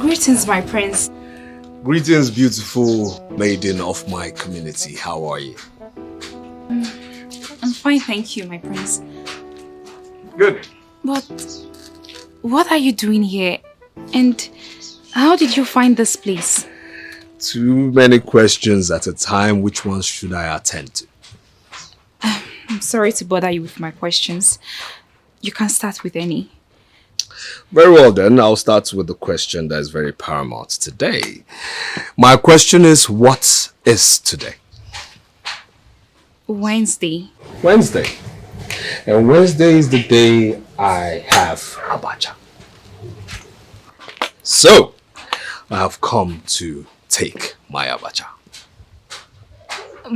Greetings, my prince. Greetings, beautiful maiden of my community. How are you? I'm fine, thank you, my prince. Good. But what are you doing here? And how did you find this place? Too many questions at a time. Which ones should I attend to? I'm sorry to bother you with my questions. You can start with any. Very well then, I'll start with the question that is very paramount today. My question is, what is today? Wednesday. Wednesday. And Wednesday is the day I have Abacha. So, I have come to take my Abacha.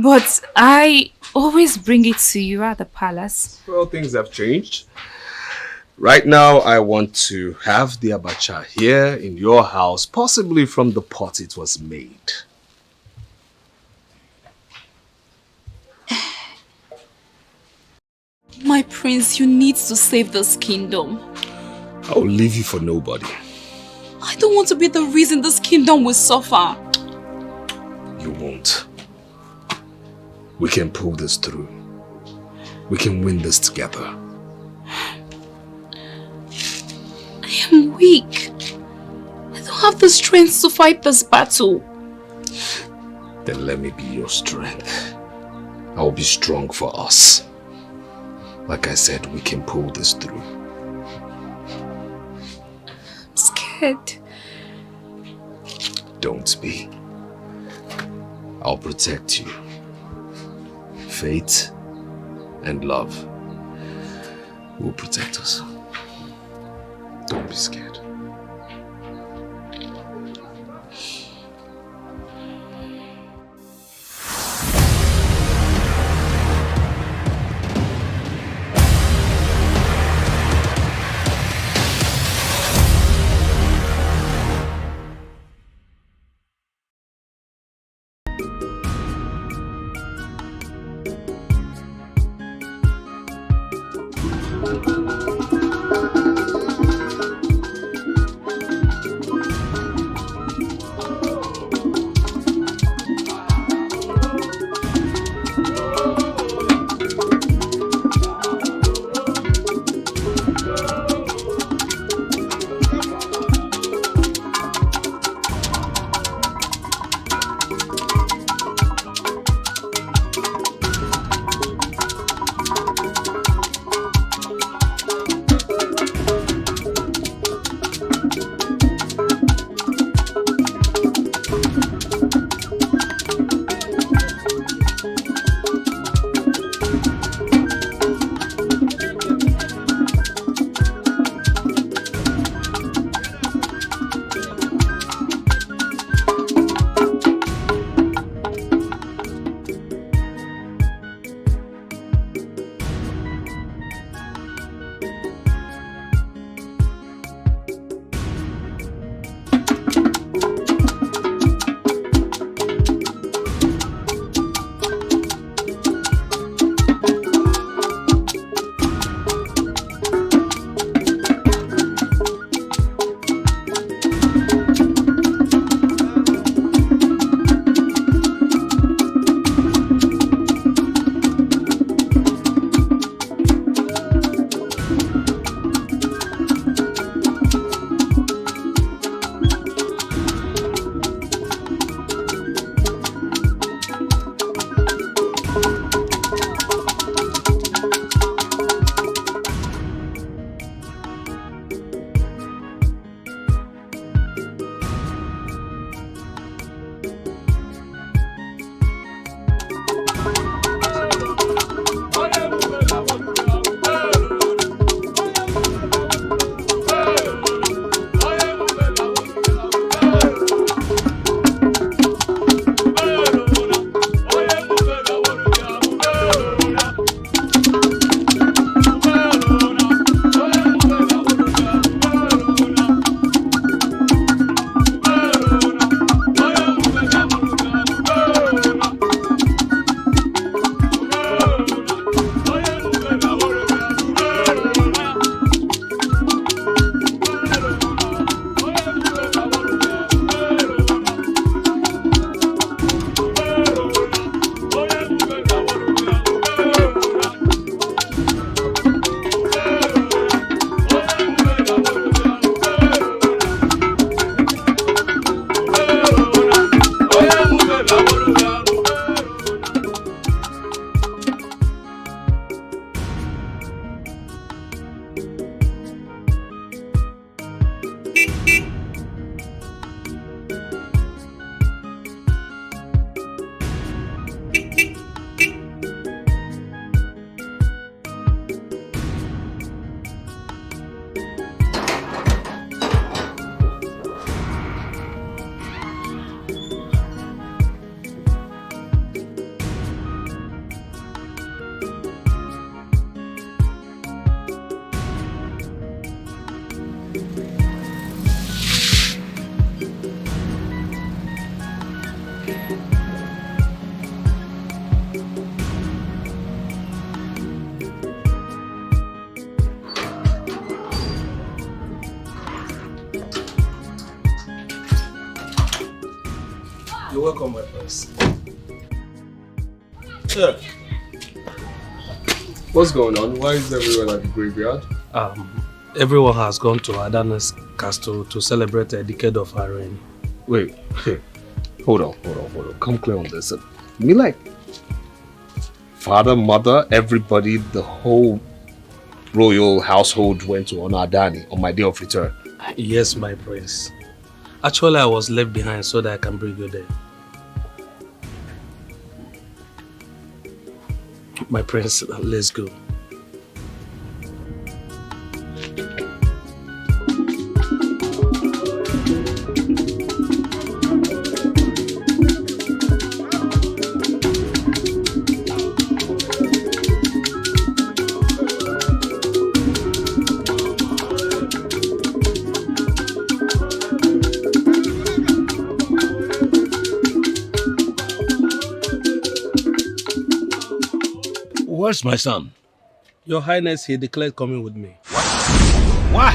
But I always bring it to you at the palace. Well, things have changed. Right now, I want to have the Abacha here in your house, possibly from the pot it was made. My prince, you need to save this kingdom. I'll leave you for nobody. I don't want to be the reason this kingdom will suffer. You won't. We can pull this through. We can win this together. I am weak. I don't have the strength to fight this battle. Then let me be your strength. I will be strong for us. Like I said, we can pull this through. I'm scared. Don't be. I'll protect you. Fate and love will protect us. Don't be scared. You're welcome, my friends. Yeah. What's going on? Why is everyone at the graveyard? Everyone has gone to Adana's castle to celebrate a decade of her reign. Wait, hold on. Come clear on this. Me like father, mother, everybody, the whole royal household went to honor Adani on my day of return. Yes, my prince. Actually, I was left behind so that I can bring you there. My prince, let's go. Where's my son? Your Highness, he declared coming with me. Why? Why?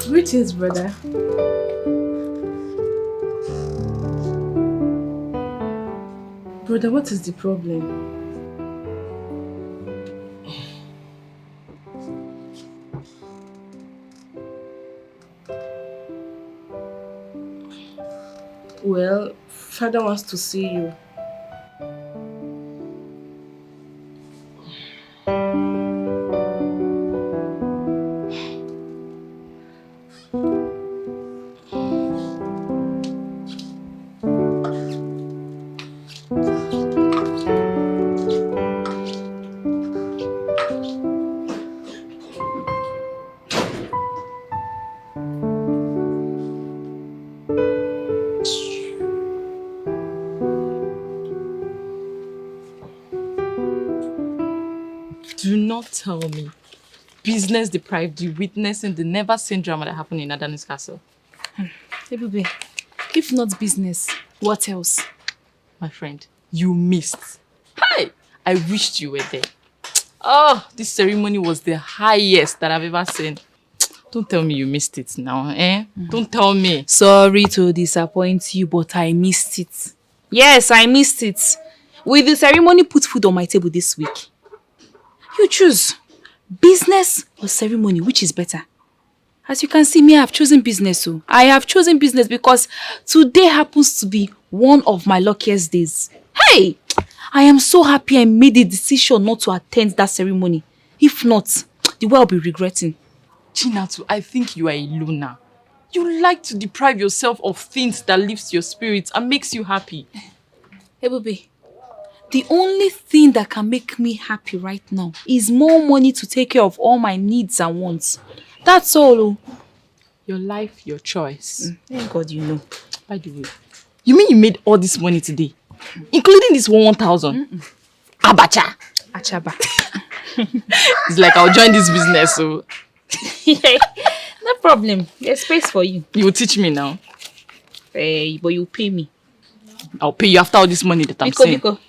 Greetings, brother. Brother, what is the problem? Well, father wants to see you. Do not tell me business deprived you witnessing the never-seen drama that happened in Adani's castle. Hey, baby. If not business, what else? My friend, you missed. Hi! I wished you were there. Oh, this ceremony was the highest that I've ever seen. Don't tell me you missed it now, eh? Don't tell me. Sorry to disappoint you, but I missed it. Yes, I missed it. Will the ceremony put food on my table this week? You choose. Business or ceremony, which is better? As you can see, me, I have chosen business. So I have chosen business because today happens to be one of my luckiest days. Hey! I am so happy I made the decision not to attend that ceremony. If not, the way I'll be regretting. Chinatu, I think you are a loner. You like to deprive yourself of things that lifts your spirit and makes you happy. Hey, baby. The only thing that can make me happy right now is more money to take care of all my needs and wants. That's all. Your life, your choice. Thank God you know. By the way, You mean you made all this money today? Including this 1,000? Abacha! Achaba. It's like I'll join this business, so No problem. There's space for you. you will teach me now. But you pay me. I'll pay you after all this money that I'm saying. Biko.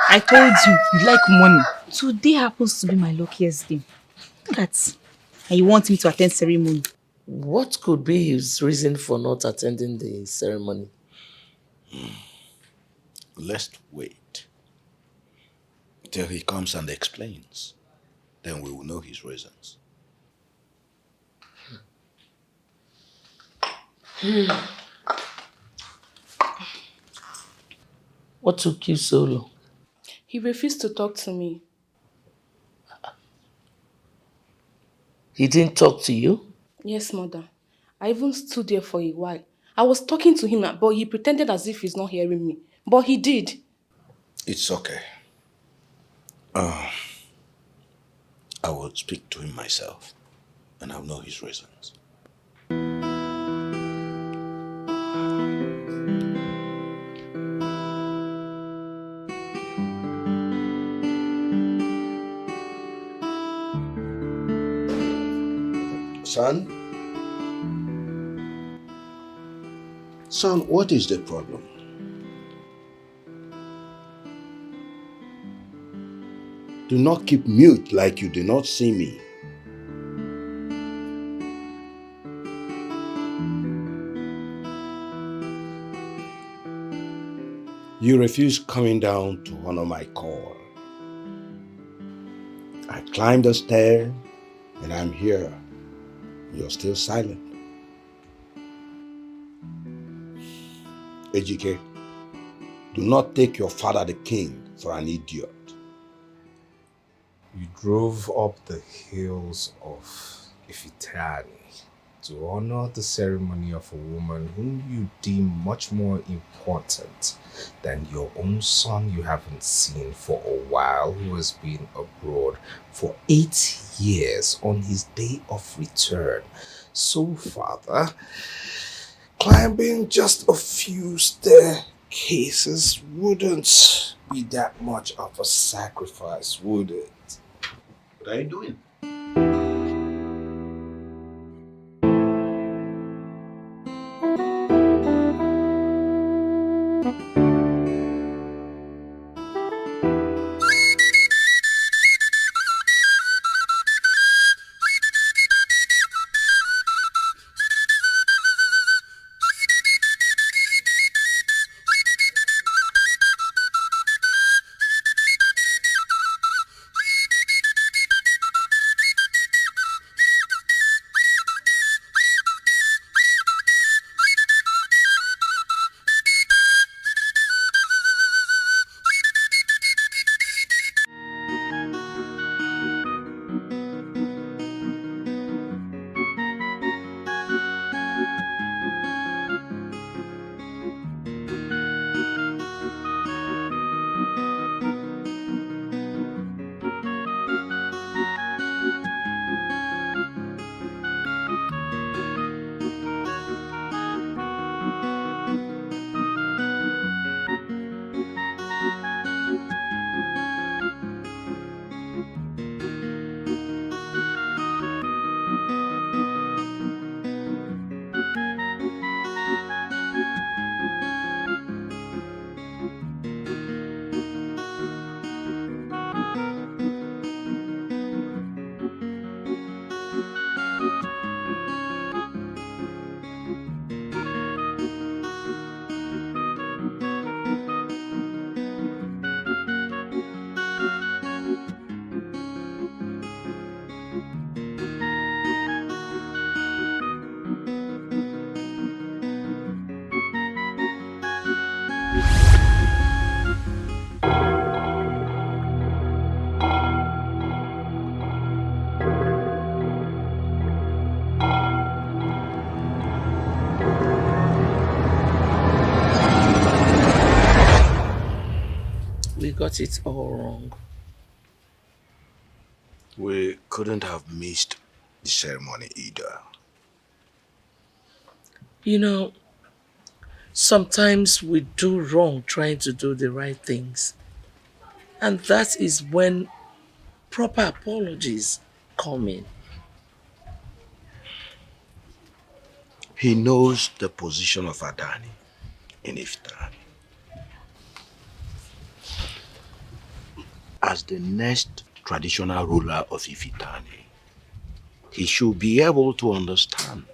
I told you. You like money. Today happens to be my luckiest day. Look at. And you want me to attend ceremony. What could be his reason for not attending the ceremony? Let's wait till he comes and explains. Then we will know his reasons. What took you so long? He refused to talk to me. He didn't talk to you? Yes, mother. I even stood there for a while. I was talking to him, but he pretended as if he's not hearing me. But he did. It's okay. I will speak to him myself, and I'll know his reasons. Son? Son, what is the problem? Do not keep mute like you do not see me. You refuse coming down to honor my call. I climbed the stair and I'm here. You're still silent. Ejike, do not take your father the king for an idiot. You drove up the hills of Ifitani to honor the ceremony of a woman whom you deem much more important than your own son you haven't seen for a while, who has been abroad for 8 years on his day of return. So, Father, climbing just a few staircases wouldn't be that much of a sacrifice, would it? What are you doing? We got it all wrong. We couldn't have missed the ceremony either. You know, Sometimes we do wrong trying to do the right things. And that is when proper apologies come in. He knows the position of Adani in Iftar. As the next traditional ruler of Ifitani, he should be able to understand,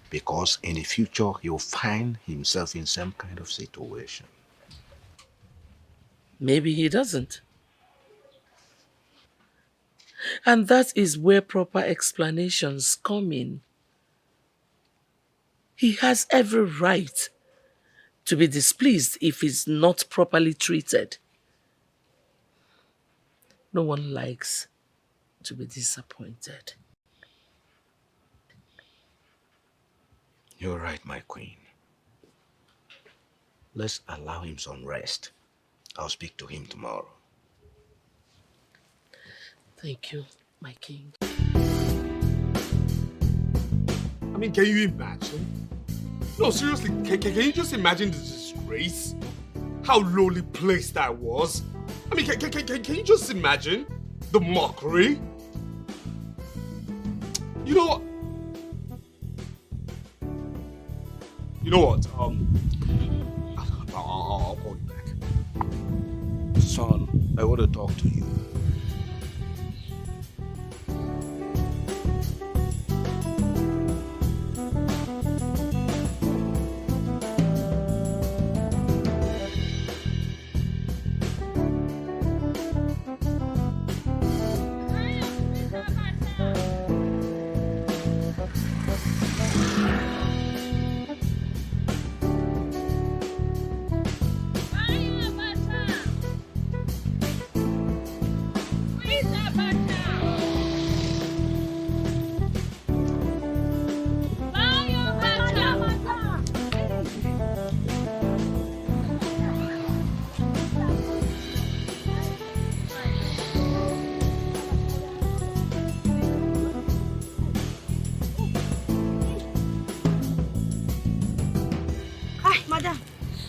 because in the future he'll find himself in some kind of situation. Maybe he doesn't. And that is where proper explanations come in. He has every right to be displeased if he's not properly treated. No one likes to be disappointed. You're right, my queen. Let's allow him some rest. I'll speak to him tomorrow. Thank you, my king. I mean, can you imagine? No, seriously, can you just imagine the disgrace? How lowly placed I was? I mean, can you just imagine the mockery? You know what? I'll call you back. Son, I want to talk to you.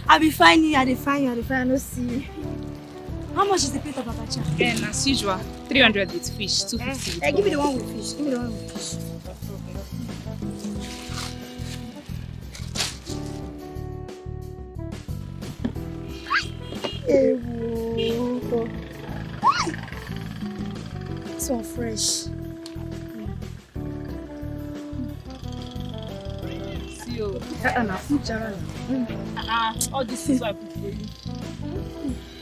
I be fine you, I dey fine you, I no see you. How much is the plate of Abacha? As usual, 300 with fish, 250 Give me the one with fish. Give me the one with fish. This one fresh. All this is what I put for you.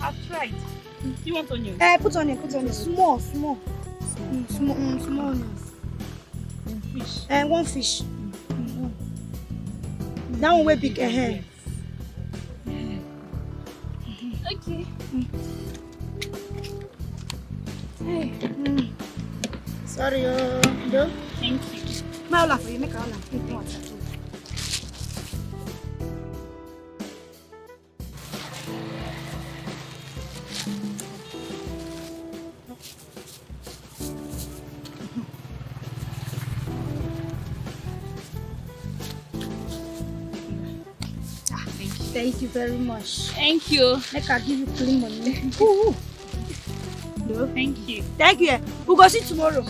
I've tried. Do you want onions? Put onion. Small. Small onions. Fish. One fish. That one way big ahead. Okay. Hey. Sorry, do. Thank you. My Ola for you, make a Ola. Thank you very much. Thank you. Make I give you clean money. No, thank you. Thank you. We'll go see tomorrow.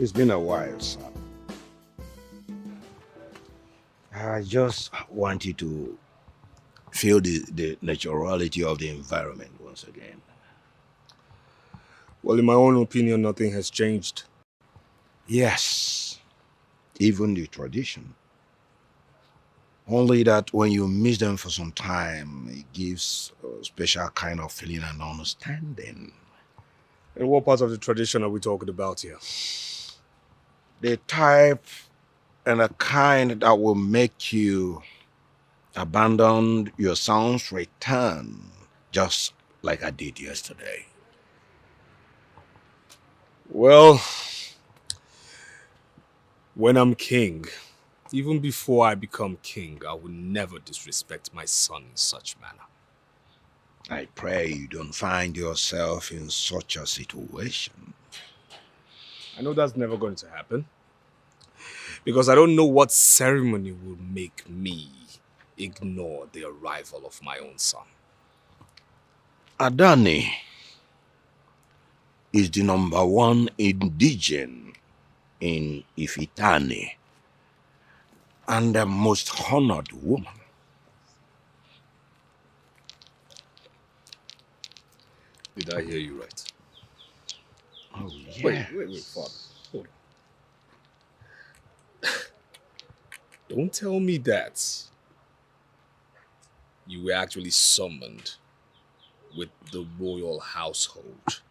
It's been a while, sir. I just want you to feel the naturality of the environment once again. Well, in my own opinion, nothing has changed. Yes, even the tradition. Only that when you miss them for some time, it gives a special kind of feeling and understanding. And what part of the tradition are we talking about here? The type and a kind that will make you abandon your son's return, just like I did yesterday. Well, when I'm king, even before I become king, I will never disrespect my son in such manner. I pray you don't find yourself in such a situation. I know that's never going to happen. Because I don't know what ceremony will make me ignore the arrival of my own son. Adani is the #1 indigene in Ifitani and the most honored woman. Did I hear you right? Oh, yes. Wait, Father. Hold on. Don't tell me that you were actually summoned with the royal household.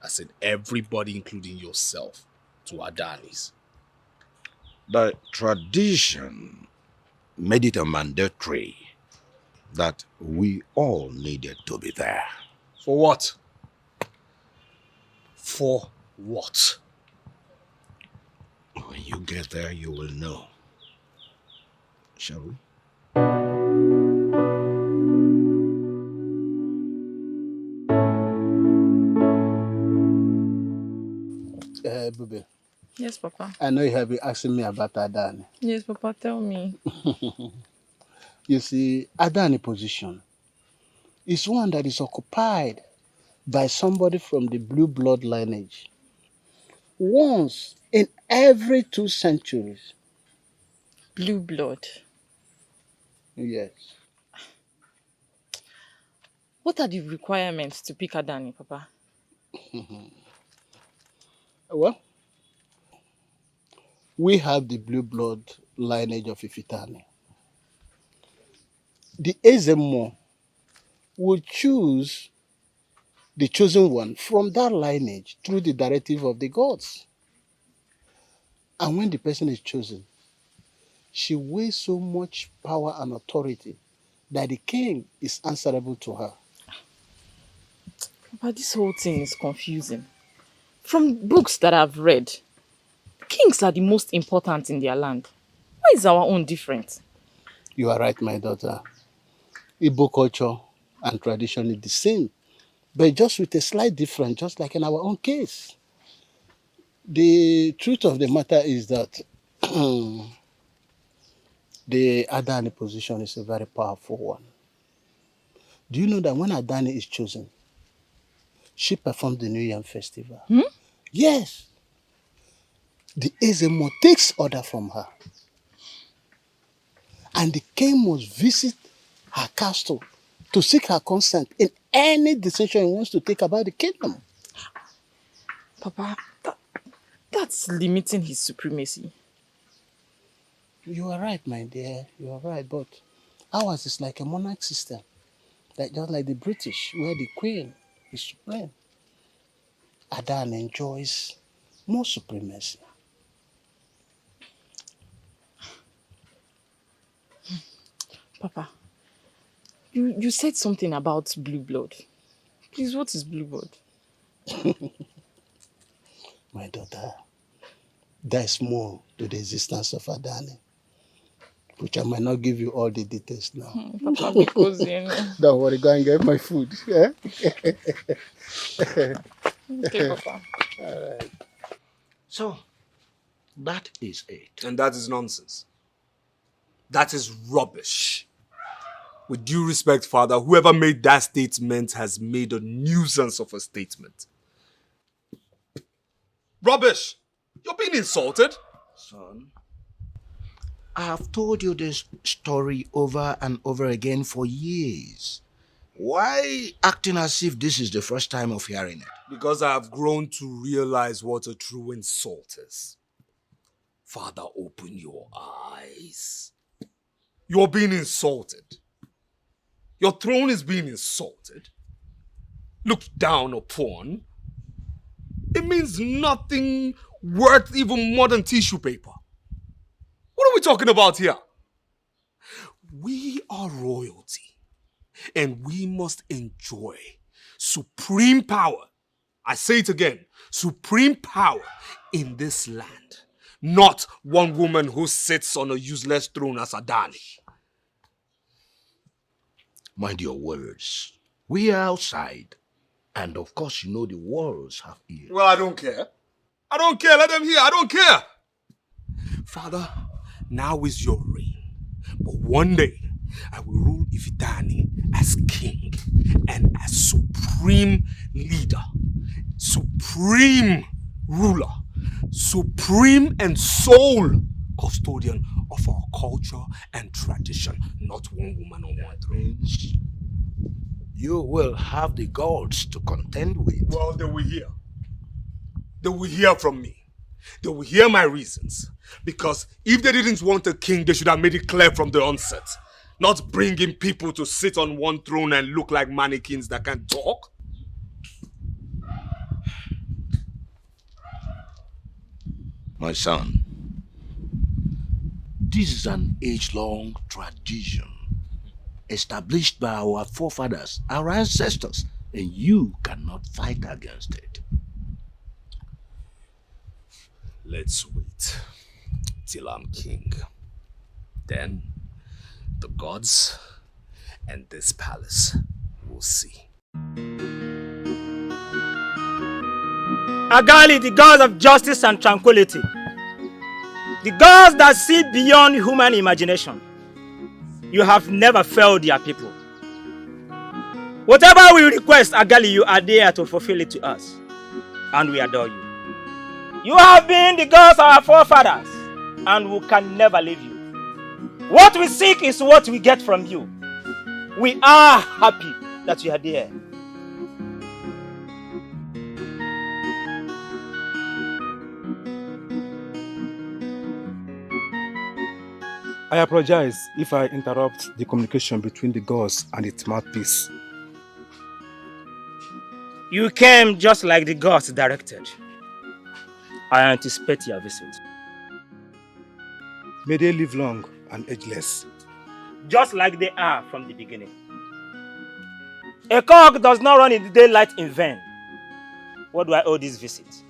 I said everybody, including yourself, to Adani's. The tradition made it a mandatory that we all needed to be there. For what? For what? When you get there, you will know. Shall we? Bube, Yes, Papa. I know you have been asking me about Adani. Yes, Papa, tell me. You see, Adani position is one that is occupied by somebody from the blue blood lineage. Once in every 2 centuries. Blue blood. Yes. What are the requirements to pick Adani, Papa? Well, we have the blue blood lineage of Ifitani. The Ezemo will choose the chosen one from that lineage through the directive of the gods. And when the person is chosen, she weighs so much power and authority that the king is answerable to her. Papa, this whole thing is confusing. From books that I've read, kings are the most important in their land. Why is our own different? You are right, my daughter. Igbo culture and tradition is the same, but just with a slight difference, just like in our own case. The truth of the matter is that the Adani position is a very powerful one. Do you know that when Adani is chosen, she performed the New Yam Festival? Yes. The Ezemo takes order from her. And the king must visit her castle to seek her consent in any decision he wants to take about the kingdom. Papa, that's limiting his supremacy. You are right, my dear. You are right, but ours is like a monarch system. Like just like the British, where the queen is supreme. Adan enjoys more supremacy. Papa, you said something about blue blood. Please, what is blue blood? My daughter, there's more to the existence of Adani, which I might not give you all the details now. Papa, because you know. Don't worry, go and get my food. Yeah? Okay, Papa. All right. So, that is it. And that is nonsense. That is rubbish. With due respect, Father, whoever made that statement has made a nuisance of a statement. Rubbish! You're being insulted. Son, I have told you this story over and over again for years. Why acting as if this is the first time of hearing it? Because I have grown to realize what a true insult is. Father, open your eyes. You're being insulted. Your throne is being insulted. Looked down upon. It means nothing worth even more than tissue paper. What are we talking about here? We are royalty. And we must enjoy supreme power. I say it again, supreme power in this land. Not one woman who sits on a useless throne as Adani. Mind your words. We are outside. And of course, you know the walls have ears. Well, I don't care. I don't care. Let them hear. I don't care. Father, now is your reign. But one day, I will rule Ifitani as king and as supreme leader, supreme ruler, supreme and sole custodian of our culture and tradition, not one woman on one throne. You will have the gods to contend with. Well, they will hear. They will hear from me. They will hear my reasons. Because if they didn't want a king, they should have made it clear from the onset. Not bringing people to sit on one throne and look like mannequins that can't talk. My son, this is an age-long tradition established by our forefathers, our ancestors, and you cannot fight against it. Let's wait till I'm king. Then the gods and this palace will see. Agali, the gods of justice and tranquility, the gods that see beyond human imagination, you have never failed your people. Whatever we request, Agali, you are there to fulfill it to us, and we adore you. You have been the gods of our forefathers, and we can never leave you. What we seek is what we get from you. We are happy that you are there. I apologize if I interrupt the communication between the gods and its mouthpiece. You came just like the gods directed. I anticipate your visit. May they live long and ageless. Just like they are from the beginning. A cock does not run in the daylight in vain. What do I owe this visit?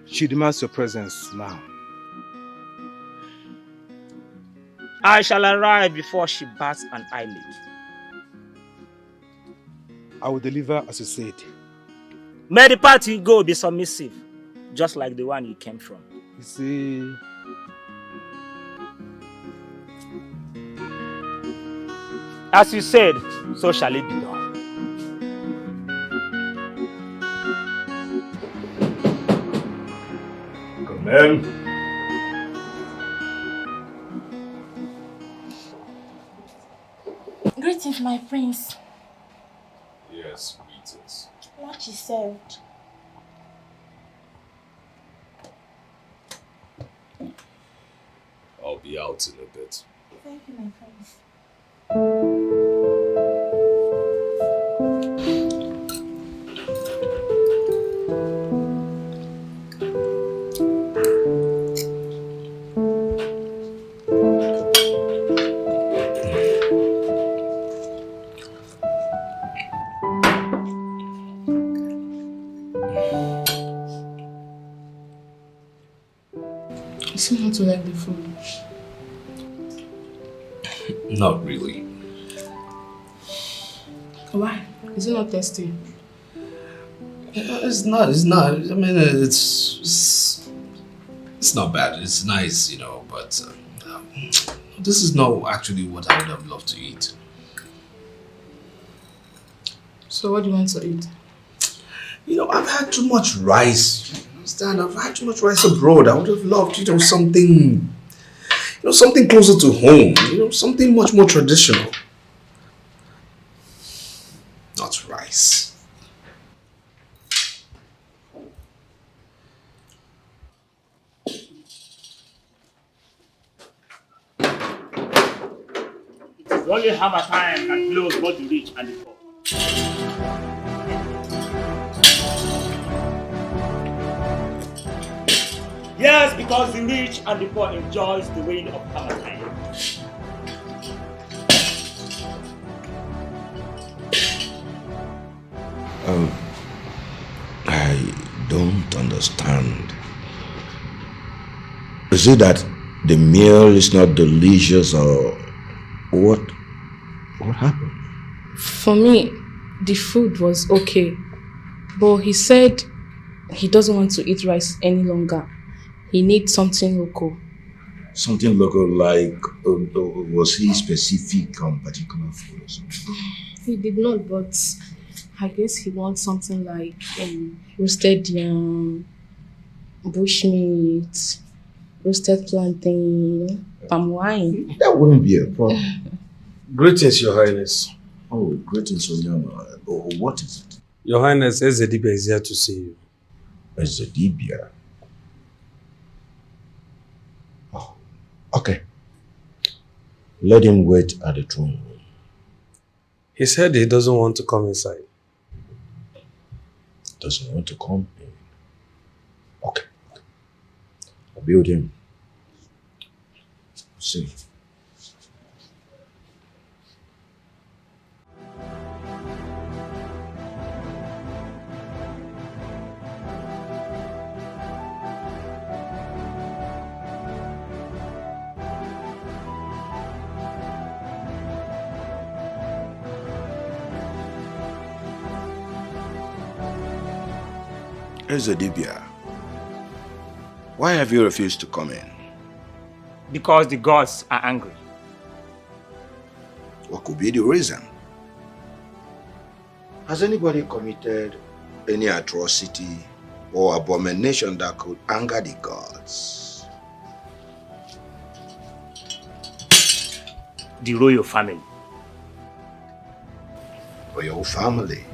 She demands your presence now. I shall arrive before she bats an eyelid. I will deliver as you said. May the path you go be submissive, just like the one you came from. You see... As you said, so shall it be done. Come in. Greetings, my prince. Yes, greetings. Lunch is served. I'll be out in a bit. Thank you, my prince. You seem not to like the food. Not really. Why? Is it not tasty? It's not. I mean, it's not bad. It's nice, you know, but this is not actually what I would have loved to eat. So what do you want to eat? You know, I've had too much rice. understand. I've had too much rice abroad. I would have loved, something, something closer to home. Something much more traditional. Not rice. It's only hammer time that blows both the rich and the poor. Yes, because the rich and the poor enjoys the reign of hammer time. I don't understand. Is it that the meal is not delicious or what? What happened? For me, the food was okay. But he said he doesn't want to eat rice any longer. He needs something local. Something local like, was he specific on particular food or something? He did not, but I guess he wants something like roasted yam, bushmeat, roasted plantain, palm wine. That wouldn't be a problem. Greetings, Your Highness. Oh, greetings, Onyama. Oh, what is it? Your Highness, Ezedibia is here to see you. Ezedibia? Oh, okay. Let him wait at the throne room. He said he doesn't want to come inside. Doesn't want to come in. Okay. I'll be with him. See. Ezedibia, why have you refused to come in? Because the gods are angry. What could be the reason? Has anybody committed any atrocity or abomination that could anger the gods? The royal family. Royal family?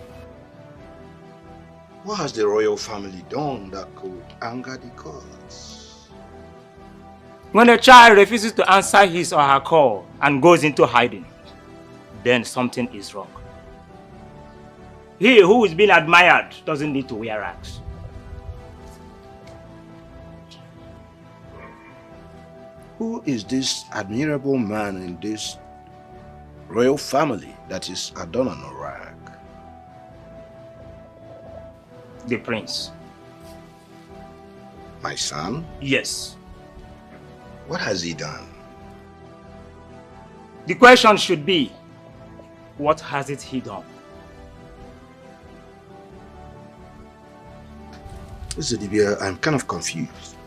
What has the royal family done that could anger the gods? When a child refuses to answer his or her call and goes into hiding, then something is wrong. He who is being admired doesn't need to wear rags. Who is this admirable man in this royal family that is adorned on a rag? The prince. My son? Yes. What has he done? The question should be, what has he done? Ezedibia, I'm kind of confused.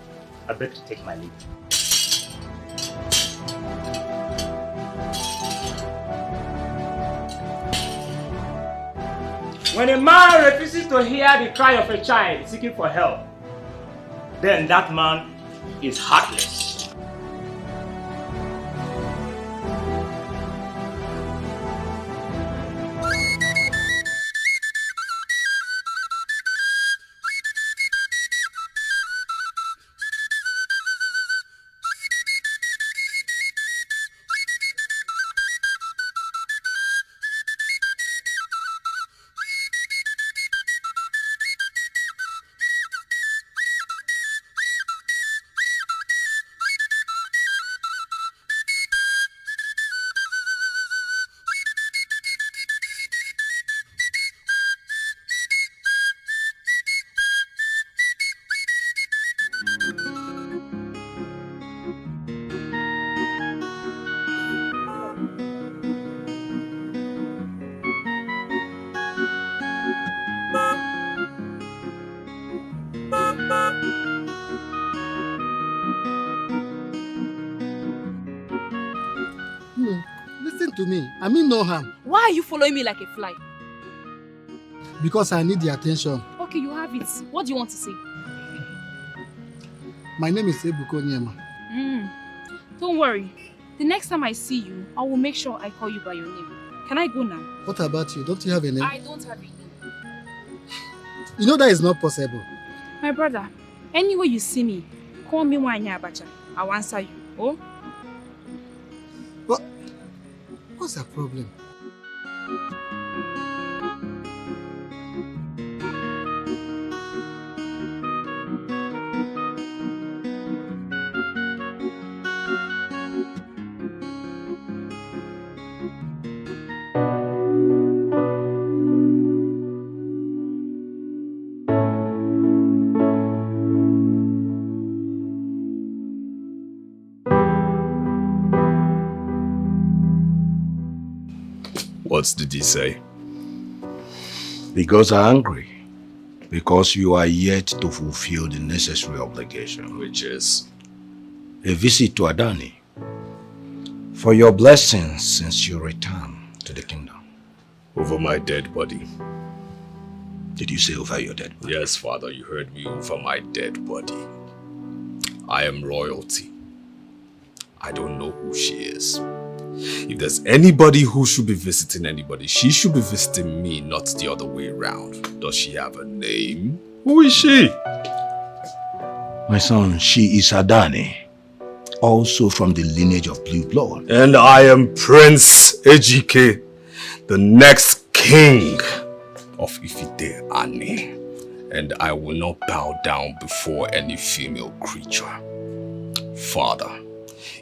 I beg to take my leave. When a man refuses to hear the cry of a child seeking for help, then that man is heartless. Listen to me. I mean no harm. Why are you following me like a fly? Because I need the attention. Okay, you have it. What do you want to say? My name is Ebuko Nyema. Don't worry. The next time I see you, I will make sure I call you by your name. Can I go now? What about you? Don't you have a name? I don't have a name. You know that is not possible. My brother, anywhere you see me, call me Wanya Abacha. I'll answer you. Oh? What's the problem? What did he say? The gods are angry because you are yet to fulfill the necessary obligation, which is a visit to Adani for your blessings since your return to the kingdom. Over my dead body. Did you say over your dead body? Yes, Father, you heard me. Over my dead body. I am royalty. I don't know who she is. If there's anybody who should be visiting anybody, she should be visiting me, not the other way around. Does she have a name? Who is she? My son, she is Adani, also from the lineage of blue blood. And I am Prince Ejike, the next king of Ifite Ani. And I will not bow down before any female creature. Father,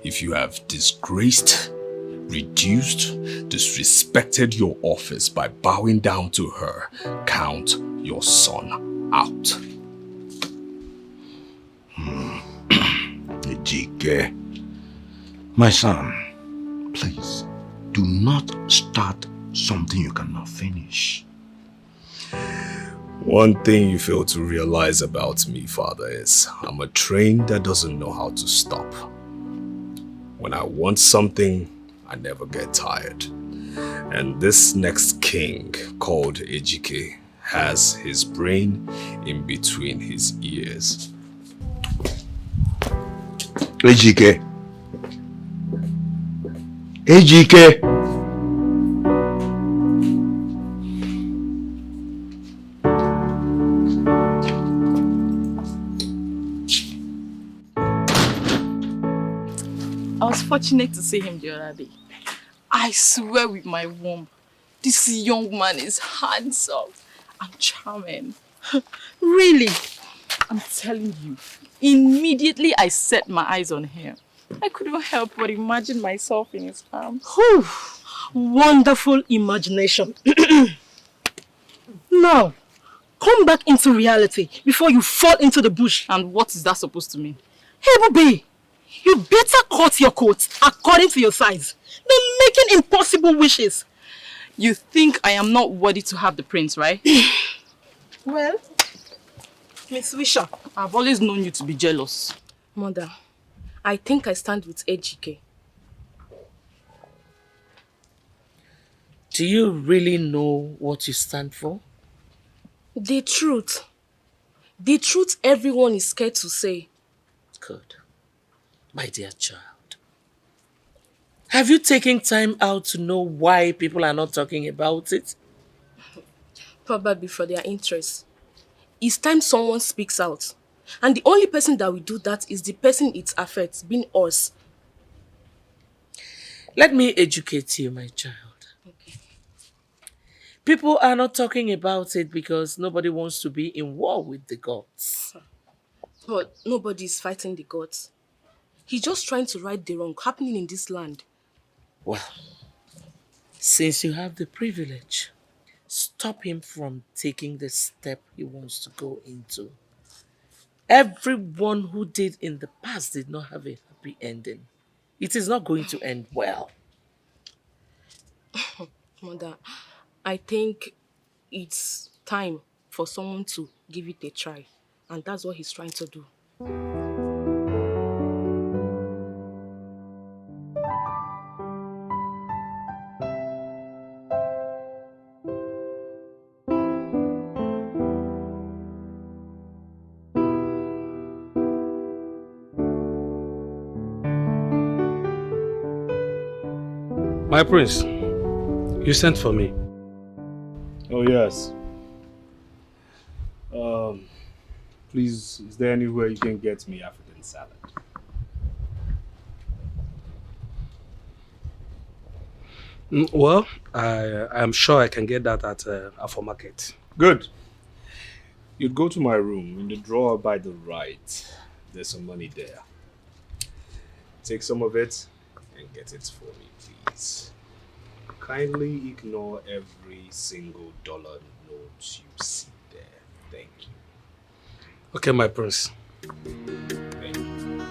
if you have disgraced, reduced, disrespected your office by bowing down to her, count your son out. Ejike, my son, please do not start something you cannot finish. One thing you fail to realize about me, Father, is I'm a train that doesn't know how to stop. When I want something, I never get tired. And this next king, called Ejike, has his brain in between his ears. Ejike. Ejike. I was fortunate to see him the other day. I swear with my womb, this young man is handsome and charming. Really? I'm telling you, immediately I set my eyes on him. I couldn't help but imagine myself in his arms. Whew. Wonderful imagination. Now, come back into reality before you fall into the bush. And what is that supposed to mean? Hey, Bobby, you better cut your coat according to your size. Than making impossible wishes. You think I am not worthy to have the prince, right? Well, Miss Wisha, I've always known you to be jealous. Mother, I think I stand with Ejike. Do you really know what you stand for? The truth. The truth everyone is scared to say. Good. My dear child. Have you taken time out to know why people are not talking about it? Probably for their interest. It's time someone speaks out. And the only person that will do that is the person it affects, being us. Let me educate you, my child. Okay. People are not talking about it because nobody wants to be in war with the gods. But nobody is fighting the gods. He's just trying to right the wrong happening in this land. Well, since you have the privilege, stop him from taking the step he wants to go into. Everyone who did in the past did not have a happy ending. It is not going to end well. Mother, I think it's time for someone to give it a try. And that's what he's trying to do. My prince, you sent for me. Oh, yes. Please, is there anywhere you can get me African salad? Well, I'm sure I can get that at Afro Market. Good. You'd go to my room. In the drawer by the right, there's some money there. Take some of it and get it for me, please. Kindly ignore every single dollar note you see there. Thank you. Okay, my prince. Thank you.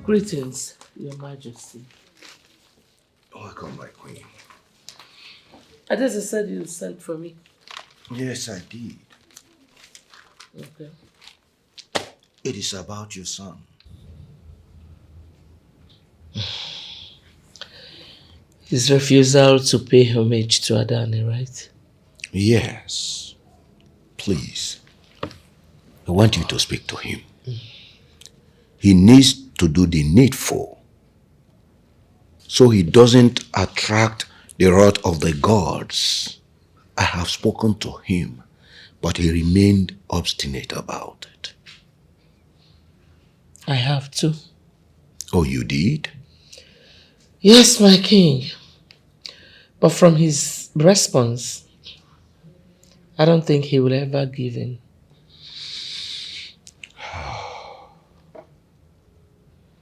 Greetings, Your Majesty. Welcome, my queen. Adesa said you sent for me. Yes, I did. Okay. It is about your son. His refusal to pay homage to Adani, right? Yes. Please. I want you to speak to him. He needs to do the needful so he doesn't attract the wrath of the gods. I have spoken to him, but he remained obstinate about it. I have too. Oh, you did? Yes, my king. But from his response, I don't think he will ever give in.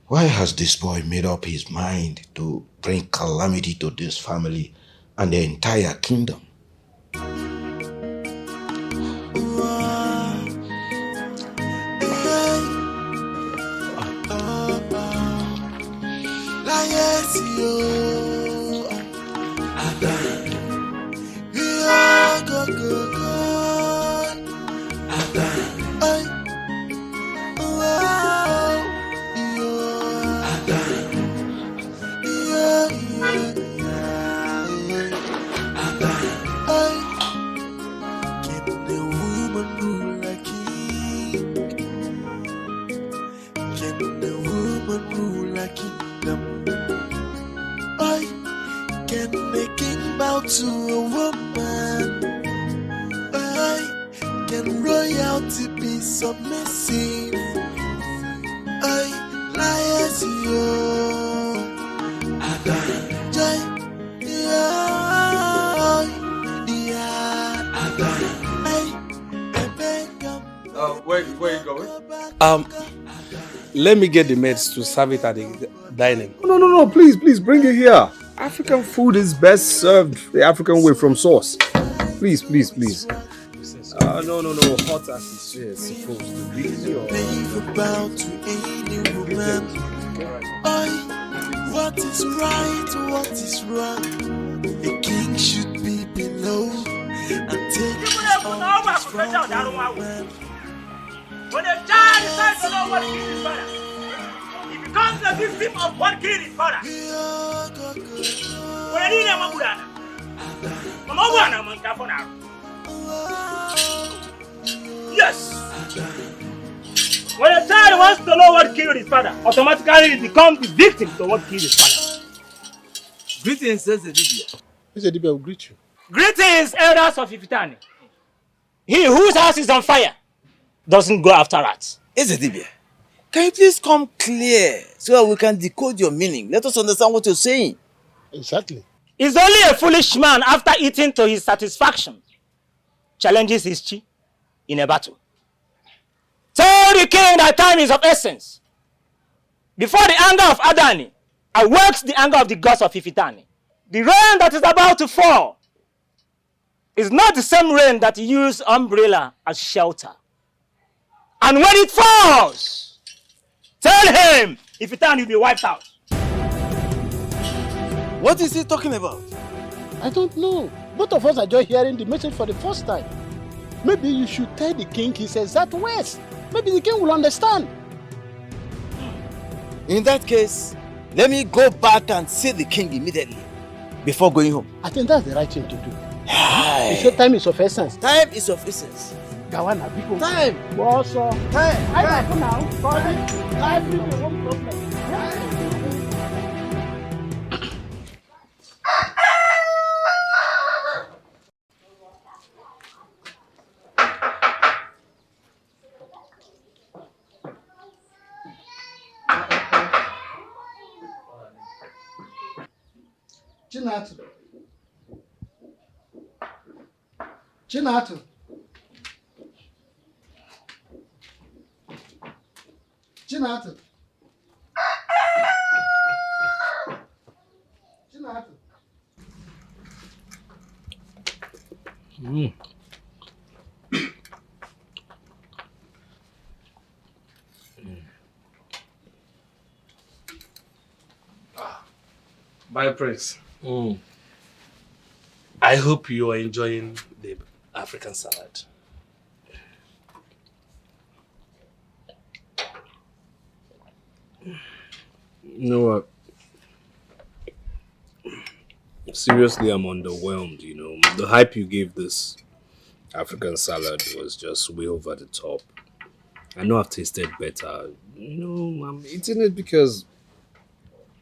Why has this boy made up his mind to bring calamity to this family and the entire kingdom? To a woman, can royalty be submissive? Liars, where you going? Let me get the maids to serve it at the dining. No, please bring it here. African food is best served the African way from source. Please. No, hot as it's supposed to be. Never bow to any woman. What is right, what is wrong? A king should be below and take his orders from the woman. When a child decides to know what to kill his father, he becomes the victim of what killed his father. When I need a Mabudana, Mamabana Montafona. Yes. When a child wants to know what killed his father, automatically he becomes the victim to what killed his father. Greetings, Ezedibia. Ezedibia will greet you. Greetings, elders of Ifitani. He whose house is on fire doesn't go after rats. Ezedibia, can you please come clear so that we can decode your meaning? Let us understand what you're saying. Exactly. It's only a foolish man after eating to his satisfaction challenges his chi in a battle. Tell the king that time is of essence. Before the anger of Adani awakes the anger of the gods of Ifitani. The rain that is about to fall is not the same rain that used umbrella as shelter. And when it falls, tell him Ifitani will be wiped out. What is he talking about? I don't know. Both of us are just hearing the message for the first time. Maybe you should tell the king his exact words. Maybe the king will understand. In that case, let me go back and see the king immediately before going home. I think that's the right thing to do. You said time is of essence. Time is of essence. Gawana, people. Time. Also, time. I don't know now. Time will be one problem. Chinatu. Chinatu. Chinatu. Chinatu. My prince. I hope you are enjoying the African salad. You know what? Seriously, I'm underwhelmed, you know. The hype you gave this African salad was just way over the top. I know I've tasted better. You know, I'm eating it because,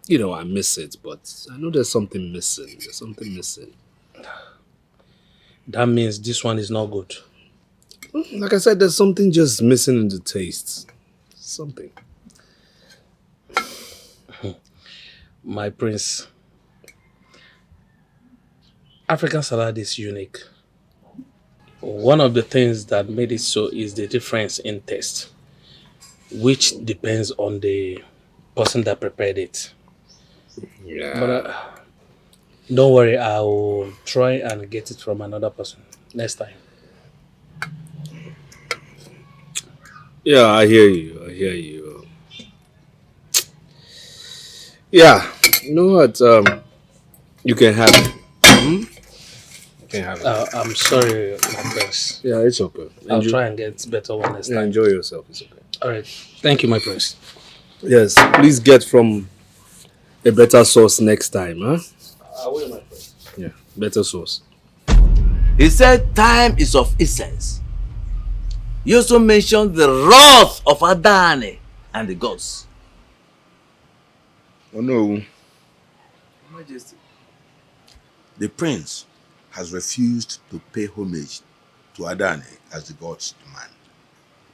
you know, I miss it, but I know there's something missing. There's something missing. That means this one is not good. Like I said, there's something just missing in the taste. Something. My prince, African salad is unique. One of the things that made it so is the difference in taste, which depends on the person that prepared it. Yeah. But don't worry, I will try and get it from another person next time. Yeah, I hear you. Yeah, you know what? You can have it. You can have it. I'm sorry, my prince. Yeah, it's okay. I'll try and get better one next time. Enjoy yourself. It's okay. All right. Thank you, my prince. Yes, please get from a better source next time, huh? I will, my prince. Yeah, better source. He said time is of essence. You also mentioned the wrath of Adani and the gods. Oh no. Majesty. The prince has refused to pay homage to Adani as the gods demand.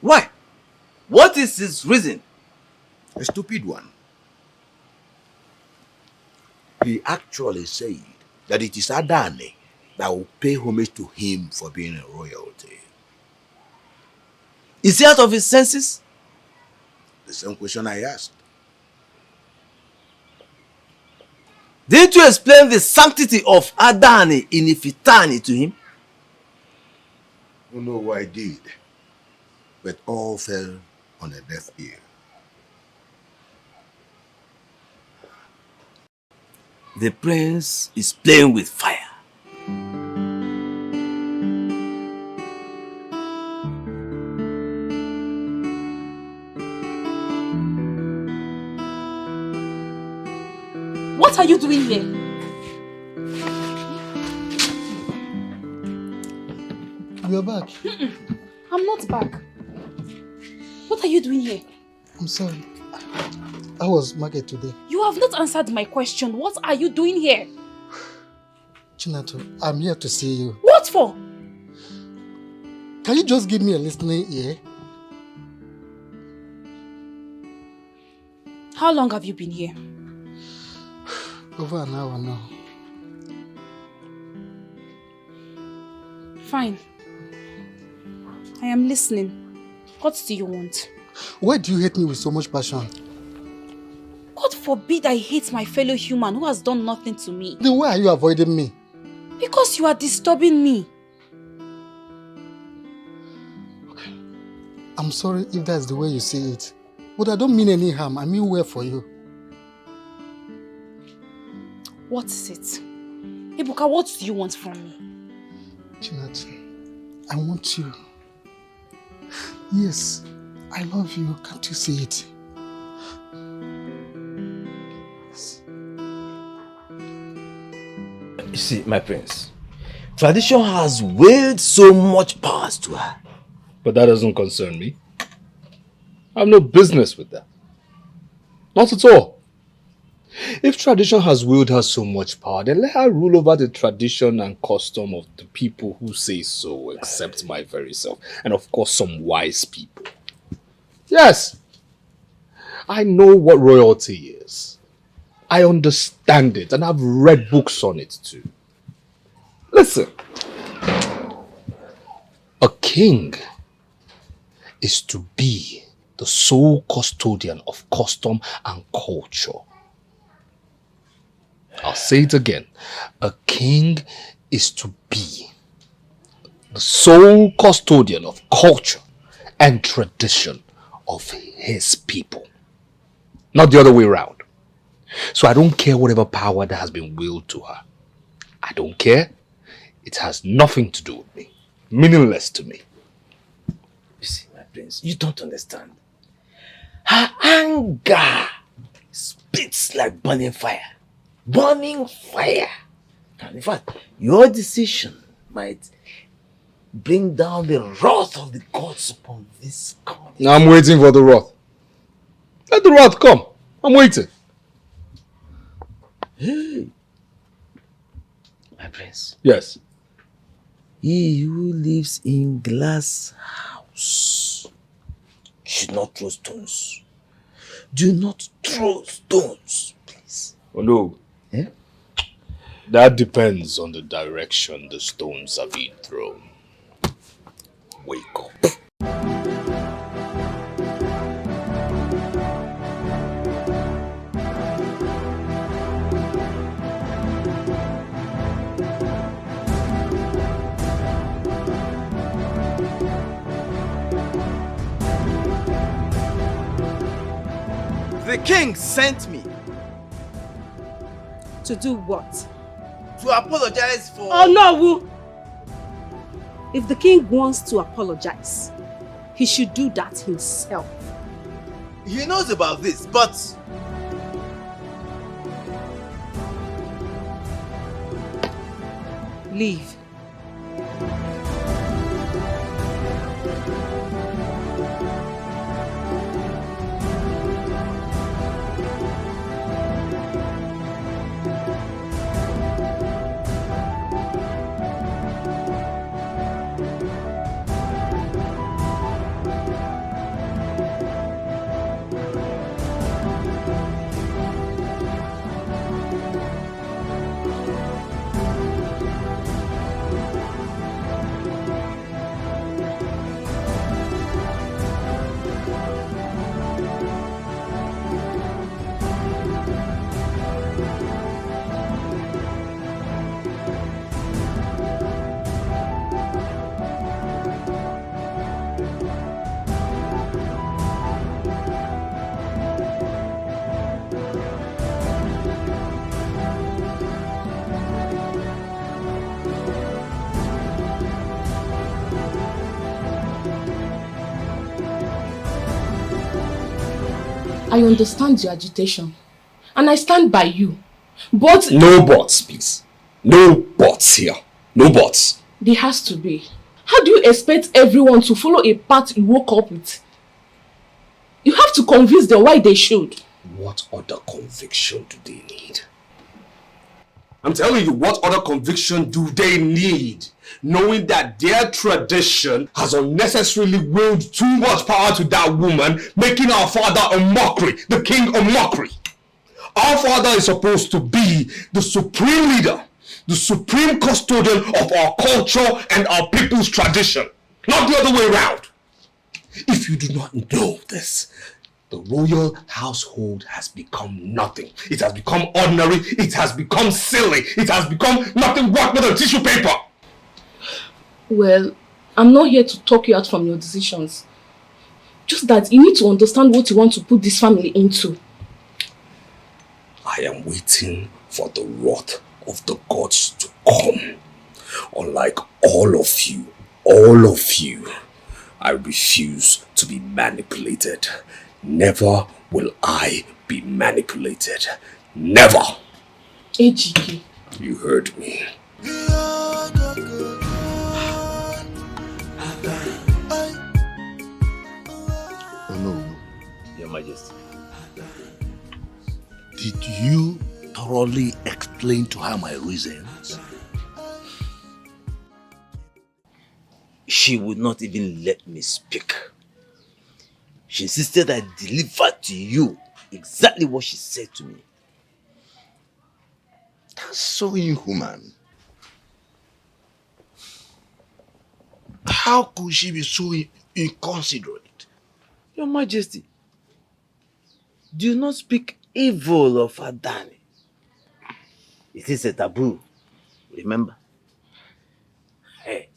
Why? What is his reason? A stupid one. He actually said that it is Adani that will pay homage to him for being a royalty. Is he out of his senses? the same question I asked. Didn't you explain the sanctity of Adani in Ifitani to him? You know I did, but all fell on a deaf ear. The prince is playing with fire. What are you doing here? You are back. I'm not back. What are you doing here? I'm sorry. How was market today? You have not answered my question. What are you doing here? Chinato, I'm here to see you. What for? Can you just give me a listening ear? How long have you been here? Over an hour now. Fine. I am listening. What do you want? Why do you hate me with so much passion? God forbid I hate my fellow human who has done nothing to me. Then why are you avoiding me? Because you are disturbing me. Okay. I'm sorry if that's the way you see it. But I don't mean any harm. I mean well for you. What is it? Ebuka, what do you want from me? Chinati, I want you. Yes, I love you. Can't you see it? Yes. You see, my prince, tradition has willed so much power to her. But that doesn't concern me. I have no business with that. Not at all. If tradition has willed her so much power, then let her rule over the tradition and custom of the people who say so, except my very self. And of course, some wise people. Yes, I know what royalty is. I understand it, and I've read books on it too. Listen, a king is to be the sole custodian of custom and culture. I'll say it again. A king is to be the sole custodian of culture and tradition of his people. Not the other way around. So I don't care whatever power that has been willed to her. I don't care. It has nothing to do with me. Meaningless to me. You see, my prince, you don't understand. Her anger spits like burning fire. Burning fire. And in fact, your decision might bring down the wrath of the gods upon this country. I'm waiting for the wrath. Let the wrath come. I'm waiting. Hey, my prince. Yes. He who lives in glass house should not throw stones. Do not throw stones, please. Oh no. Eh? That depends on the direction the stones are being thrown. Wake up. The king sent me To do what? to apologize for... Oh no! If the king wants to apologize, he should do that himself. He knows about this, but... Leave. I understand your agitation. And I stand by you. But... No buts, please. No buts here. No buts. There has to be. How do you expect everyone to follow a path you woke up with? You have to convince them why they should. What other conviction do they need? I'm telling you, what other conviction do they need? Knowing that their tradition has unnecessarily willed too much power to that woman, making our father a mockery, the king a mockery. Our father is supposed to be the supreme leader, the supreme custodian of our culture and our people's tradition, not the other way around. If you do not know this, the royal household has become nothing. It has become ordinary. It has become silly. It has become nothing worth more than tissue paper. Well, I'm not here to talk you out from your decisions. Just that you need to understand what you want to put this family into. I am waiting for the wrath of the gods to come. Unlike all of you, I refuse to be manipulated. Never will I be manipulated. Never. AGK. You heard me. Oh no. Your Majesty. Did you thoroughly explain to her my reasons? She would not even let me speak. She insisted I deliver to you exactly what she said to me. That's so inhuman. How could she be so inconsiderate? Your Majesty, do not speak evil of Adani. It is a taboo, remember? Hey.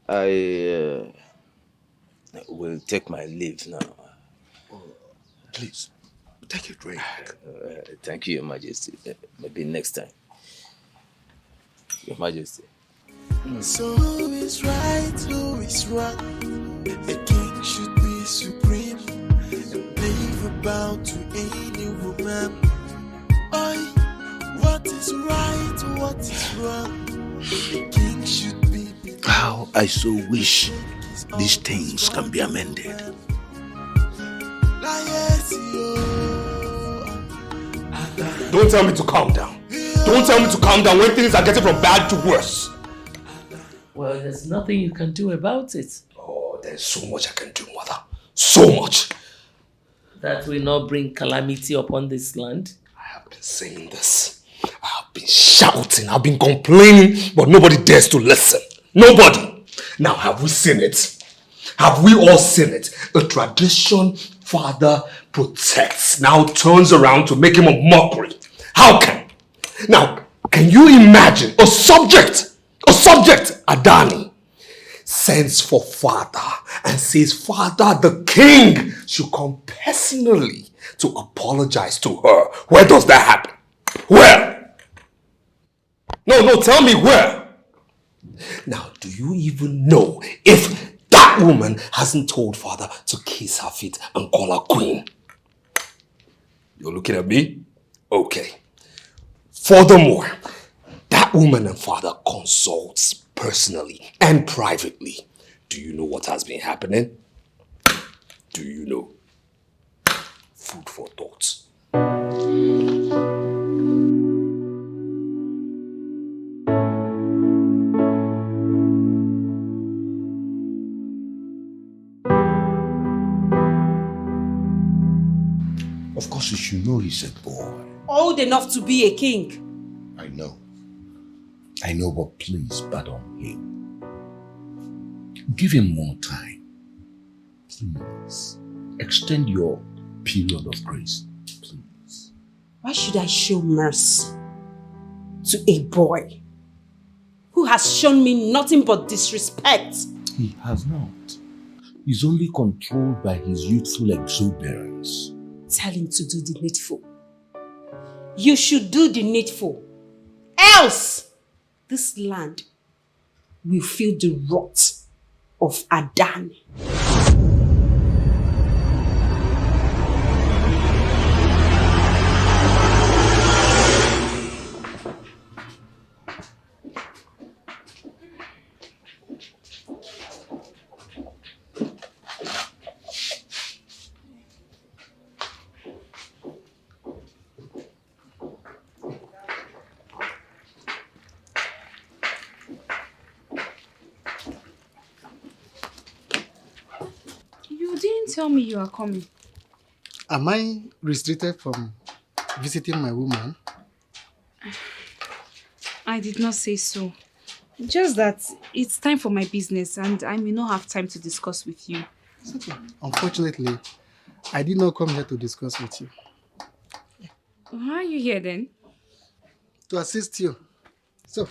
I will take my leave now. Please, take a drink. Thank you, Your Majesty. Maybe next time. Your Majesty. So who is right, who is wrong? A king should be supreme and never bow to any woman. Oi, what is right, what is wrong? A king should be. How I so wish these things can be amended. Don't tell me to calm down. Don't tell me to calm down when things are getting from bad to worse. Well, there's nothing you can do about it. Oh, there's so much I can do, mother. So much. That will not bring calamity upon this land. I have been saying this. I have been shouting. I've been complaining, but nobody dares to listen. Nobody. Now, have we seen it? Have we all seen it? A tradition father protects now turns around to make him a mockery. How can? Now, can you imagine a subject, Adani, sends for father and says, Father, the king should come personally to apologize to her. Where does that happen? Where? No, tell me where. Now, do you even know if that woman hasn't told father to kiss her feet and call her queen? You're looking at me? Okay. Furthermore, that woman and father consults personally and privately. Do you know what has been happening? Do you know? Food for thought. Of course, you should know he's a boy. Old enough to be a king. I know, but please pardon him. Give him more time. Please. Extend your period of grace. Please. Why should I show mercy to a boy who has shown me nothing but disrespect? He has not. He's only controlled by his youthful exuberance. Tell him to do the needful. You should do the needful. Else, this land will feel the wrath of Adan. You didn't tell me you are coming. Am I restricted from visiting my woman? I did not say so. Just that it's time for my business and I may not have time to discuss with you. Unfortunately, I did not come here to discuss with you. Why are you here then? To assist you. So,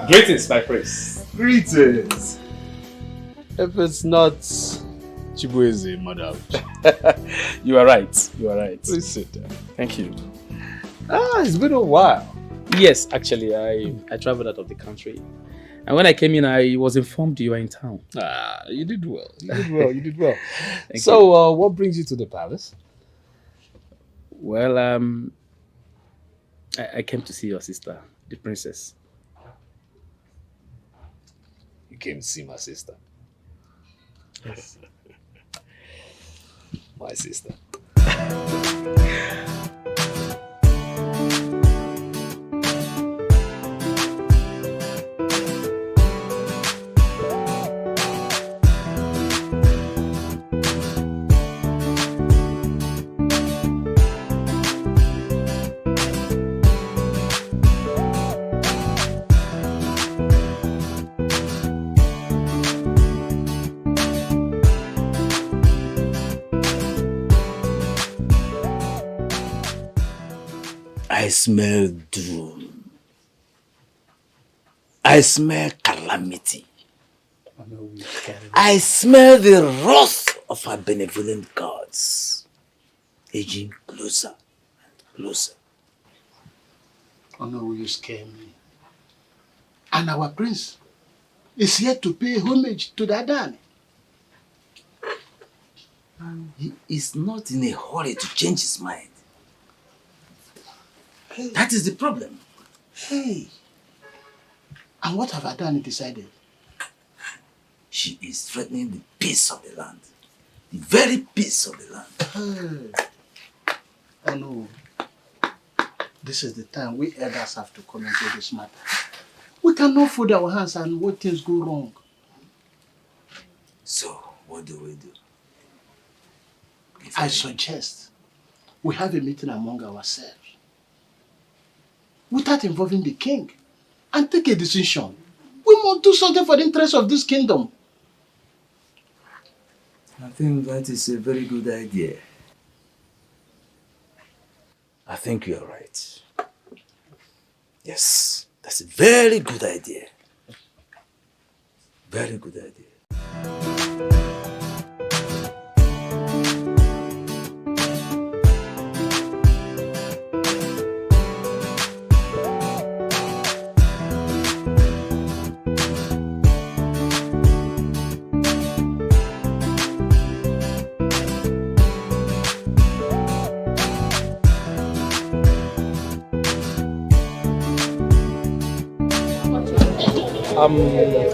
Greetings, my prince. Greetings. If it's not Chibueze, madam. You are right. You are right. Please sit down. Thank you. It's been a while. Yes, actually, I traveled out of the country. And when I came in, I was informed you are in town. You did well. You did well. You did well. Thank So, what brings you to the palace? Well, I came to see your sister, the princess. You came to see my sister. Yes. My sister. I smell doom. I smell calamity. I smell the wrath of our benevolent gods edging closer and closer. oh no, will you scare me? And our prince is here to pay homage to the Adani. And he is not in a hurry to change his mind. Hey. That is the problem. Hey. And what have Adani decided? she is threatening the peace of the land. The very peace of the land. Oh no. This is the time we elders have to come into this matter. We cannot fold our hands and let things go wrong. So, what do we do? I suggest we have a meeting among ourselves without involving the king and take a decision. We must do something for the interest of this kingdom. I think that is a very good idea. I think you're right. Yes, that's a very good idea. Very good idea.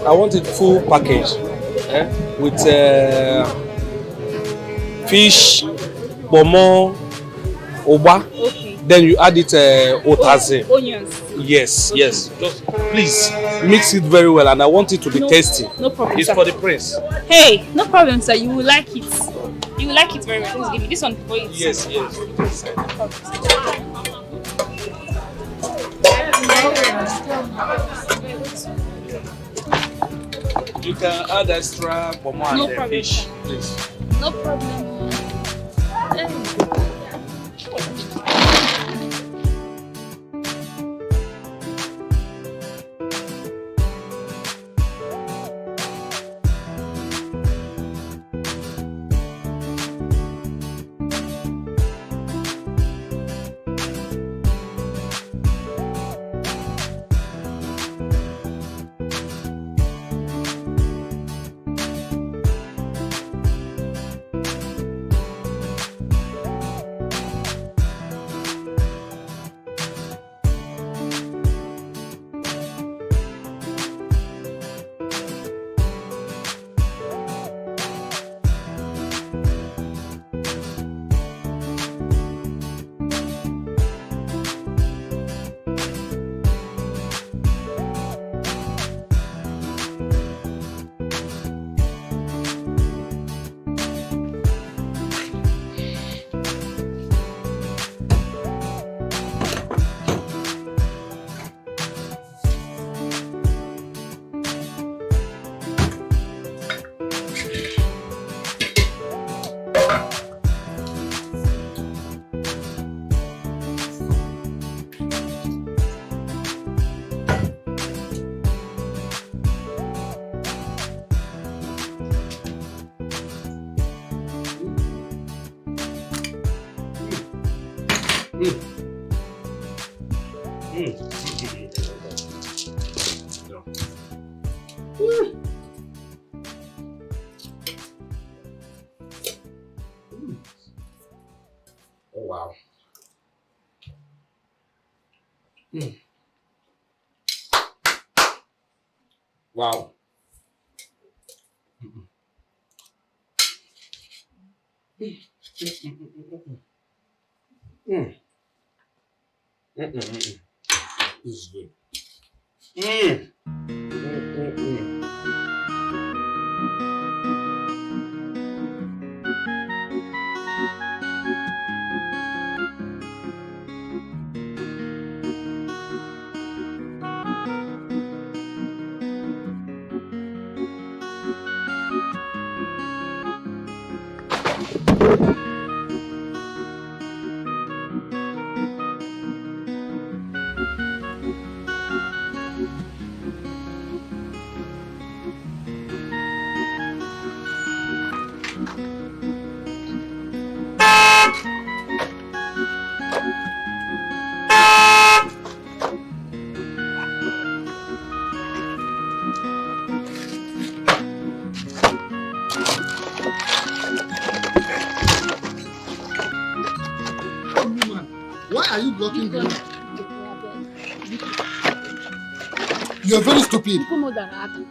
I want a full package with fish, bomo, oba. Okay. Then you add it otaze. Onions. Yes, yes. Just please mix it very well, and I want it to be tasty. No problem. It's Sir. for the prince. Hey, no problem, sir. You will like it. You will like it very well. Please give me this one for it. Yes, yes. You can add extra bomo No and problem. fish, please. No problem. Oh wow. Wow. This is good. Why are you blocking me? You're very stupid.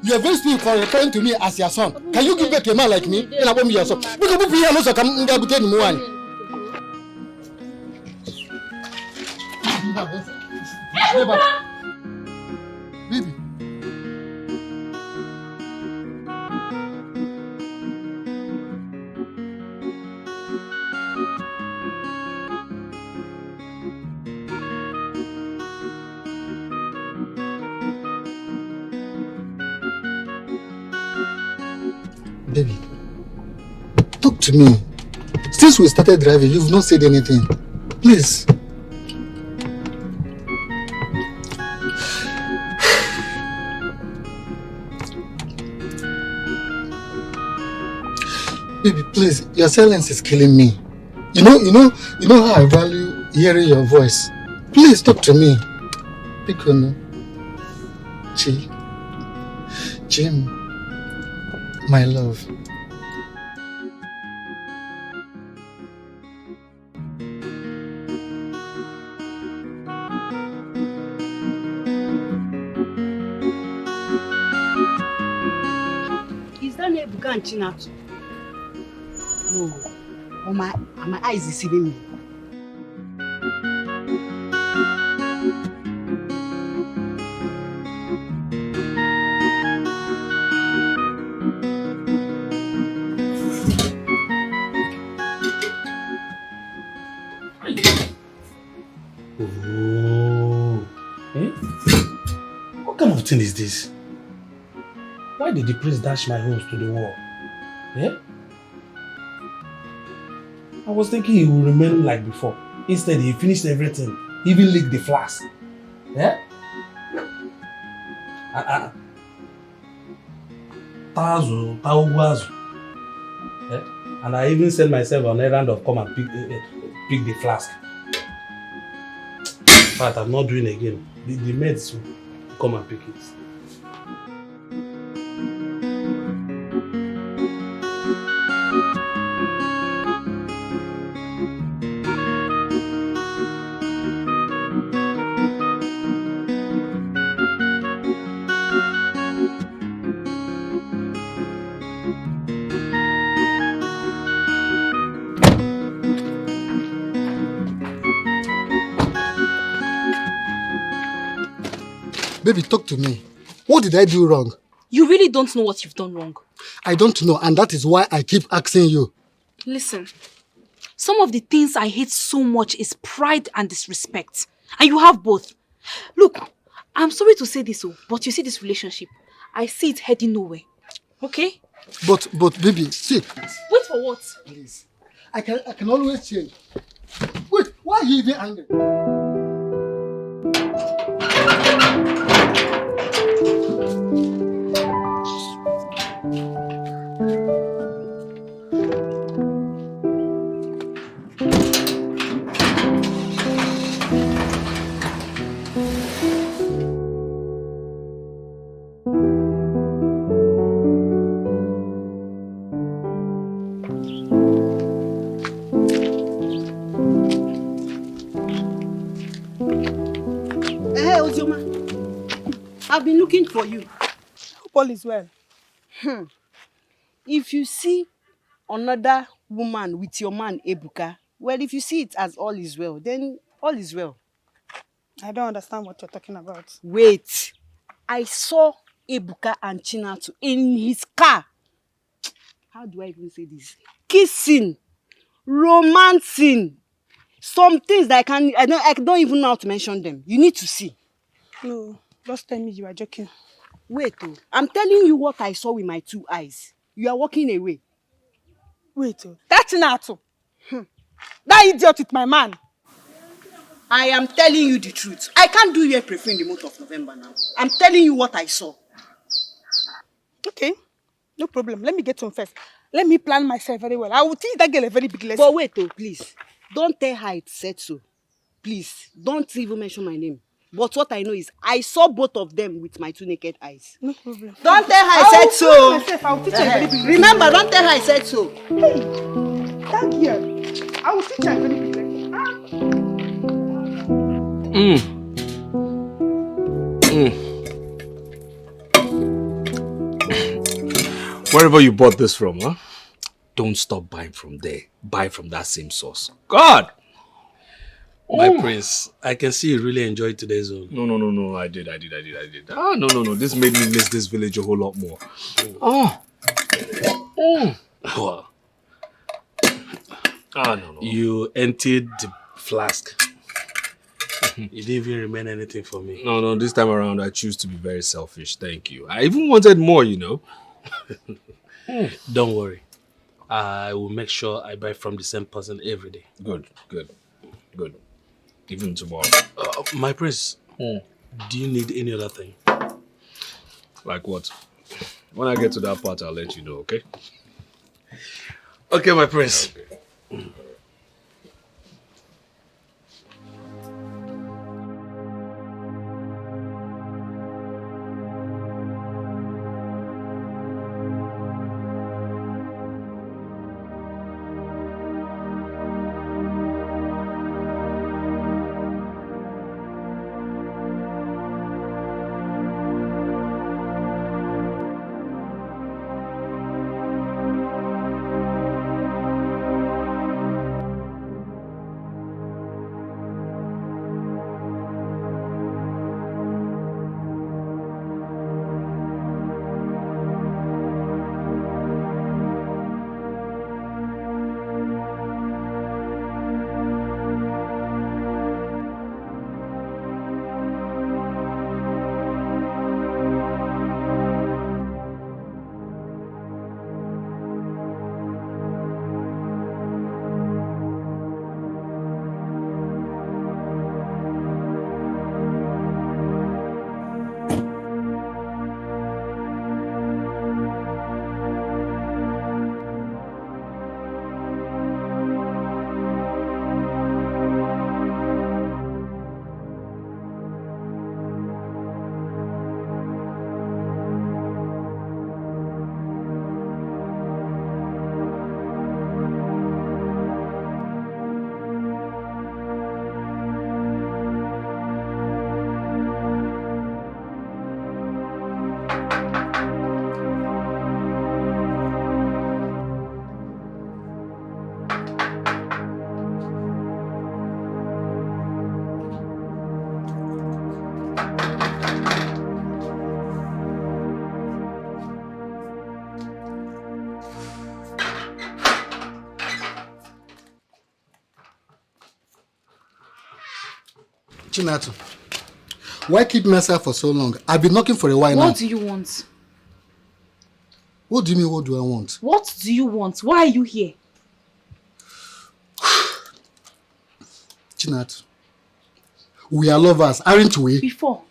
You're very stupid for referring to me as your son. Can you give back a man like me? And I won't be your son. We can put here also come get anyone. Baby. Baby, talk to me. Since we started driving, you've not said anything. Please. Baby, please, your silence is killing me. You know how I value hearing your voice. Please talk to me. Because Jim. My love. Is that Ebuka and Chinatu? No. Oh, my eyes is deceiving me. What kind of thing is this? Why did the prince dash my hose to the wall? Yeah? I was thinking he would remain like before. Instead, he finished everything. He even licked the flask. Yeah? Yeah? And I even sent myself on errand of come and pick the flask. In fact, I'm not doing it again. The maids will come and pick it. Baby, talk to me. What did I do wrong? You really don't know what you've done wrong. I don't know, and that is why I keep asking you. Listen, some of the things I hate so much is pride and disrespect. And you have both. Look, I'm sorry to say this, but you see this relationship, I see it heading nowhere. Okay? But baby, see. Wait for what? Please. I can always change. Wait, why are you even angry? I've been looking for you. Hope all is well. If you see another woman with your man Ebuka, well, if you see it as all is well, then all is well. I don't understand what you're talking about. Wait. I saw Ebuka and Chinatu in his car. How do I even say this? Kissing, romancing. Some things that I don't even know how to mention them. You need to see. No, just tell me you are joking. Wait, I'm telling you what I saw with my 2 eyes. You are walking away. Wait, that's Chinatu. That idiot with my man. I am telling you the truth. I can't do you a prefer in the month of November now. I'm telling you what I saw. Okay, no problem. Let me get home first. Let me plan myself very well. I will teach that girl a very big lesson. But wait, please. Don't tell her it said so. Please, don't even mention my name. But what I know is, I saw both of them with my 2 naked eyes. No problem. Don't tell her I said so. I will teach her a very big lesson. Remember, don't tell her I said so. Hey, that girl. I will teach her a very big lesson. Wherever you bought this from, huh? Don't stop buying from there. Buy from that same source. God! My prince, I can see you really enjoyed today's one. No. I did. Ah, no. This made me miss this village a whole lot more. Oh. Well, No. you emptied the flask. You didn't even remain anything for me. No. This time around, I choose to be very selfish. Thank you. I even wanted more, you know. Don't worry. I will make sure I buy from the same person every day. Good. Even tomorrow. My prince, do you need any other thing? Like what? When I get to that part, I'll let you know, okay? Okay, my prince. Okay. Chinatu, why keep me aside for so long? I've been knocking for a while now. What do you want? What do you mean, what do I want? What do you want? Why are you here? Chinatu, we are lovers, aren't we? Before.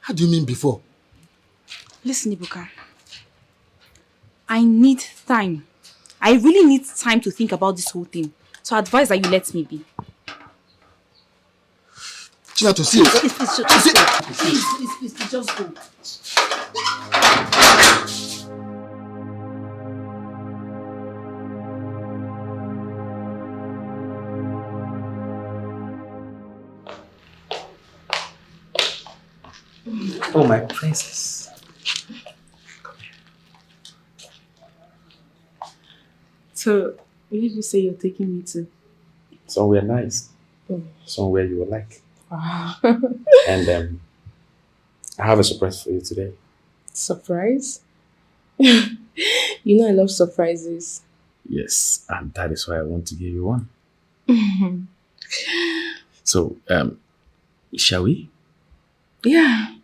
How do you mean before? Listen, Ibuka. I need time. I really need time to think about this whole thing. So I advise that you let me be. Chinatu, see. Please, just go. Please, just go. Oh, my princess. So, where did you say you're taking me to? Somewhere nice. Oh. Somewhere you will like. Wow. And I have a surprise for you today. Surprise? You know I love surprises. Yes, and that is why I want to give you one. So, shall we? Yeah.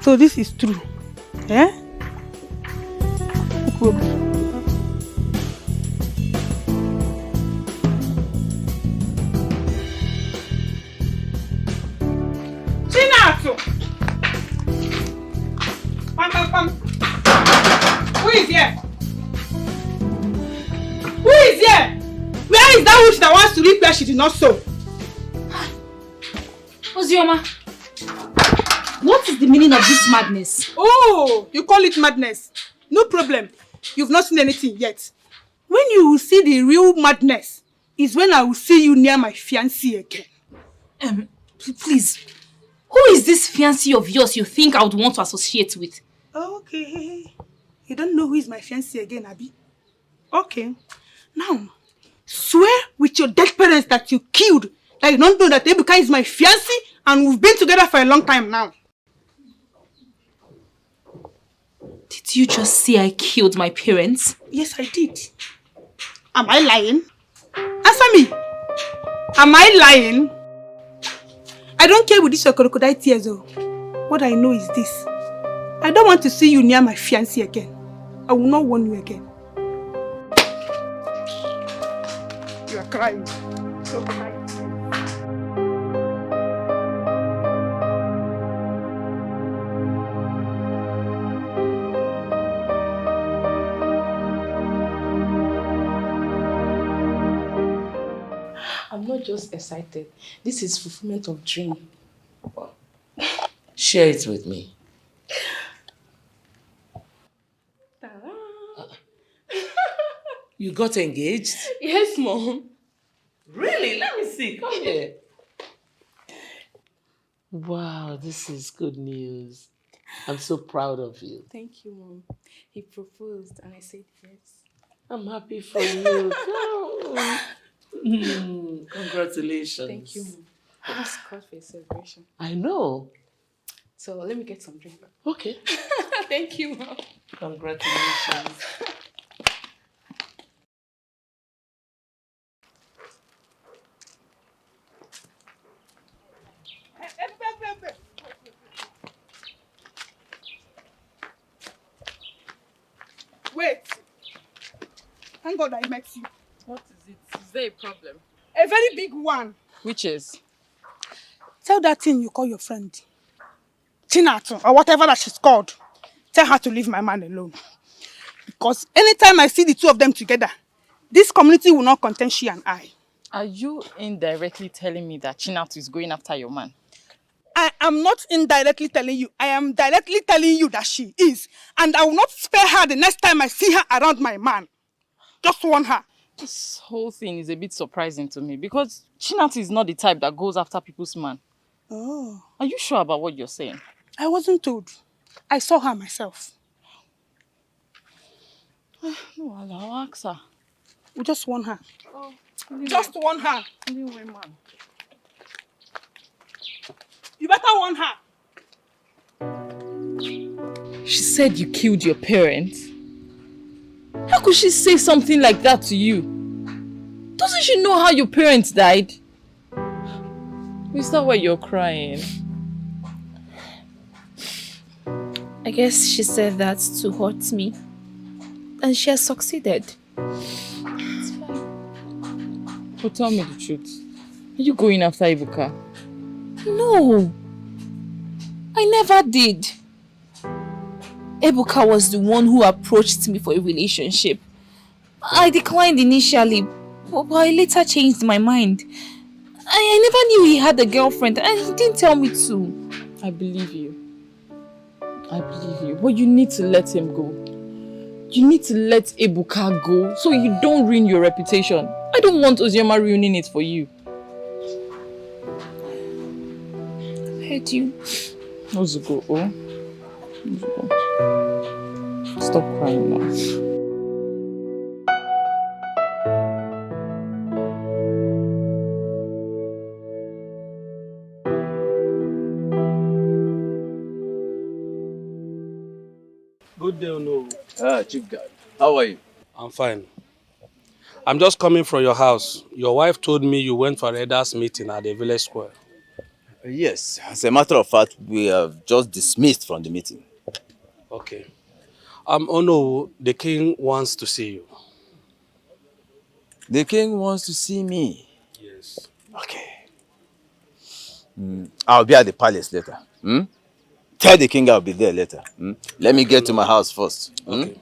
So this is true. Eh? No problem. Chinato! Pam. Who is here? Who is here? Where is that witch that wants to reap where she did not sow? Ozioma, what is the meaning of this madness? Oh, you call it madness. No problem. You've not seen anything yet. When you will see the real madness is when I will see you near my fiancé again. Please, who is this fiancé of yours you think I would want to associate with? Okay. You don't know who is my fiancé again, Abi? Okay. Now, swear with your dead parents that you killed that you don't know that Ebuka is my fiancé and we've been together for a long time now. Did you just say I killed my parents? Yes, I did. Am I lying? Answer me. Am I lying? I don't care with this your crocodile tears, though. What I know is this. I don't want to see you near my fiancé again. I will not warn you again. You are crying. Crocodile. I'm not just excited. This is fulfillment of dream. Share it with me. You got engaged? Yes, Mom. Really? Let me see. Come here. Wow, this is good news. I'm so proud of you. Thank you, Mom. He proposed and I said yes. I'm happy for you. Congratulations. Thank you, Mom. Let's call for a celebration. I know. So let me get some drink. Okay. Thank you, Mom. Congratulations. Wait. Thank God I met you. What is it? Is there a problem? A very big one. Which is? Tell that thing you call your friend, Chinato, or whatever that she's called. Tell her to leave my man alone. Because anytime I see the two of them together, this community will not contain she and I. Are you indirectly telling me that Chinato is going after your man? I am not indirectly telling you. I am directly telling you that she is. And I will not spare her the next time I see her around my man. Just warn her. This whole thing is a bit surprising to me because Chinato is not the type that goes after people's man. Oh. Are you sure about what you're saying? I wasn't told. I saw her myself. No, I'll ask her. We just warn her. Oh, just warn her. Anyway, man. You better warn her. She said you killed your parents. How could she say something like that to you? Doesn't she know how your parents died? Is that why you're crying? I guess she said that to hurt me. And she has succeeded. It's fine. But tell me the truth. Are you going after Ebuka? No. I never did. Ebuka was the one who approached me for a relationship. I declined initially, but I later changed my mind. I never knew he had a girlfriend and he didn't tell me to. I believe you. I believe you. But you need to let him go. You need to let Ebuka go so you don't ruin your reputation. I don't want Ozioma ruining it for you. I heard you. Ozugo, oh? Ozugo. Stop crying now. Good day, no. Chief Guard. How are you? I'm fine. I'm just coming from your house. Your wife told me you went for a elders meeting at the village square. Yes, as a matter of fact, we have just dismissed from the meeting. Okay. Oh no, the king wants to see you. The king wants to see me. Yes. Okay. I'll be at the palace later. Tell the king I'll be there later. Let me get to my house first. Okay.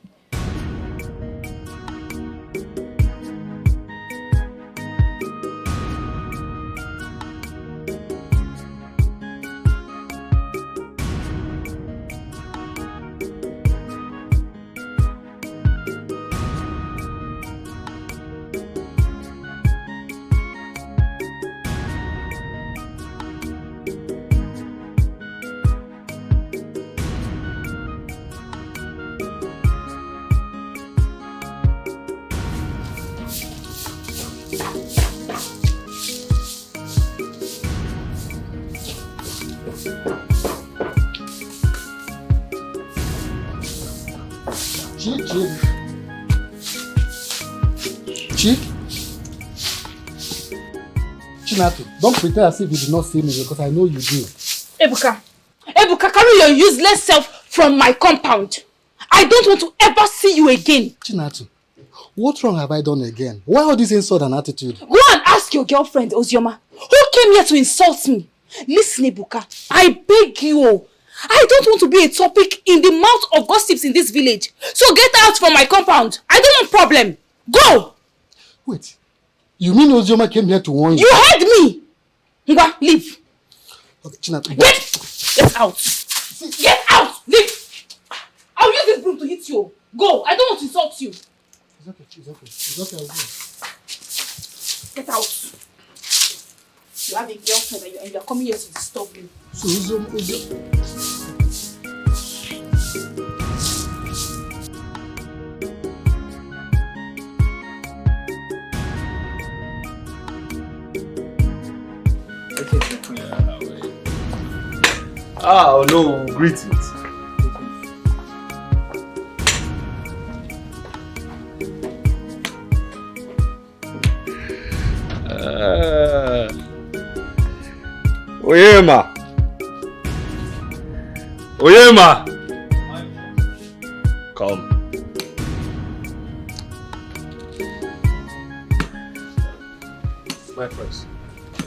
Chi? Chinatu, don't pretend as if you did not see me because I know you do. Ebuka, carry your useless self from my compound. I don't want to ever see you again. Chinatu, what wrong have I done again? Why all this insult and attitude? Go and ask your girlfriend, Ozioma, who came here to insult me. Listen, Ebuka, I beg you. I don't want to be a topic in the mouth of gossips in this village. So get out from my compound. I don't want problem. Go! Wait, you mean Ozioma came here to warn you? You heard me! Ngwa, leave. Okay, Chinatu, Get out! Get out! Leave! I'll use this broom to hit you. Go! I don't want to insult you. It's okay, I'll go. Get out. You have a girlfriend and you're coming here to disturb me. So Ozioma. Oh no, greetings. Oyema! Come. My prince.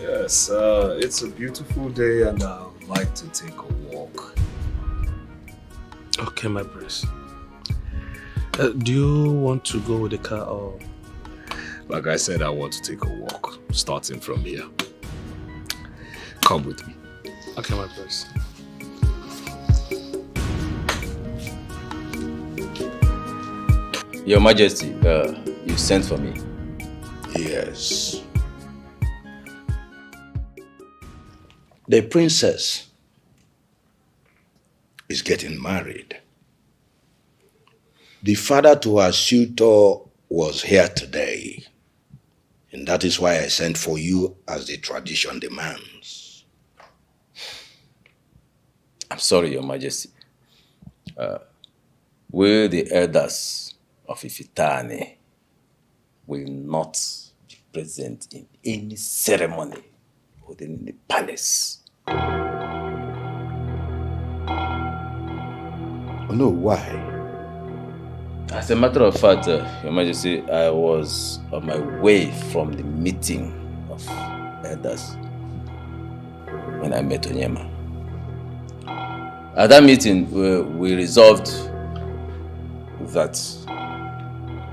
Yes, it's a beautiful day and I'd like to take a walk. Okay, my prince. Do you want to go with the car or? Like I said, I want to take a walk, starting from here. Come with me. Okay, my prince. Your Majesty, you sent for me. Yes. The princess is getting married. The father to her suitor was here today, and that is why I sent for you as the tradition demands. I'm sorry, Your Majesty. We, the elders of Ifitani, will not be present in any ceremony holding in the palace. Oh no, why? As a matter of fact, Your Majesty, I was on my way from the meeting of elders when I met Onyema. At that meeting, we resolved that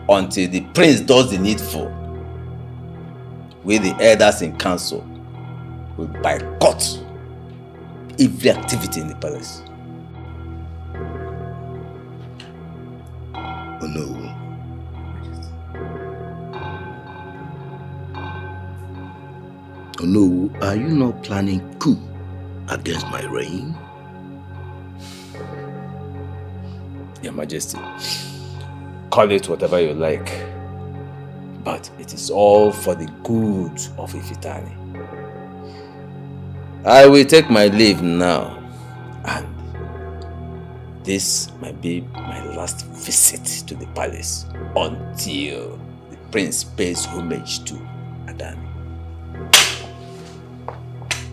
until the prince does the needful, we, the elders in council, will boycott every activity in the palace. Oh no. Oh no, are you not planning coup against my reign? Your Majesty, call it whatever you like, but it is all for the good of Ifitani. I will take my leave now, and this might be my last visit to the palace until the prince pays homage to Adani.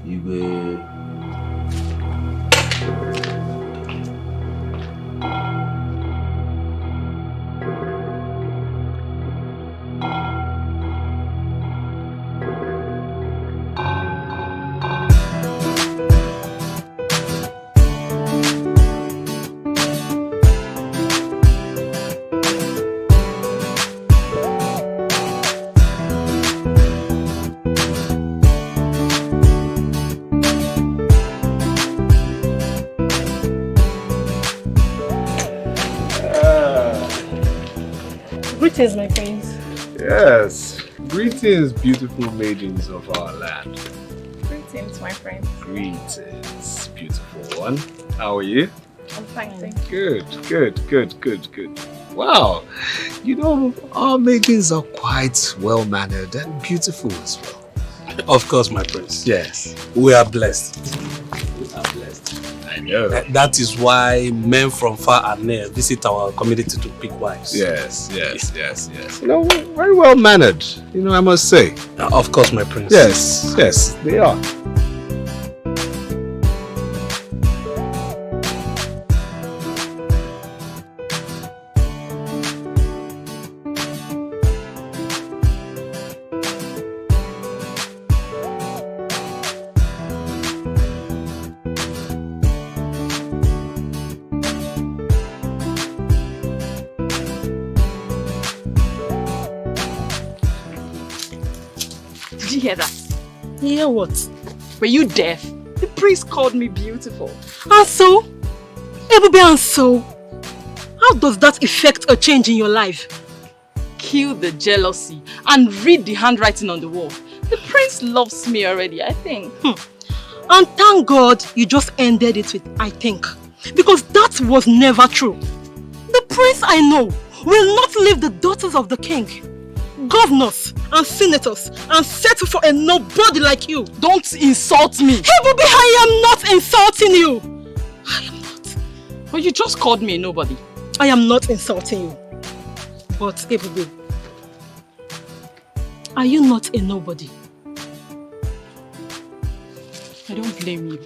Iwe. Greetings, my friends. Yes. Greetings, beautiful maidens of our land. Greetings, my friend. Greetings, beautiful one. How are you? I'm fine, thank you. Good. Wow. You know, our maidens are quite well-mannered and beautiful as well. Of course, my prince. Yes. We are blessed. I know. That is why men from far and near visit our community to pick wives. Yes. You know, very well-mannered, you know, I must say. Of course, my prince. Yes, they are. Did you hear that? Hear what? Were you deaf? The priest called me beautiful. And so? Ebube, and so? How does that affect a change in your life? Kill the jealousy and read the handwriting on the wall. The prince loves me already, I think. And thank God you just ended it with I think. Because that was never true. The prince I know will not leave the daughters of the king, governors and senators, and settle for a nobody like you. Don't insult me. Ebube, I am not insulting you. I am not. But you just called me a nobody. I am not insulting you. But Ebube, are you not a nobody? I don't blame you.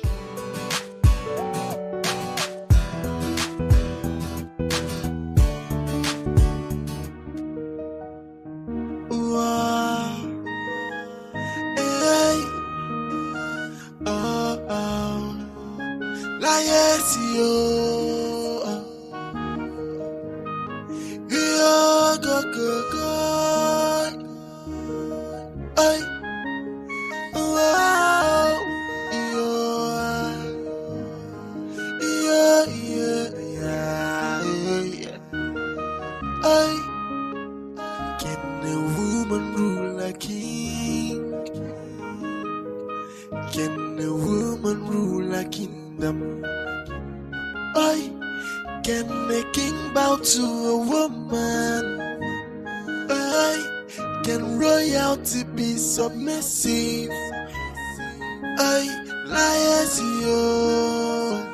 Can a woman rule a king? Can a woman rule a kingdom? Can a king bow to a woman? Can royalty be submissive? Liars, yo.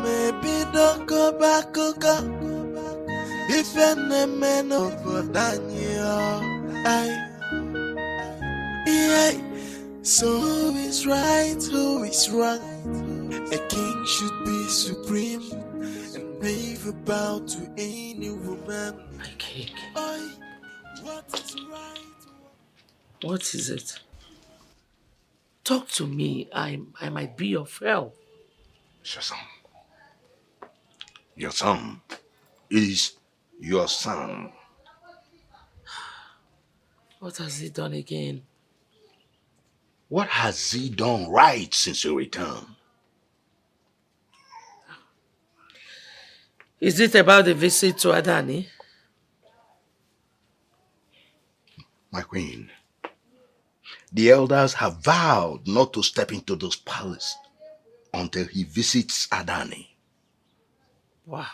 Maybe don't go back, if any man over Daniel. So who is right, who is wrong? A king should be supreme and never bow to any woman. What is right? What is it? Talk to me. I might be of help. Your son is your son. What has he done again? What has he done right since your return? Is it about the visit to Adani? My queen, the elders have vowed not to step into this palace until he visits Adani. Wow.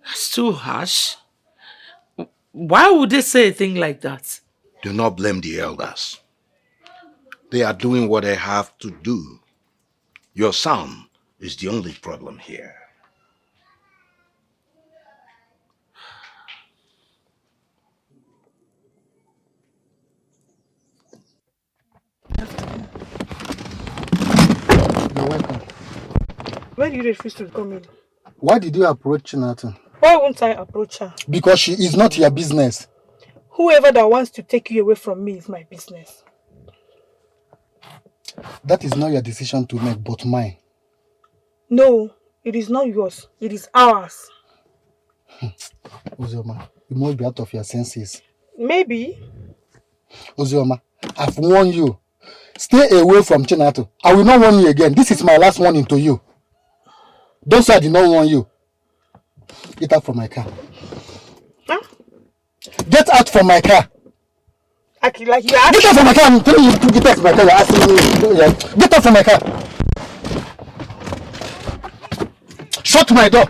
That's too harsh. Why would they say a thing like that? Do not blame the elders. They are doing what they have to do. Your son is the only problem here. You're welcome. Why did you refuse to come in? Why did you approach Nathan? Why won't I approach her? Because she is not your business. Whoever that wants to take you away from me is my business. That is not your decision to make, but mine. No, it is not yours. It is ours. Uzoma, you must be out of your senses. Maybe. Uzoma, I've warned you. Stay away from Chinatu. I will not warn you again. This is my last warning to you. Don't say I did not warn you. Get out from my car. Huh? Get out from my car. Like you are. Get out from my car. I'm telling you to get out from my car. You're asking me. Get out from my car. Shut my door.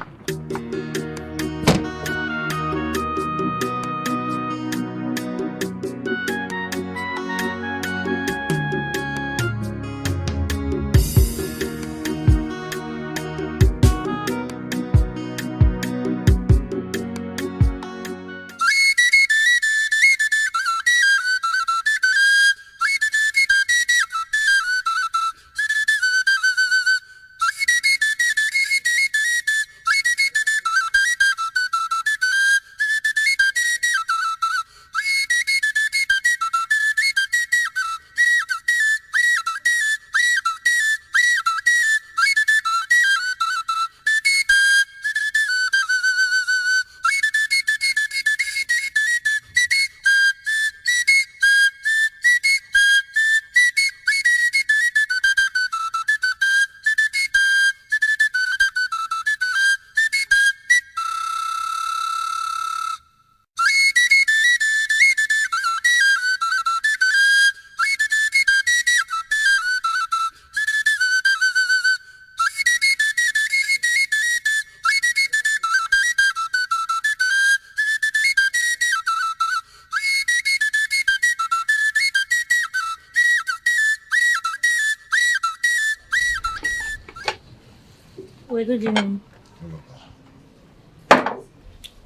Wait, what do you mean?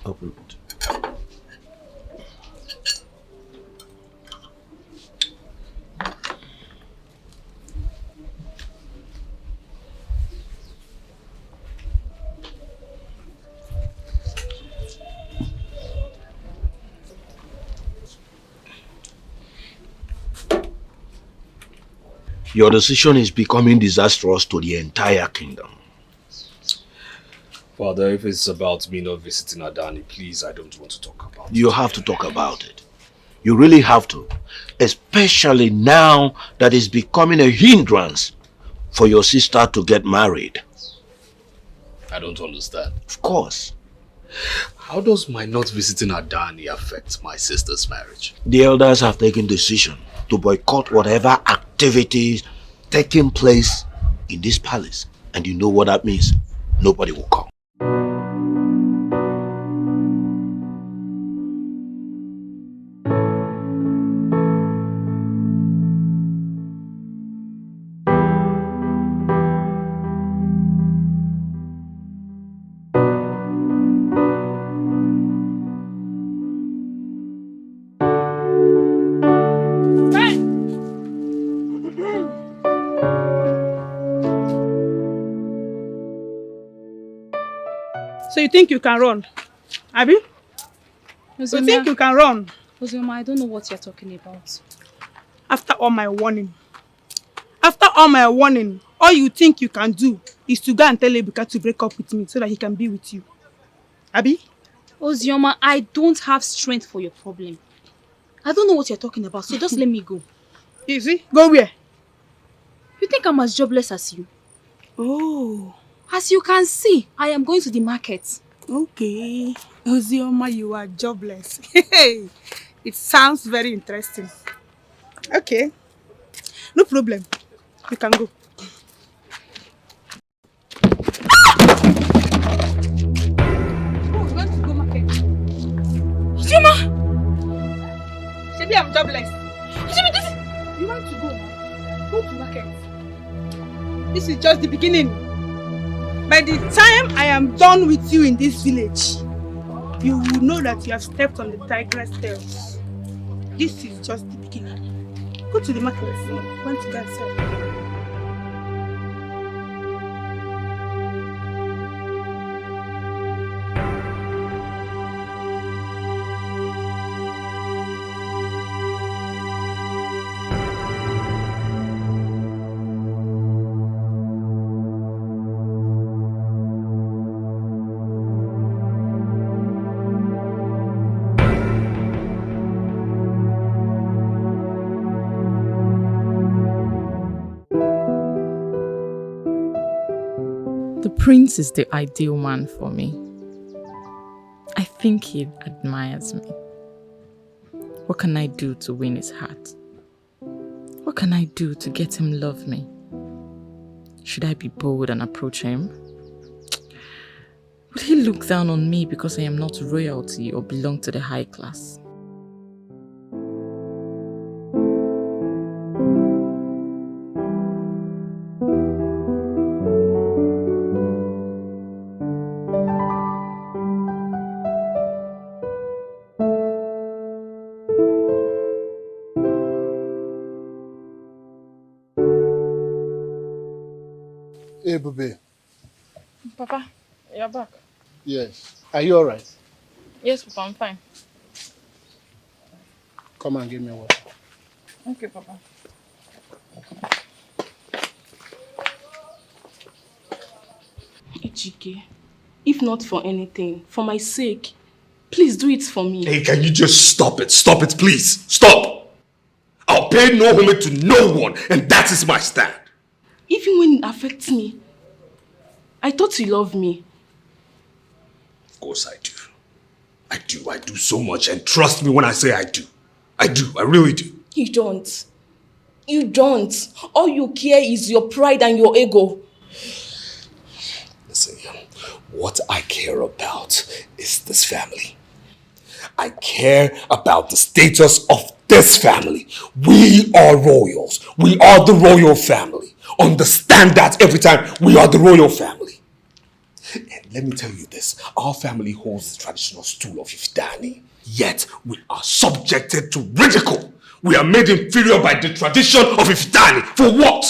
Open it. Your decision is becoming disastrous to the entire kingdom. Father, if it's about me not visiting Adani, please, I don't want to talk about it. You have to talk about it. You really have to. Especially now that it's becoming a hindrance for your sister to get married. I don't understand. Of course. How does my not visiting Adani affect my sister's marriage? The elders have taken decision to boycott whatever activities taking place in this palace. And you know what that means? Nobody will come. So you think you can run? Abi? You think you can run? Ozioma, I don't know what you're talking about. After all my warning, all you think you can do is to go and tell Ebuka to break up with me so that he can be with you. Abi? Ozioma, I don't have strength for your problem. I don't know what you're talking about, so just let me go. Easy? Go where? You think I'm as jobless as you? Oh. As you can see, I am going to the market. Okay. Ozioma, you are jobless. It sounds very interesting. Okay. No problem. You can go. Who's going to go market? Ozioma! Maybe I'm jobless. You want to go? Go to market. This is just the beginning. By the time I am done with you in this village, you will know that you have stepped on the tiger's tails. This is just the beginning. Go to the market. Went to that side. The prince is the ideal man for me. I think he admires me. What can I do to win his heart? What can I do to get him love me? Should I be bold and approach him? Would he look down on me because I am not royalty or belong to the high class? Hey, baby. Papa, you're back. Yes. Are you alright? Yes, Papa, I'm fine. Come and give me water. Okay, Papa. Ejike, if not for anything, for my sake, please do it for me. Hey, can you just stop it? Stop it, please. Stop! I'll pay no homage to no one, and that is my stand. Even when it affects me, I thought you loved me. Of course I do. I do so much, and trust me when I say I do. I really do. You don't. You don't. All you care is your pride and your ego. Listen, what I care about is this family. I care about the status of this family. We are royals. We are the royal family. Understand that every time we are the royal family. And let me tell you this, our family holds the traditional stool of Ifdani, yet we are subjected to ridicule. We are made inferior by the tradition of Ifdani. For what?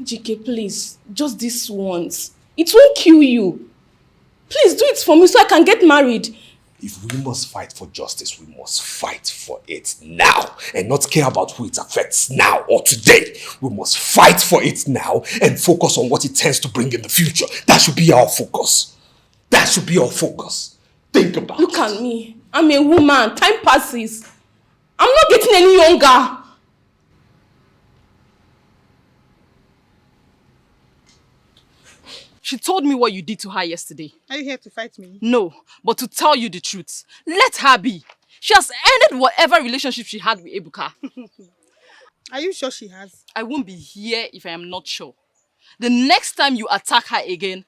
GK, please, just this once. It won't kill you. Please do it for me so I can get married. If we must fight for justice, we must fight for it now and not care about who it affects now or today. We must fight for it now and focus on what it tends to bring in the future. That should be our focus. That should be our focus. Think about it. Look at me. I'm a woman. Time passes. I'm not getting any younger. She told me what you did to her yesterday. Are you here to fight me? No, but to tell you the truth. Let her be. She has ended whatever relationship she had with Ebuka. Are you sure she has? I won't be here if I am not sure. The next time you attack her again,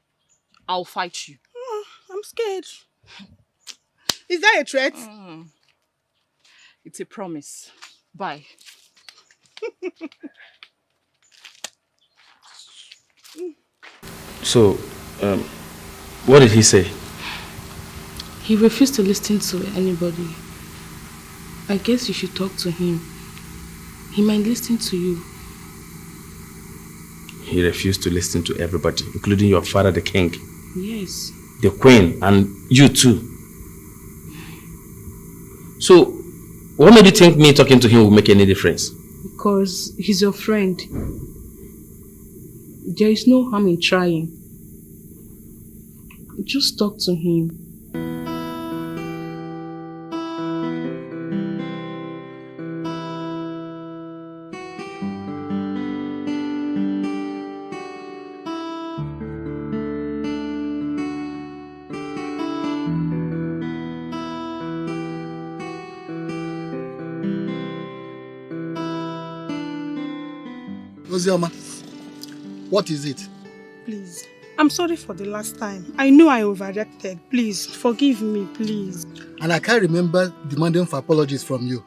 I'll fight you. Oh, I'm scared. Is that a threat? It's a promise. Bye. So, what did he say? He refused to listen to anybody. I guess you should talk to him. He might listen to you. He refused to listen to everybody, including your father, the king. Yes. The queen, and you too. So, what made you think me talking to him will make any difference? Because he's your friend. There is no harm in trying. Just talk to him. Ozioma, what is it? Please. I'm sorry for the last time. I know I overreacted. Please, forgive me, please. And I can't remember demanding for apologies from you.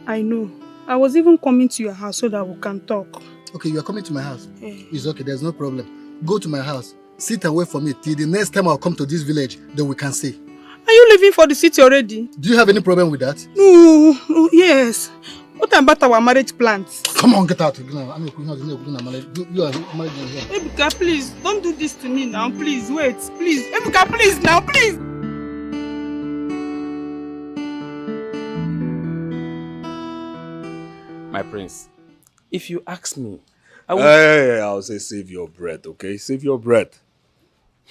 I know. I was even coming to your house so that we can talk. Okay, you are coming to my house? Yeah. It's okay, there's no problem. Go to my house. Sit and wait for me till the next time I'll come to this village, then we can see. Are you leaving for the city already? Do you have any problem with that? No, yes. What about our marriage plans? Come on, get out. You are married here. Ebuka, please, don't do this to me now. Please, wait. Please. Ebuka, please, now, please. My prince, if you ask me, I will... Hey, I'll say save your breath, okay? Save your breath.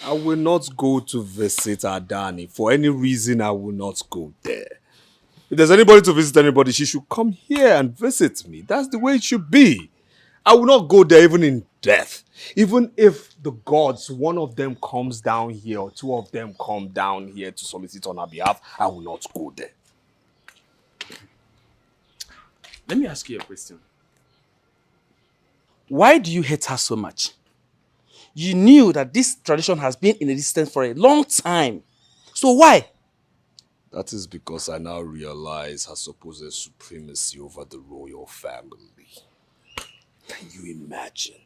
I will not go to visit Adani. For any reason, I will not go there. If there's anybody to visit anybody, she should come here and visit me. That's the way it should be. I will not go there even in death. Even if the gods, one of them comes down here or two of them come down here to solicit on our behalf, I will not go there. Let me ask you a question. Why do you hate her so much? You knew that this tradition has been in existence for a long time. So why? That is because I now realize her supposed supremacy over the royal family. Can you imagine?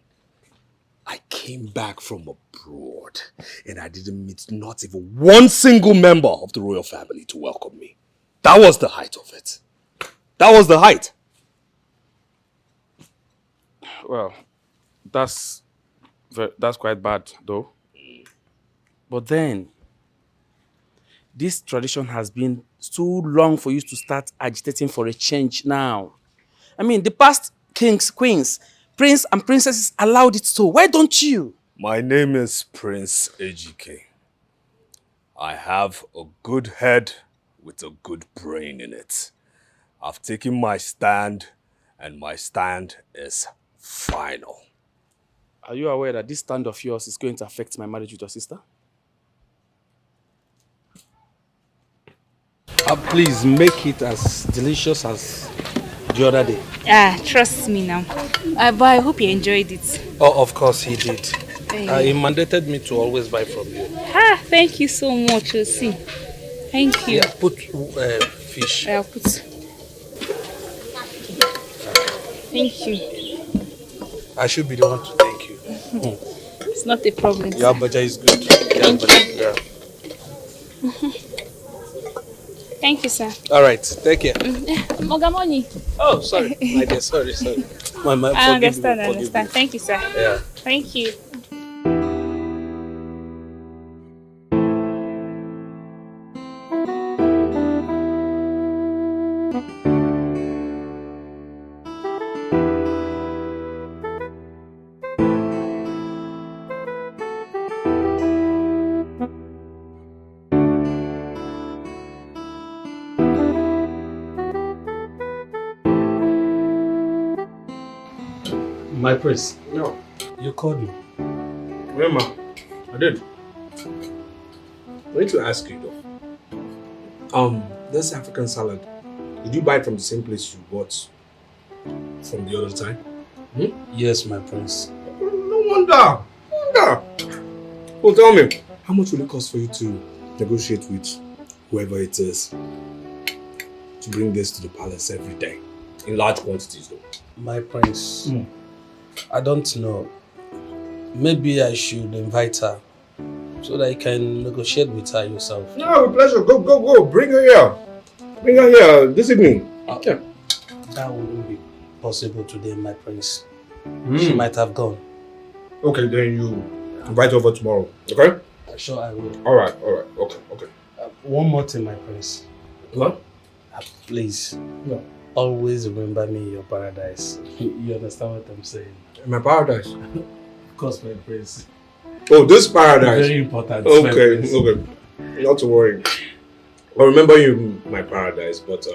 I came back from abroad and I didn't meet not even one single member of the royal family to welcome me. That was the height of it. That was the height. Well, that's quite bad, though. But then, this tradition has been too long for you to start agitating for a change now. I mean, the past kings, queens, prince and princesses allowed it so. Why don't you? My name is Prince Ejike. I have a good head with a good brain in it. I've taken my stand, and my stand is final. Are you aware that this stand of yours is going to affect my marriage with your sister? Please make it as delicious as the other day. Trust me now. But I hope you enjoyed it. Oh, of course he did. Hey. He mandated me to always buy from you. Thank you so much, Osi. Thank you. Yeah, put fish. I'll put. Thank you. I should be the one to thank you. It's not a problem. Your Abacha is good. Thank you. Yeah. Thank you, sir. All right, take care. Mogamoni. Oh, sorry. My dear, sorry. I understand. Thank you, sir. Yeah. Thank you. My prince. No. You called me. Well, ma, I did. I need to ask you though. This African salad, did you buy it from the same place you bought from the other time? Yes, my prince. No wonder. Well, tell me, how much will it cost for you to negotiate with whoever it is to bring this to the palace every day? In large quantities though. My prince. I don't know. Maybe I should invite her so that you can negotiate with her yourself. No, with pleasure. Go. Bring her here. Bring her here this evening. Okay. That wouldn't be possible today, my prince. She might have gone. Okay, then you invite her over tomorrow. Okay? Sure, I will. All right. Okay. One more thing, my prince. What? Please. Yeah. Always remember me in your paradise. You understand what I'm saying? My paradise? Of course, my prince. Oh, this paradise? Very important. Okay. Not to worry. I'll remember you in my paradise, but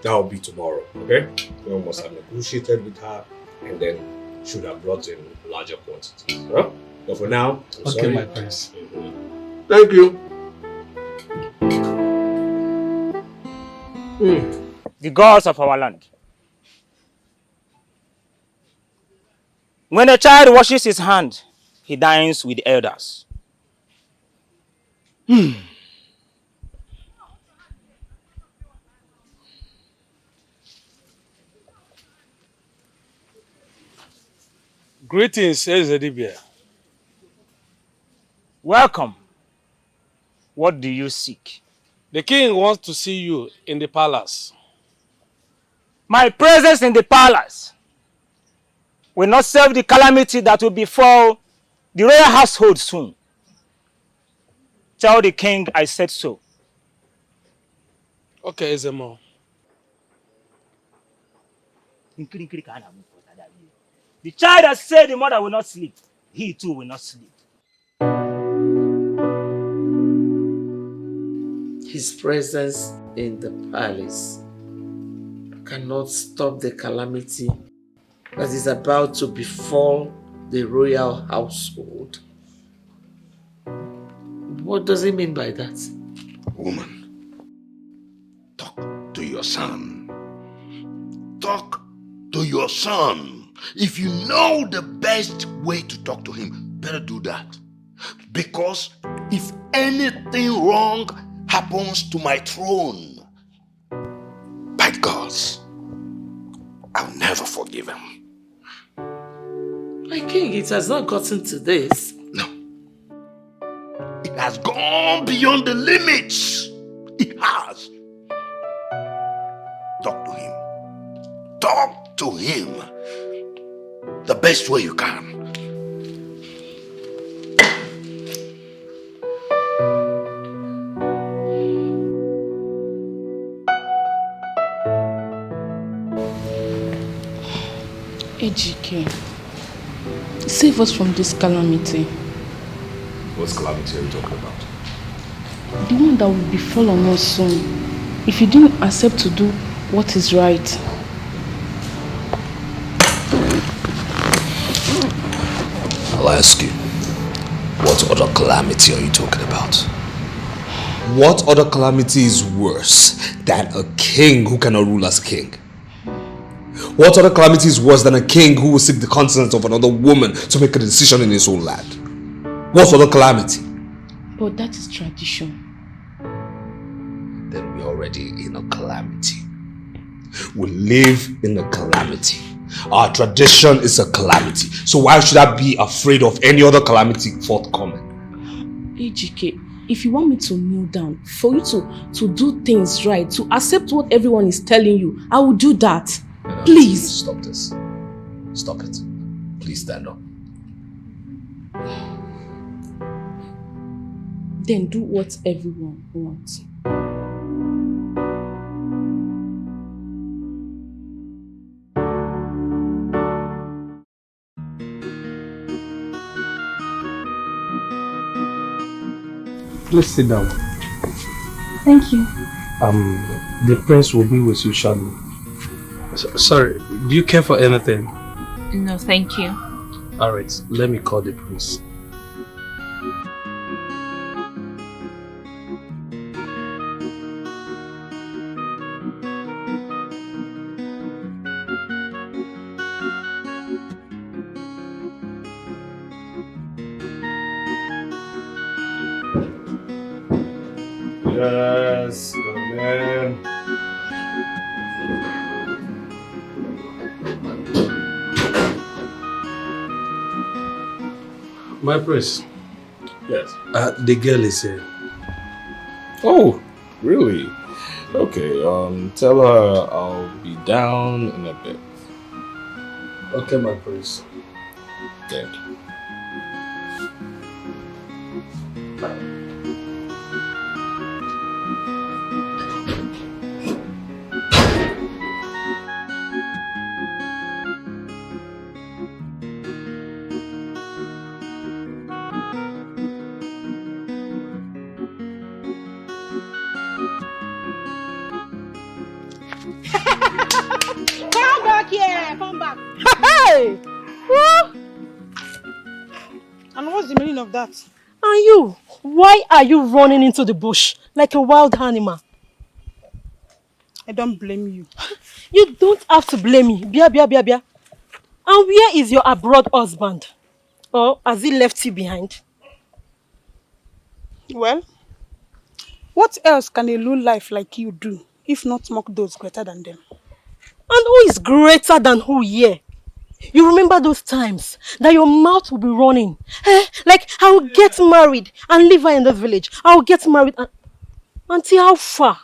that will be tomorrow, okay? We must have negotiated with her and then should have brought in larger quantities. Huh? But for now, I'm sorry. My prince. Thank you. The gods of our land. When a child washes his hand, he dines with the elders. Greetings, Ezedibia. Welcome. What do you seek? The king wants to see you in the palace. My presence in the palace will not serve the calamity that will befall the royal household soon. Tell the king I said so. Okay, Ezemo. The child has said the mother will not sleep. He too will not sleep. His presence in the palace cannot stop the calamity that is about to befall the royal household. What does he mean by that? Woman, talk to your son. Talk to your son. If you know the best way to talk to him, better do that. Because if anything wrong happens to my throne, by gods, I'll never forgive him. My king, it has not gotten to this. No. It has gone beyond the limits. It has. Talk to him. Talk to him the best way you can. Ejike, save us from this calamity. What calamity are you talking about? The one that will befall on us soon, if you didn't accept to do what is right. I'll ask you, what other calamity are you talking about? What other calamity is worse than a king who cannot rule as king? What other calamity is worse than a king who will seek the consent of another woman to make a decision in his own land? What other calamity? But that is tradition. Then we're already in a calamity. We live in a calamity. Our tradition is a calamity. So why should I be afraid of any other calamity forthcoming? Ejike, if you want me to kneel down, for you to do things right, to accept what everyone is telling you, I will do that. Please. Stop this. Stop it. Please stand up. Then do what everyone wants. Please sit down. Thank you. The prince will be with you shortly. Sorry, do you care for anything? No, thank you. Alright, let me call the prince. Yes, come in. My prince. Yes. The girl is here. Oh, really? Okay, tell her I'll be down in a bit. Okay, my prince. Thank you. Come back here! Come back! Hey! And what's the meaning of that? And you, why are you running into the bush like a wild animal? I don't blame you. You don't have to blame me. Bia, bia, bia, bia. And where is your abroad husband? Or has he left you behind? Well, what else can a low life like you do if not mock those greater than them? And who is greater than who here? You remember those times that your mouth will be running? Like, I will get married and live her in this village. I will get married and... Auntie, how far?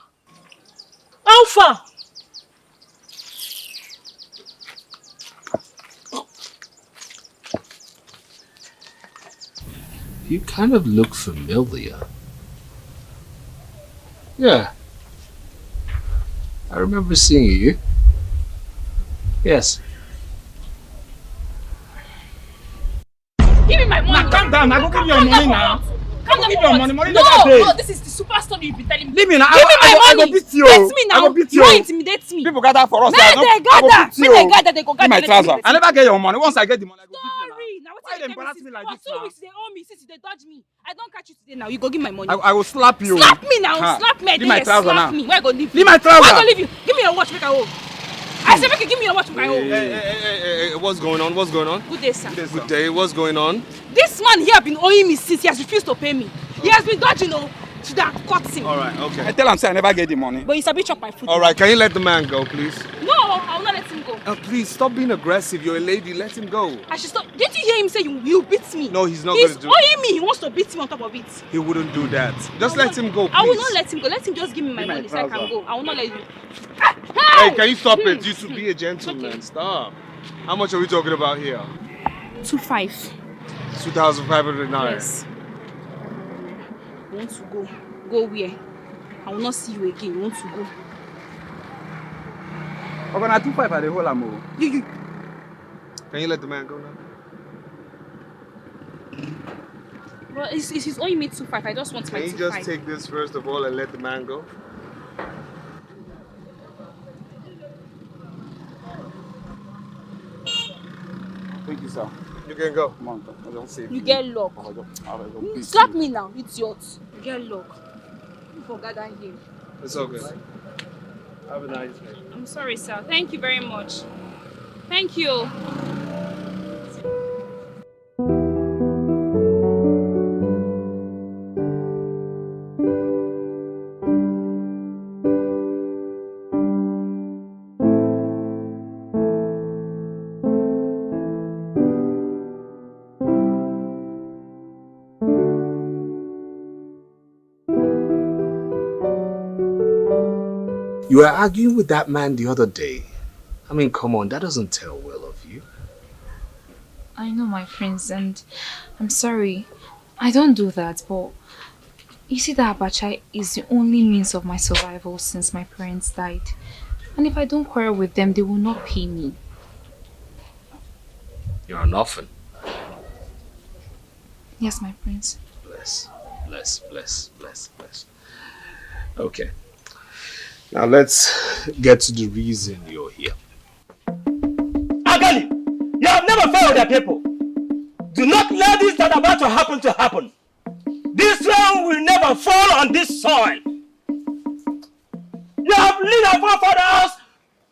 How far? You kind of look familiar. Yeah. I remember seeing you. Yes. Give me my money. Now calm down. I go give you your money now. go give your money. Money No, never dey. no, this is the super story you've been telling me. Leave me now. Give me my I money. go beat you. Beat me now. I go beat you. You won't intimidate me. People gather for us. Men I go they beat gather. you. Men they gather. They go Give gather. my trouser. I never get your money. Once I get the money, I go beat you. Sorry. Now Why they embarrass me like this for 2 now? weeks they owe me since they dodge me. I don't catch you today now. You go give my money. I will slap you. Slap me now. Ha. Slap me. Leave my trouser slap now. me. Where I go leave you? Leave my trouser. Where I go leave you? Give me your watch. Make I hold. I said, make you give me your watch. Make I hold. Hey, what's going on? What's going on? Good day, sir. Good day. What's going on? This man here have been owing me since he has refused to pay me. He has been dodging, should have caught him. All right, okay. I tell him, say I never get the money. But he's a bit chop my food. All right, can you let the man go, please? No, I will not let him go. Please, stop being aggressive. You're a lady. Let him go. I should stop. Didn't you hear him say you beat me? No, he's not going to do it. He's owing me. He wants to beat me on top of it. He wouldn't do that. Just let him go, please. I will not let him go. Let him just give me my money so I can go. I will not let you. Hey, can you stop it? You should be a gentleman. Okay. Stop. How much are we talking about here? 2,500. 2,500 naira. Yes. You want to go? Go where? I will not see you again. You want to go? Okay, now 2,500 at the whole amount. You. Can you let the man go now? Well, he's owing me 2,500. I just want my 2,500. Can you just take this first of all and let the man go? Thank you, sir. You can go. Come on, I don't save you. Get luck. Slap me now, idiot. You get luck. You forgot that here. It's okay. Have a nice day. I'm sorry, sir. Thank you very much. Thank you. You were arguing with that man the other day. I mean, come on, that doesn't tell well of you. I know, my friends, and I'm sorry. I don't do that, but you see that Abacha is the only means of my survival since my parents died. And if I don't quarrel with them, they will not pay me. You're an orphan. Yes, my prince. Bless. Okay. Now let's get to the reason you're here. Agali, you have never failed the people. Do not let this that about to happen. This rain will never fall on this soil. You have led our forefathers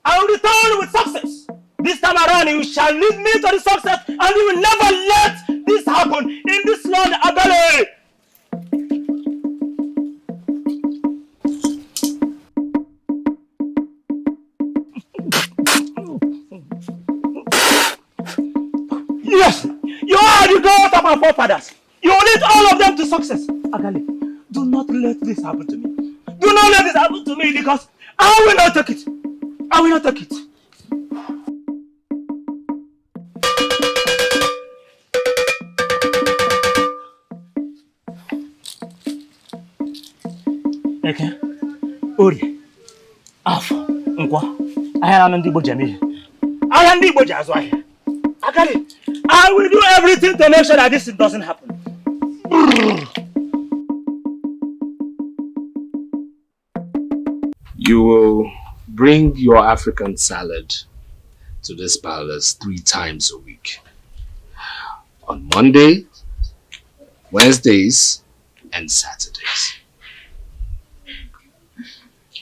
and return with success. This time around, you shall lead me to the success, and you will never let this happen in this land, Agali. Yes, you are the God of our forefathers. You lead all of them to success. Agali, do not let this happen to me. Do not let this happen to me because I will not take it. I will not take it. Okay. Ori. Afọ. Nkwa. Ahịa na ndị Igbo ji eme ihe. Ahịa ndị Igbo ji azụ ahịa. Agali, I will do everything to make sure that this doesn't happen. You will bring your African salad to this palace 3 times a week. On Monday, Wednesdays, and Saturdays.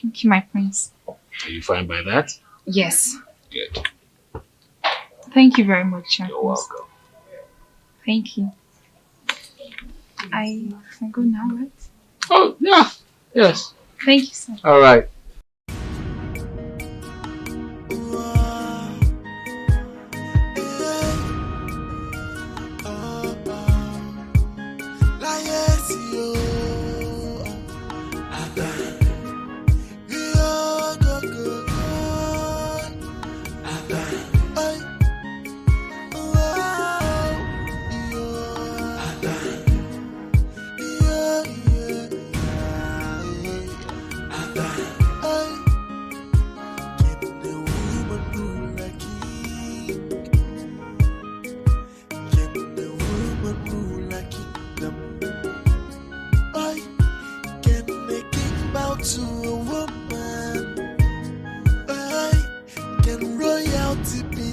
Thank you, my prince. Are you fine by that? Yes. Good. Thank you very much, You're welcome. Thank you. I can go now, right? Oh, yeah. Yes. Thank you, sir. All right.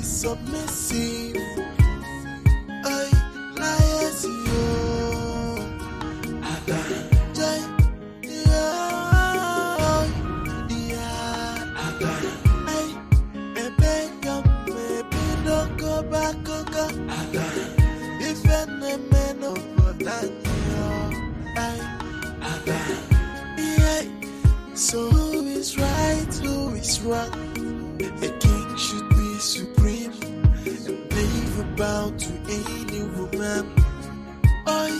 submissive. I liars you. Ada, jai, yeah, yeah. Ada, I, ebeka, maybe no go back, go. Ada, if any man of God, I, Ada, yeah. So who is right, who is wrong? A king should be supreme and never bow to any woman. Oi,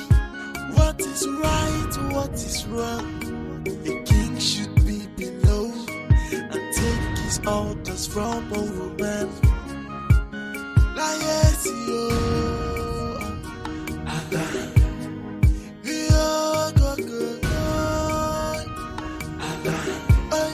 what is right, what is wrong? A king should be below and take his orders from a woman. Lies, yo, Ada, yo, go, Ada, oi.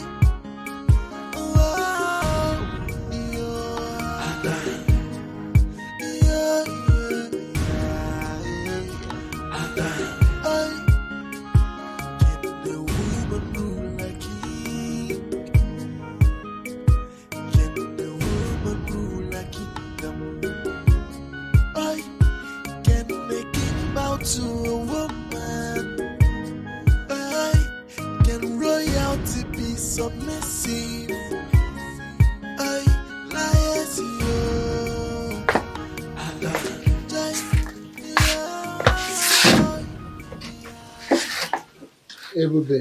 To a woman, can royalty be submissive? Liars, you. Ebube.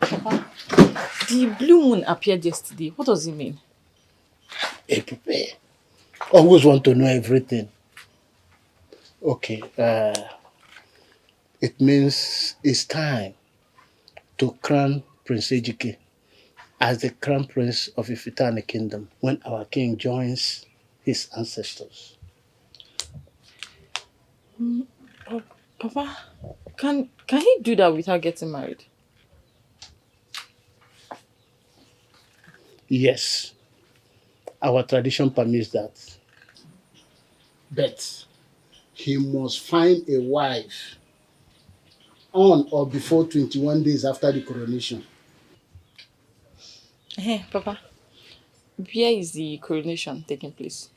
Papa, the blue moon appeared yesterday. What does it mean? Ebube. Always want to know everything. Okay. It means it's time to crown Prince Ejike as the crown prince of Ifitani Kingdom when our king joins his ancestors. Papa, can he do that without getting married? Yes. Our tradition permits that. But he must find a wife on or before 21 days after the coronation. Hey, Papa, where is the coronation taking place?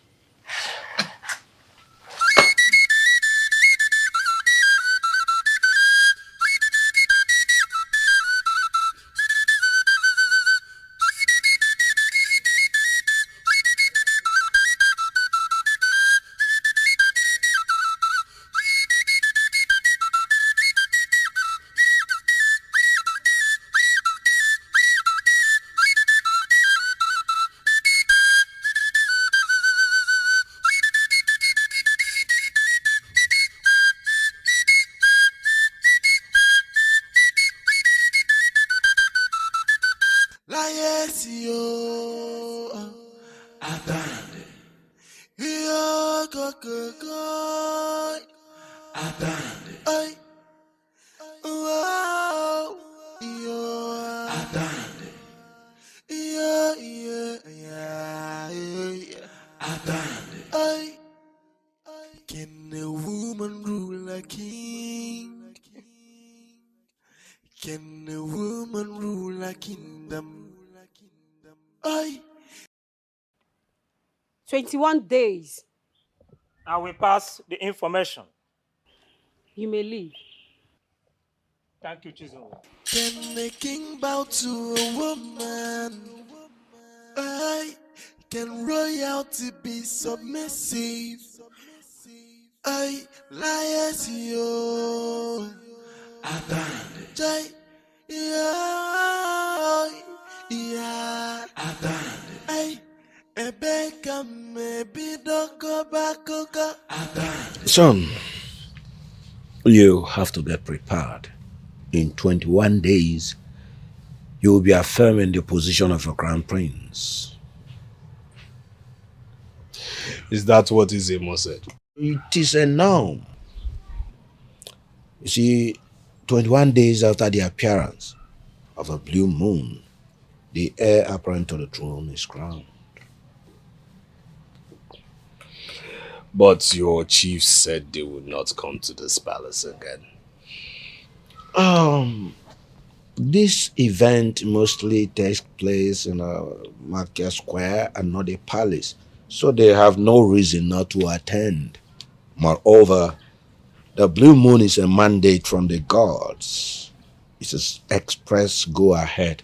Liars, yo, Ada, yo, go, Ada, ay, wow, yo, Ada, yeah, Ada, ay, can a woman rule a king? Can a woman rule a kingdom? Ay. 21 days. I will pass the information. You may leave. Thank you, Chizo. Can a king bow to a woman? Ay. Can royalty be submissive? Ay. Liars, yo. Adan. Jai. Yeah. Yeah. Adan. Ay. Ebeka maybe don't go back. Son, you have to get prepared. In 21 days, you will be affirming the position of a crown prince. Is that what Izemo said? It is a norm. You see, 21 days after the appearance of a blue moon, the heir apparent to the throne is crowned. But your chief said they would not come to this palace again. This event mostly takes place in a market square and not a palace, so they have no reason not to attend. Moreover, the blue moon is a mandate from the gods. It's an express go-ahead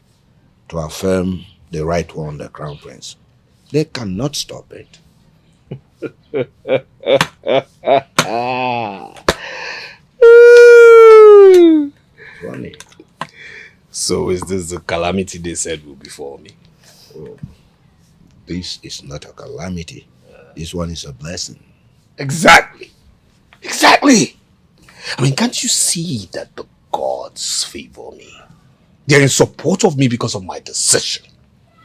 to affirm the right to own the crown prince. They cannot stop it. Funny. So is this the calamity they said will befall me? Oh, this is not a calamity. This one is a blessing. Exactly. Exactly. I mean, can't you see that the gods favor me? They're in support of me because of my decision.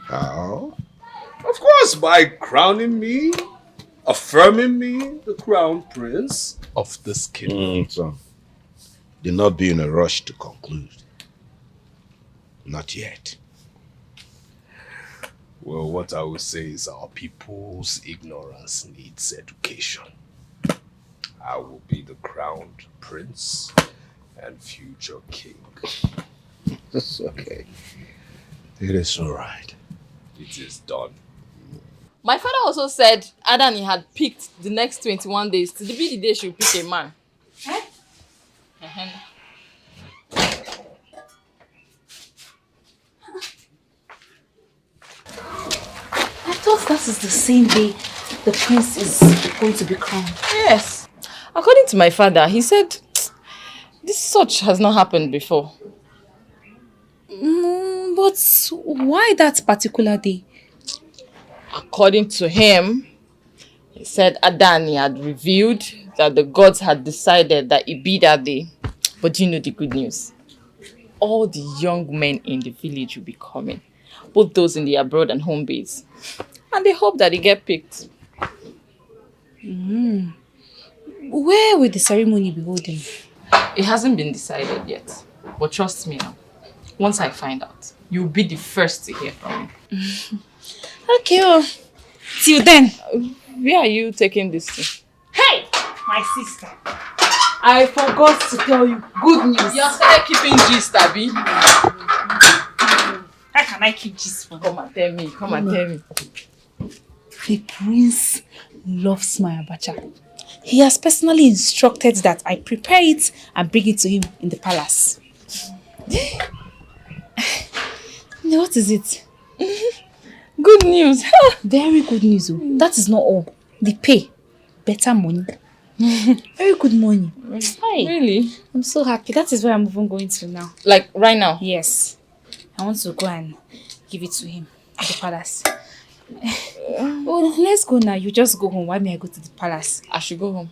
How? Of course, by crowning me, affirming me the crown prince of this kingdom. Son, do not be in a rush to conclude. Not yet. Well, what I would say is our people's ignorance needs education. I will be the crowned prince and future king. That's okay. It is all right. It is done. My father also said Adani had picked the next 21 days to be the day she will pick a man. Eh? I thought that is the same day the prince is going to be crowned. Yes. According to my father, he said this such has not happened before. But why that particular day? According to him, he said Adani had revealed that the gods had decided that it be that day. But do you know the good news? All the young men in the village will be coming. Both those in the abroad and home base. And they hope that they get picked. Where will the ceremony be holding? It hasn't been decided yet. But trust me now. Once I find out, you'll be the first to hear from me. Okay, well, till then. Where are you taking this to? Hey, my sister. I forgot to tell you good news. You started keeping gist, Abby. How can I keep gist for? Come and tell me. Come and tell me. The prince loves my Abacha. He has personally instructed that I prepare it and bring it to him in the palace. What is it? Good news. Very good news. That is not all. The pay. Better money. Very good money. Hi. Really? I'm so happy. That is where I'm even going to now. Like right now? Yes. I want to go and give it to him at the palace. Oh, let's go now. You just go home. Why may I go to the palace? I should go home.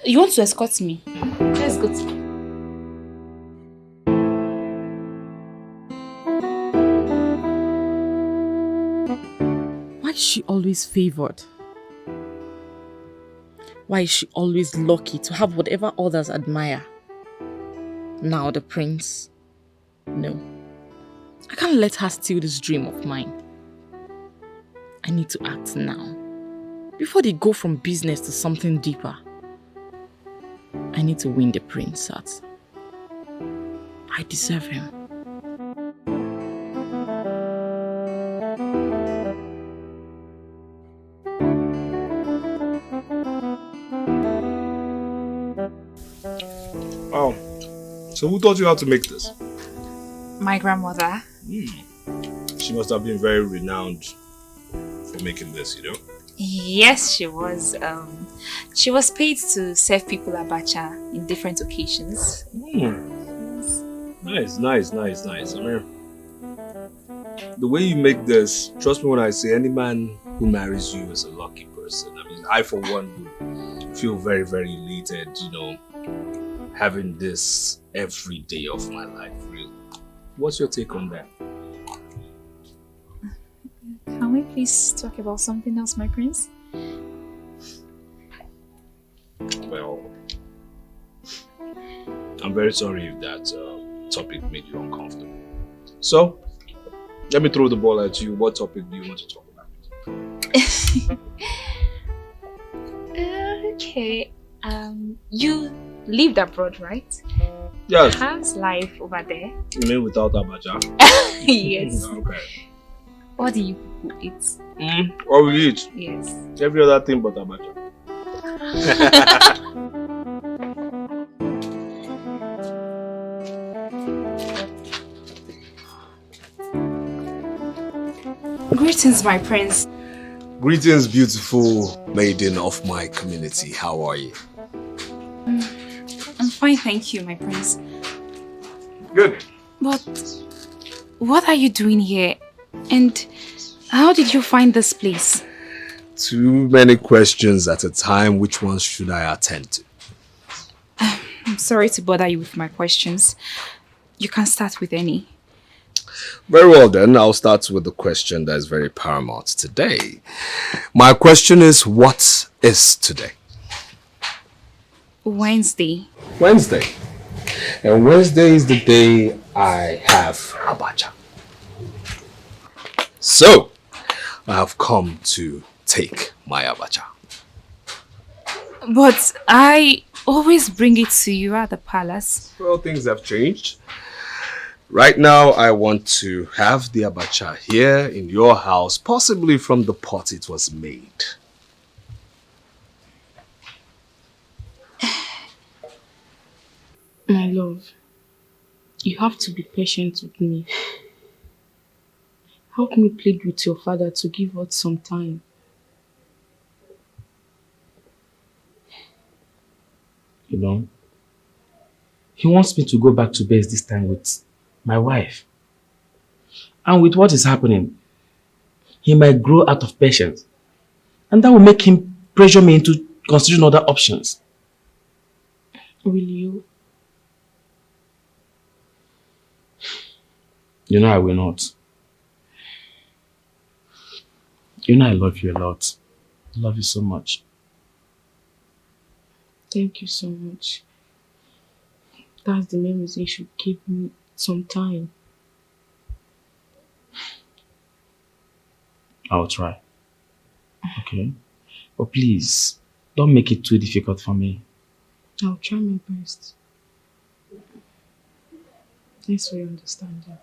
You want to escort me? Let's go to... Why is she always favored? Why is she always lucky to have whatever others admire? Now the prince? No. I can't let her steal this dream of mine. I need to act now. Before they go from business to something deeper. I need to win the prince heart. I deserve him. Oh, so who taught you how to make this? My grandmother. She must have been very renowned for making this, you know? Yes, she was. She was paid to serve people Abacha in different occasions. Nice. I mean, the way you make this, trust me when I say any man who marries you is a lucky person. I mean, I for one would feel very, very elated, you know, having this every day of my life, really. What's your take on that? Can we please talk about something else, my prince? Well, I'm very sorry if that topic made you uncomfortable. So, let me throw the ball at you. What topic do you want to talk about? Okay. You lived abroad, right? Yes. How's life over there? You mean without Abacha? Yes. Okay. What do you people eat? What we eat? Yes. Every other thing but Abacha. Greetings, my prince. Greetings, beautiful maiden of my community. How are you? I'm fine, thank you, my prince. Good. But what are you doing here? And how did you find this place? Too many questions at a time. Which ones should I attend to? I'm sorry to bother you with my questions. You can start with any. Very well then, I'll start with the question that is very paramount today. My question is, what is today? Wednesday. Wednesday. And Wednesday is the day I have Abacha. So, I have come to take my Abacha. But I always bring it to you at the palace. Well, things have changed. Right now, I want to have the Abacha here in your house, possibly from the pot it was made. My love, you have to be patient with me. Help me plead with your father to give us some time. You know, he wants me to go back to base this time with my wife. And with what is happening, he might grow out of patience. And that will make him pressure me into considering other options. Will you? You know I will not. You know I love you a lot. I love you so much. Thank you so much. That's the main reason you should give me some time. I'll try. Okay? But please, don't make it too difficult for me. I'll try my best. Thanks for your understanding.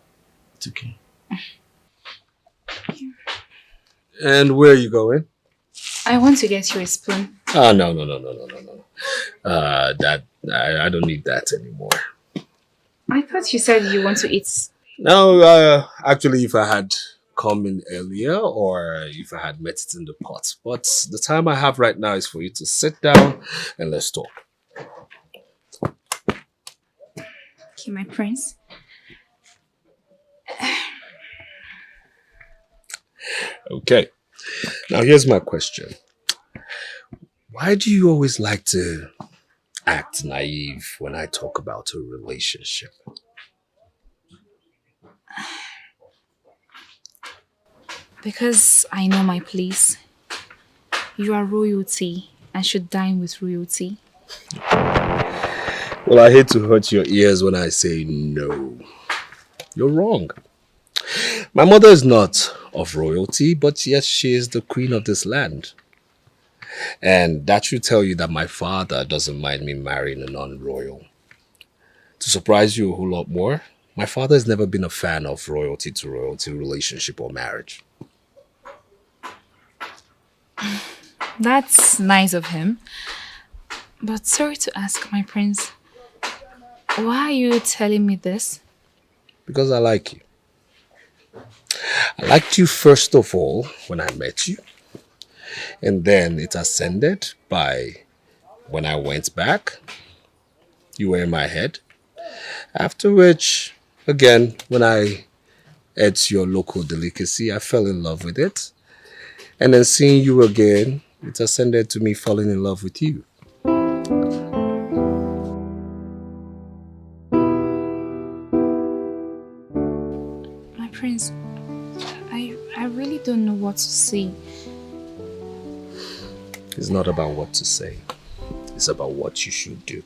It's okay. And where are you going? I want to get you a spoon. Oh, no. I don't need that anymore. I thought you said you want to eat. No, actually, if I had come in earlier or if I had met it in the pot. But the time I have right now is for you to sit down and let's talk. Okay, my prince. Okay. Now here's my question. Why do you always like to act naive when I talk about a relationship? Because I know my place. You are royalty and should dine with royalty. Well, I hate to hurt your ears when I say no. You're wrong. My mother is not of royalty, but yes, she is the queen of this land. And that should tell you that my father doesn't mind me marrying a non-royal. To surprise you a whole lot more, my father has never been a fan of royalty to royalty relationship or marriage. That's nice of him. But sorry to ask, my prince, why are you telling me this? Because I like you. I liked you first of all when I met you. And then it ascended by when I went back. You were in my head. After which, again, when I ate your local delicacy, I fell in love with it. And then seeing you again, it ascended to me falling in love with you. My prince, I really don't know what to say. It's not about what to say. It's about what you should do.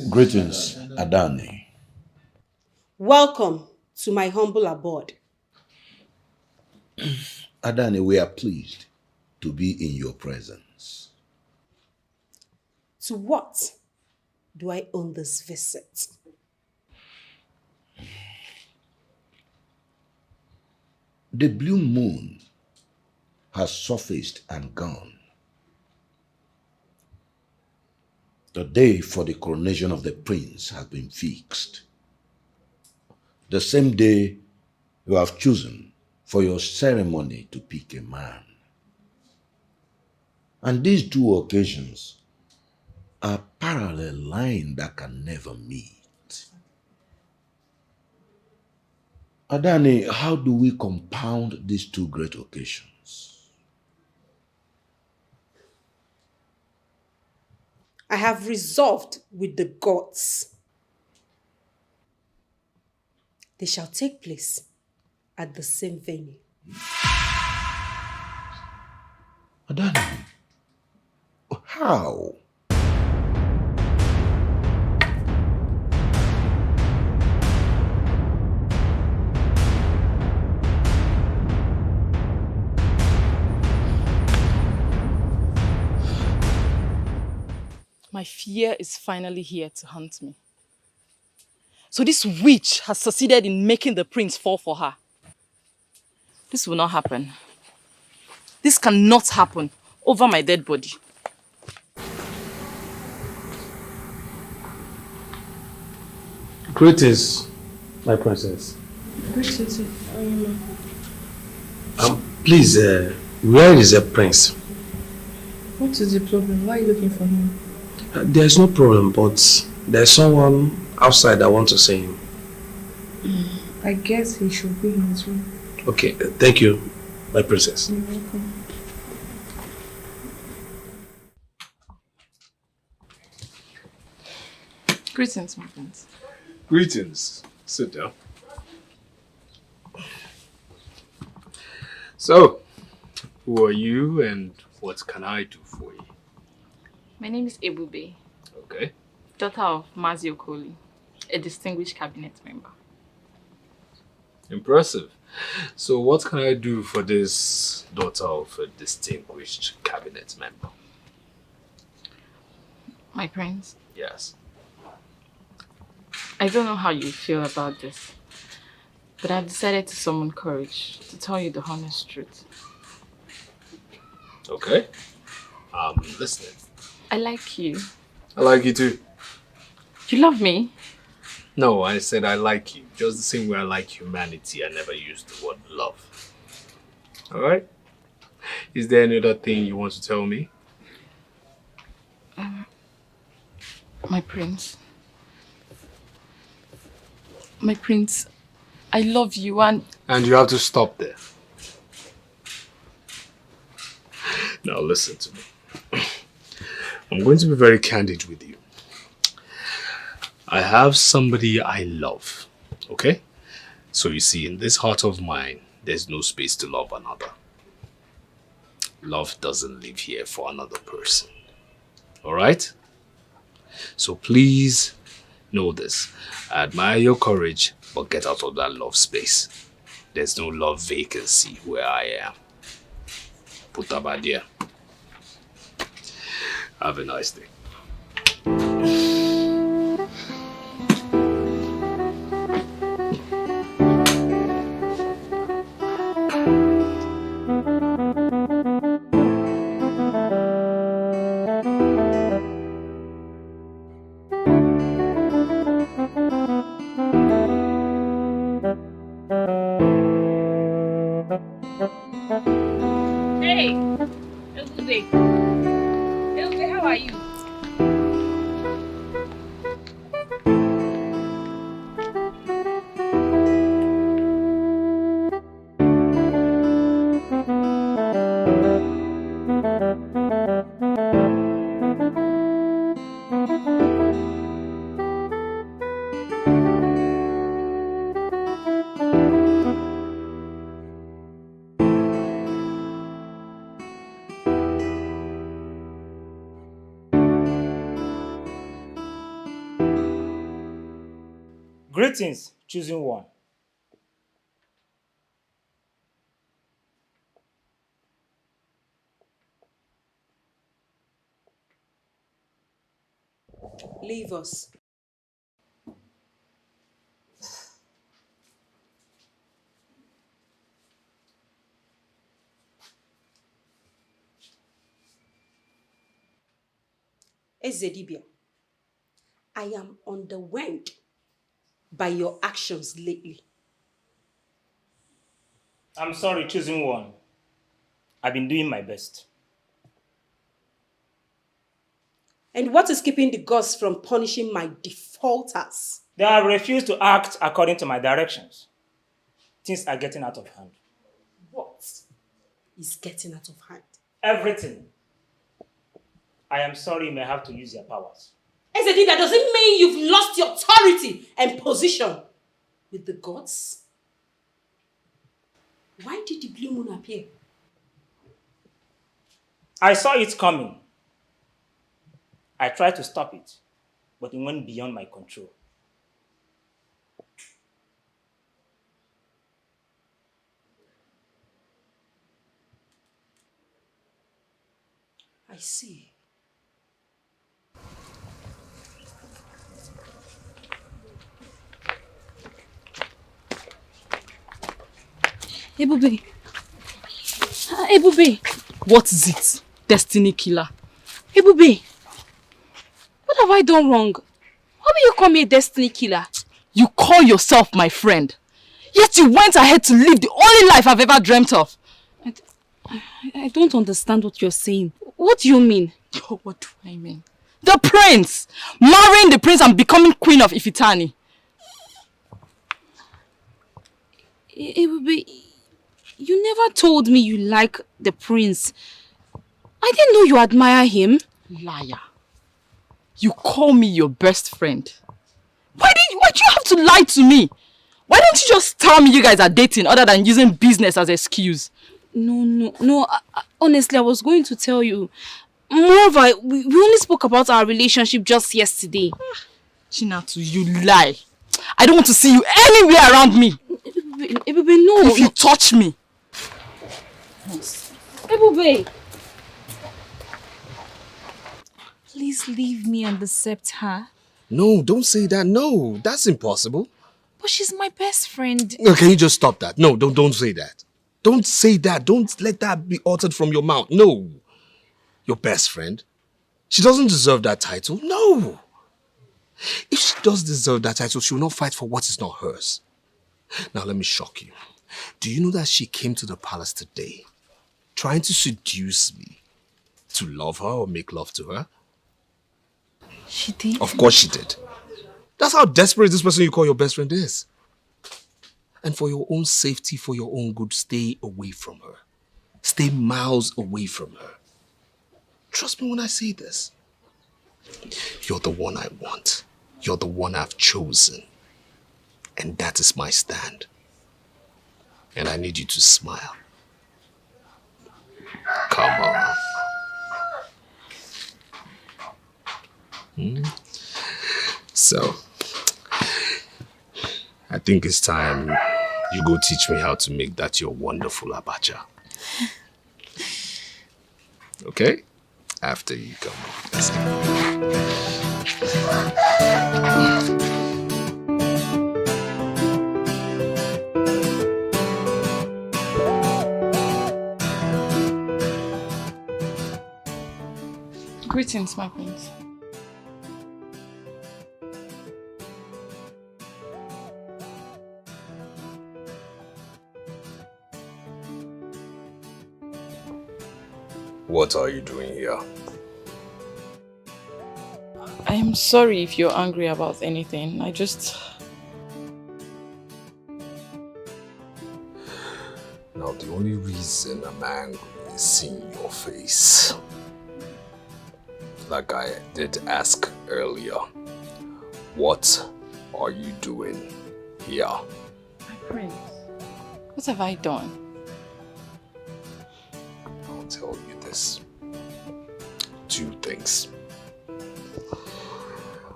Greetings, Adani. Welcome to my humble abode. Adani, we are pleased to be in your presence. To what do I owe this visit? The blue moon has surfaced and gone. The day for the coronation of the prince has been fixed. The same day you have chosen for your ceremony to pick a man. And these two occasions are parallel lines that can never meet. Adani, how do we compound these two great occasions? I have resolved with the gods. They shall take place at the same venue. Adani, how? My fear is finally here to hunt me. So this witch has succeeded in making the prince fall for her. This will not happen. This cannot happen over my dead body. Greetings, my princess. Greetings. Please, where is the prince? What is the problem? Why are you looking for him? There's no problem, but there's someone outside that wants to see him. I guess he should be in his room. Okay, thank you, my princess. You're welcome. Greetings, my friends. Greetings. Sit down. So, who are you and what can I do for you? My name is Ebube, Okay. daughter of Mazi Okoli, a distinguished cabinet member. Impressive. So what can I do for this daughter of a distinguished cabinet member? My prince, Yes. I don't know how you feel about this, but I've decided to summon courage to tell you the honest truth. Okay. I'm listening. I like you. I like you too. You love me? No, I said I like you. Just the same way I like humanity. I never used the word love. Alright? Is there any other thing you want to tell me? My prince. My prince, I love you and you have to stop there. Now listen to me. I'm going to be very candid with you. I have somebody I love, okay? So you see, in this heart of mine, there's no space to love another. Love doesn't live here for another person, alright? So please know this. I admire your courage, but get out of that love space. There's no love vacancy where I am. Putabadia. Have a nice day. Hey, Elbe. Elbe, how are you? Greetings, choosing one. Leave us. Ezedibia, I am underwhelmed by your actions lately. I'm sorry, choosing one. I've been doing my best. And what is keeping the gods from punishing my defaulters? They have refused to act according to my directions. Things are getting out of hand. What is getting out of hand? Everything. I am sorry you may have to use your powers. Ezedibia, does it mean you've lost your authority and position with the gods? Why did the blue moon appear? I saw it coming. I tried to stop it, but it went beyond my control. I see. Ebube. Ebube. What is it? Destiny killer. Ebube. What have I done wrong? Why will you call me a destiny killer? You call yourself my friend. Yet you went ahead to live the only life I've ever dreamt of. I don't understand what you're saying. What do you mean? Oh, what do I mean? The prince! Marrying the prince and becoming queen of Ifitani. Ebube, you never told me you like the prince. I didn't know you admire him. Liar. You call me your best friend. Why do you have to lie to me? Why don't you just tell me you guys are dating other than using business as an excuse? No. Honestly, I was going to tell you. Moreover, we only spoke about our relationship just yesterday. Chinatu, you lie. I don't want to see you anywhere around me. Ebube, no. If you touch me. Ebube. Please leave me and accept her. No, don't say that. No, that's impossible. But she's my best friend. No, can you just stop that? No, don't say that. Don't say that. Don't let that be uttered from your mouth. No. Your best friend? She doesn't deserve that title. No. If she does deserve that title, she will not fight for what is not hers. Now, let me shock you. Do you know that she came to the palace today trying to seduce me to love her or make love to her? She did? Of course she did. That's how desperate this person you call your best friend is. And for your own safety, for your own good, stay away from her. Stay miles away from her. Trust me when I say this. You're the one I want. You're the one I've chosen. And that is my stand. And I need you to smile. Come on. So, I think it's time you go teach me how to make that your wonderful Abacha. Okay? After you come. Let's Greetings, my prince. What are you doing here? I am sorry if you're angry about anything. I just... Now, the only reason I'm angry is seeing your face. Like I did ask earlier, what are you doing here? My prince, what have I done? I'll tell you this. 2 things.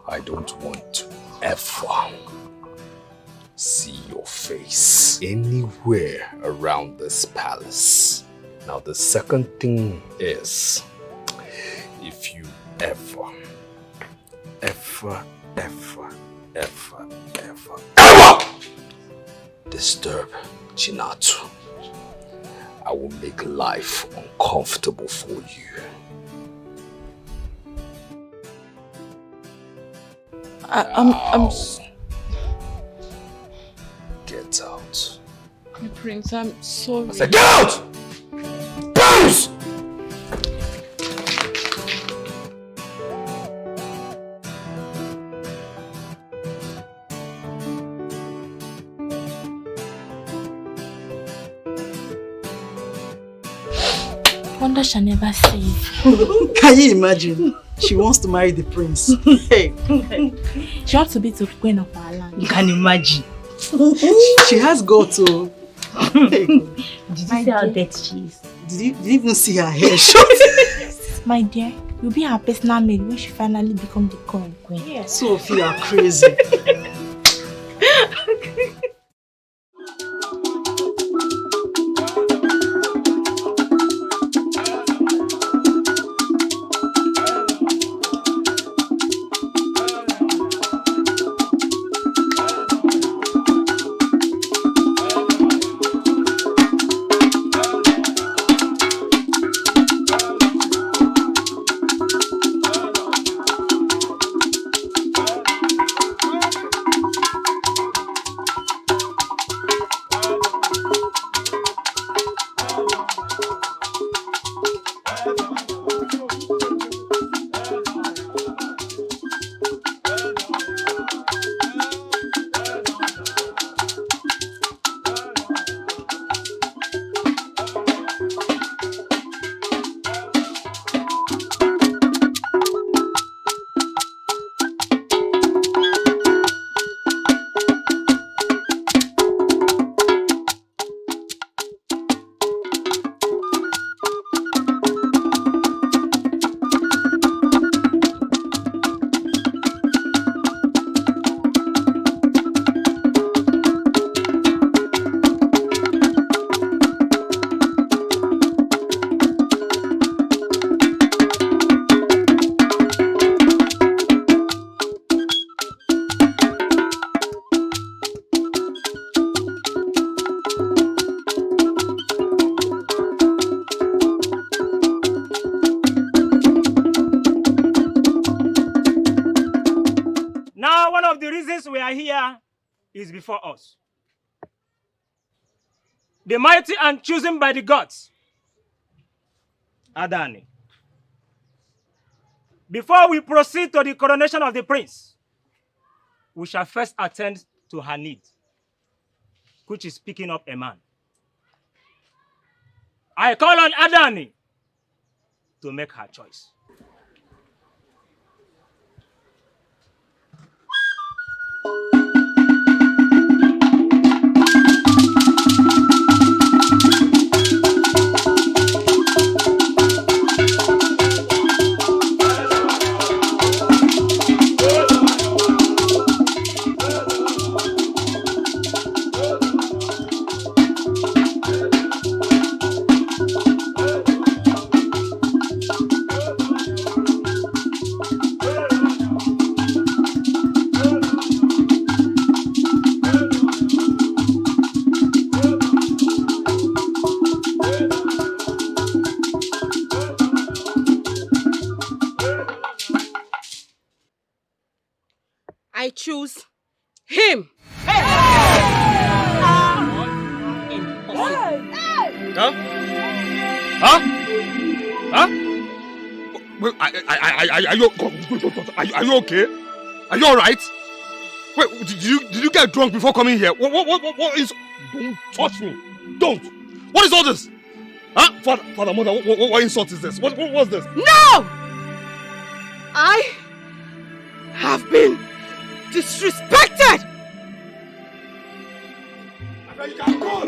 I don't want to ever see your face anywhere around this palace. Now the second thing is, if you ever disturb Chinatu, I will make life uncomfortable for you. Get out. My prince, I'm sorry. I said get out! Bounce! Wonder shall never say. Can you imagine? She wants to marry the prince. Hey. She wants to be the queen of our land. You can imagine. She has got to. Hey. Did you see how dirty she is? Did you even see her hair short? My dear, you'll be her personal maid when she finally become the current queen. Yeah. Sophie, you are crazy. Is before us. The mighty and chosen by the gods, Adani. Before we proceed to the coronation of the prince, we shall first attend to her need, which is picking up a man. I call on Adani to make her choice. I choose him. Huh? Huh? Huh? Wait, are you okay? Are you all right? Wait, did you get drunk before coming here? What is? Don't touch me! Don't! What is all this? Huh? Father, mother, what insult is this? What's this? No! I have been disrespected! You can go!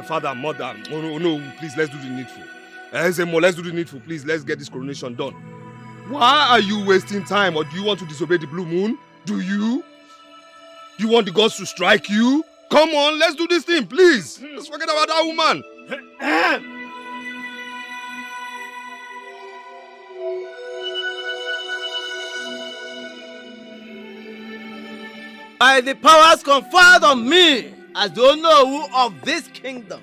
father, mother, oh no, no, please, let's do the needful. Zemo, let's do the needful, please, let's get this coronation done. Why are you wasting time, or do you want to disobey the blue moon? Do you? Do you want the gods to strike you? Come on, let's do this thing, please. Let's forget about that woman. By the powers conferred on me as the owner of this kingdom,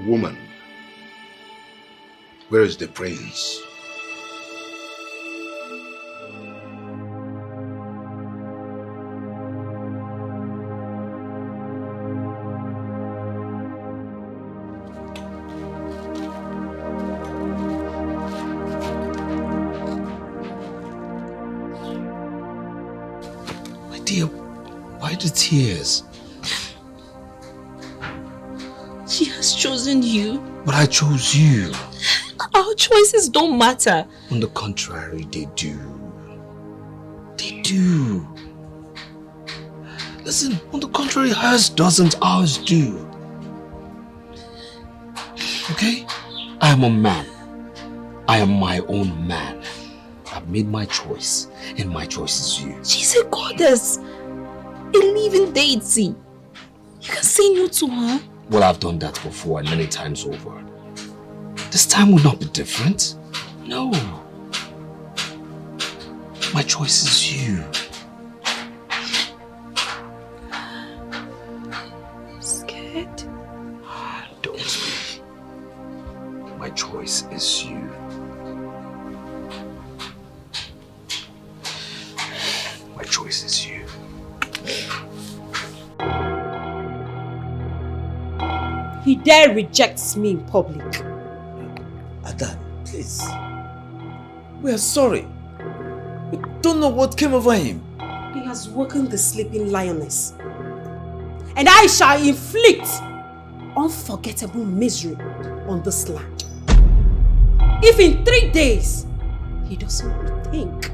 Woman, where is the prince? My dear, why the tears? She has chosen you. But I chose you. Our choices don't matter. On the contrary, they do. They do. Listen, on the contrary, hers doesn't, ours do. Okay? I am a man. I am my own man. I've made my choice, and my choice is you. She's a goddess. A living deity. You can say no to her. Well, I've done that before and many times over. This time will not be different. No. My choice is you. Scared? Don't be. My choice is you. My choice is you. He dare rejects me in public. Adan, please. We are sorry. We don't know what came over him. He has woken the sleeping lioness. And I shall inflict unforgettable misery on this land. If in 3 days he doesn't rethink.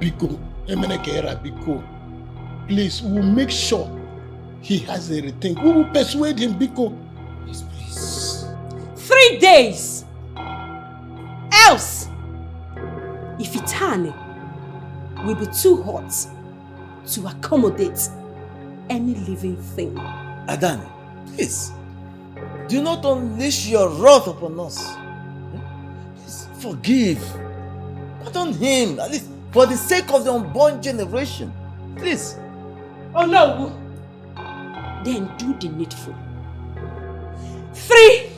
Biko, Emenekera Biko, please, we'll make sure he has a rethink. We will persuade him, Biko. Please. 3 days. Else, Ifitane will be too hot to accommodate any living thing. Adani, please, do not unleash your wrath upon us. Please forgive. Pardon him, at least for the sake of the unborn generation. Please. Oh no! Then do the needful. 3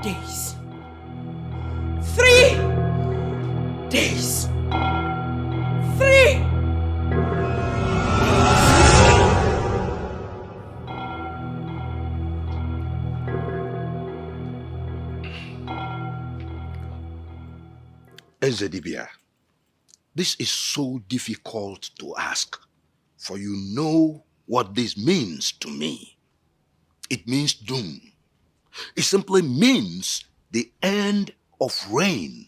days. 3 days. 3. Ezedibia, this is so difficult to ask, for you know what this means to me. It means doom. It simply means the end of reign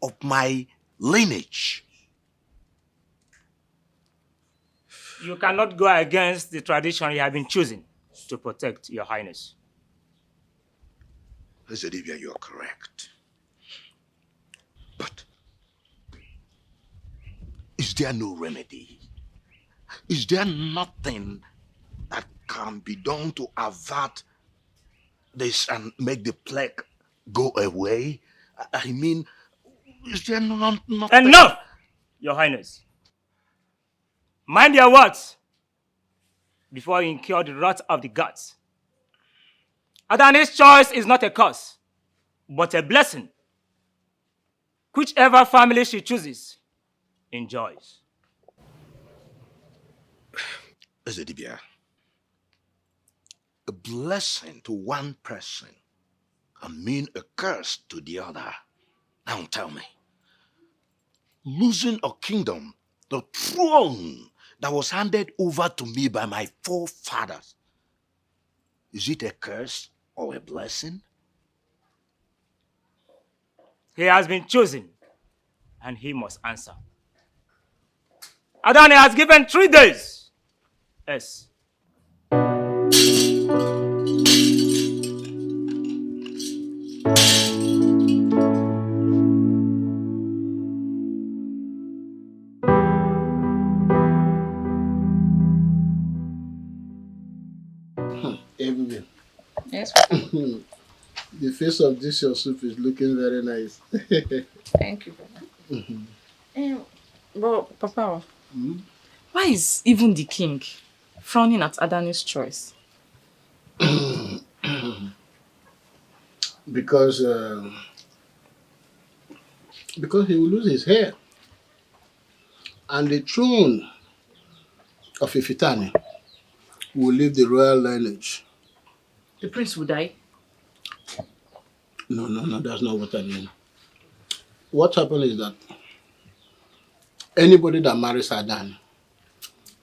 of my lineage. You cannot go against the tradition you have been choosing to protect your highness. Ezedibia, you are correct. But is there no remedy? Is there nothing that can be done to avert this and make the plague go away? I mean, is there nothing? Enough, your highness. Mind your words before you incur the wrath of the gods. Adani's choice is not a curse, but a blessing. Whichever family she chooses enjoys. Ezedibia, a blessing to one person and mean a curse to the other. Now tell me, losing a kingdom, the throne that was handed over to me by my forefathers, is it a curse or a blessing? He has been chosen, and he must answer. Adani has given 3 days. Yes. Everywhere. Yes. The face of this your soup is looking very nice. Thank you, Papa. But Papa, why is even the king frowning at Adani's choice? because he will lose his hair. And the throne of Ifitani will leave the royal lineage. The prince will die? No, that's not what I mean. What happened is that anybody that marries Adan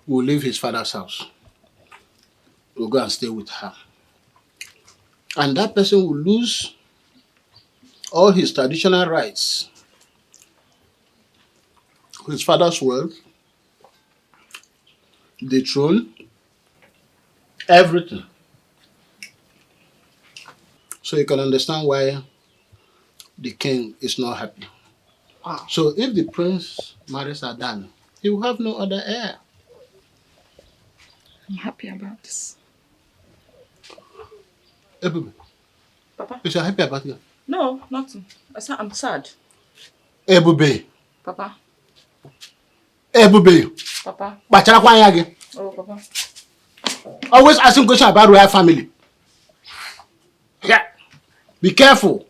will leave his father's house, will go and stay with her. And that person will lose all his traditional rights, his father's wealth, the throne, everything. So you can understand why the king is not happy. Wow. So if the prince marries Adan, he will have no other heir. I'm happy about this. Hey, baby. Papa? Is you happy about it? No, nothing. I'm sad. Hey, baby. Papa? Hey, baby. Papa? Oh, Papa. Always asking questions about royal family. Yeah. Be careful.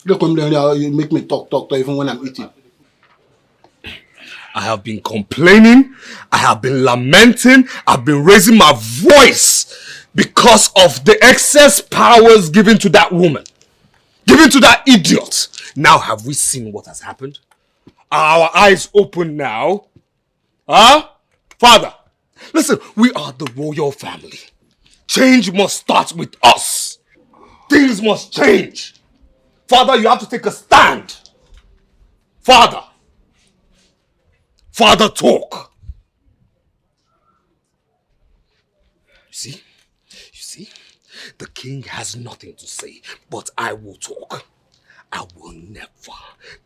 Look, you make me talk even when I'm eating. I have been complaining, I have been lamenting, I've been raising my voice because of the excess powers given to that woman, given to that idiot. Now have we seen what has happened? Are our eyes open now? Huh? Father, listen, we are the royal family. Change must start with us. Things must change. Father, you have to take a stand. Father, talk. You see, the king has nothing to say, but I will talk. I will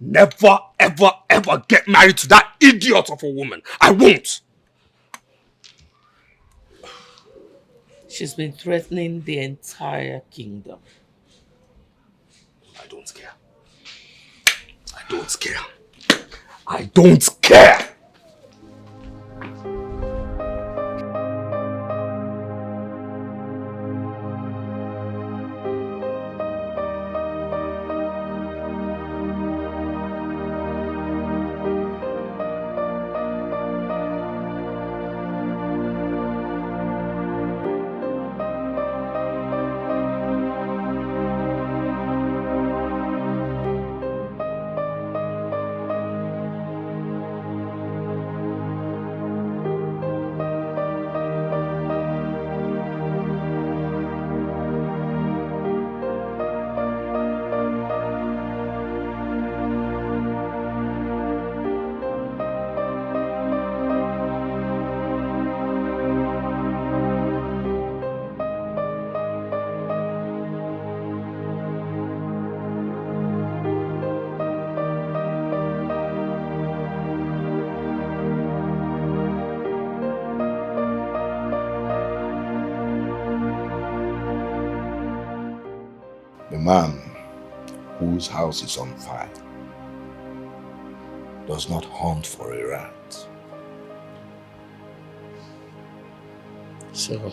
never, ever get married to that idiot of a woman. I won't. She's been threatening the entire kingdom. I don't care. I don't care. The man whose house is on fire does not hunt for a rat. So,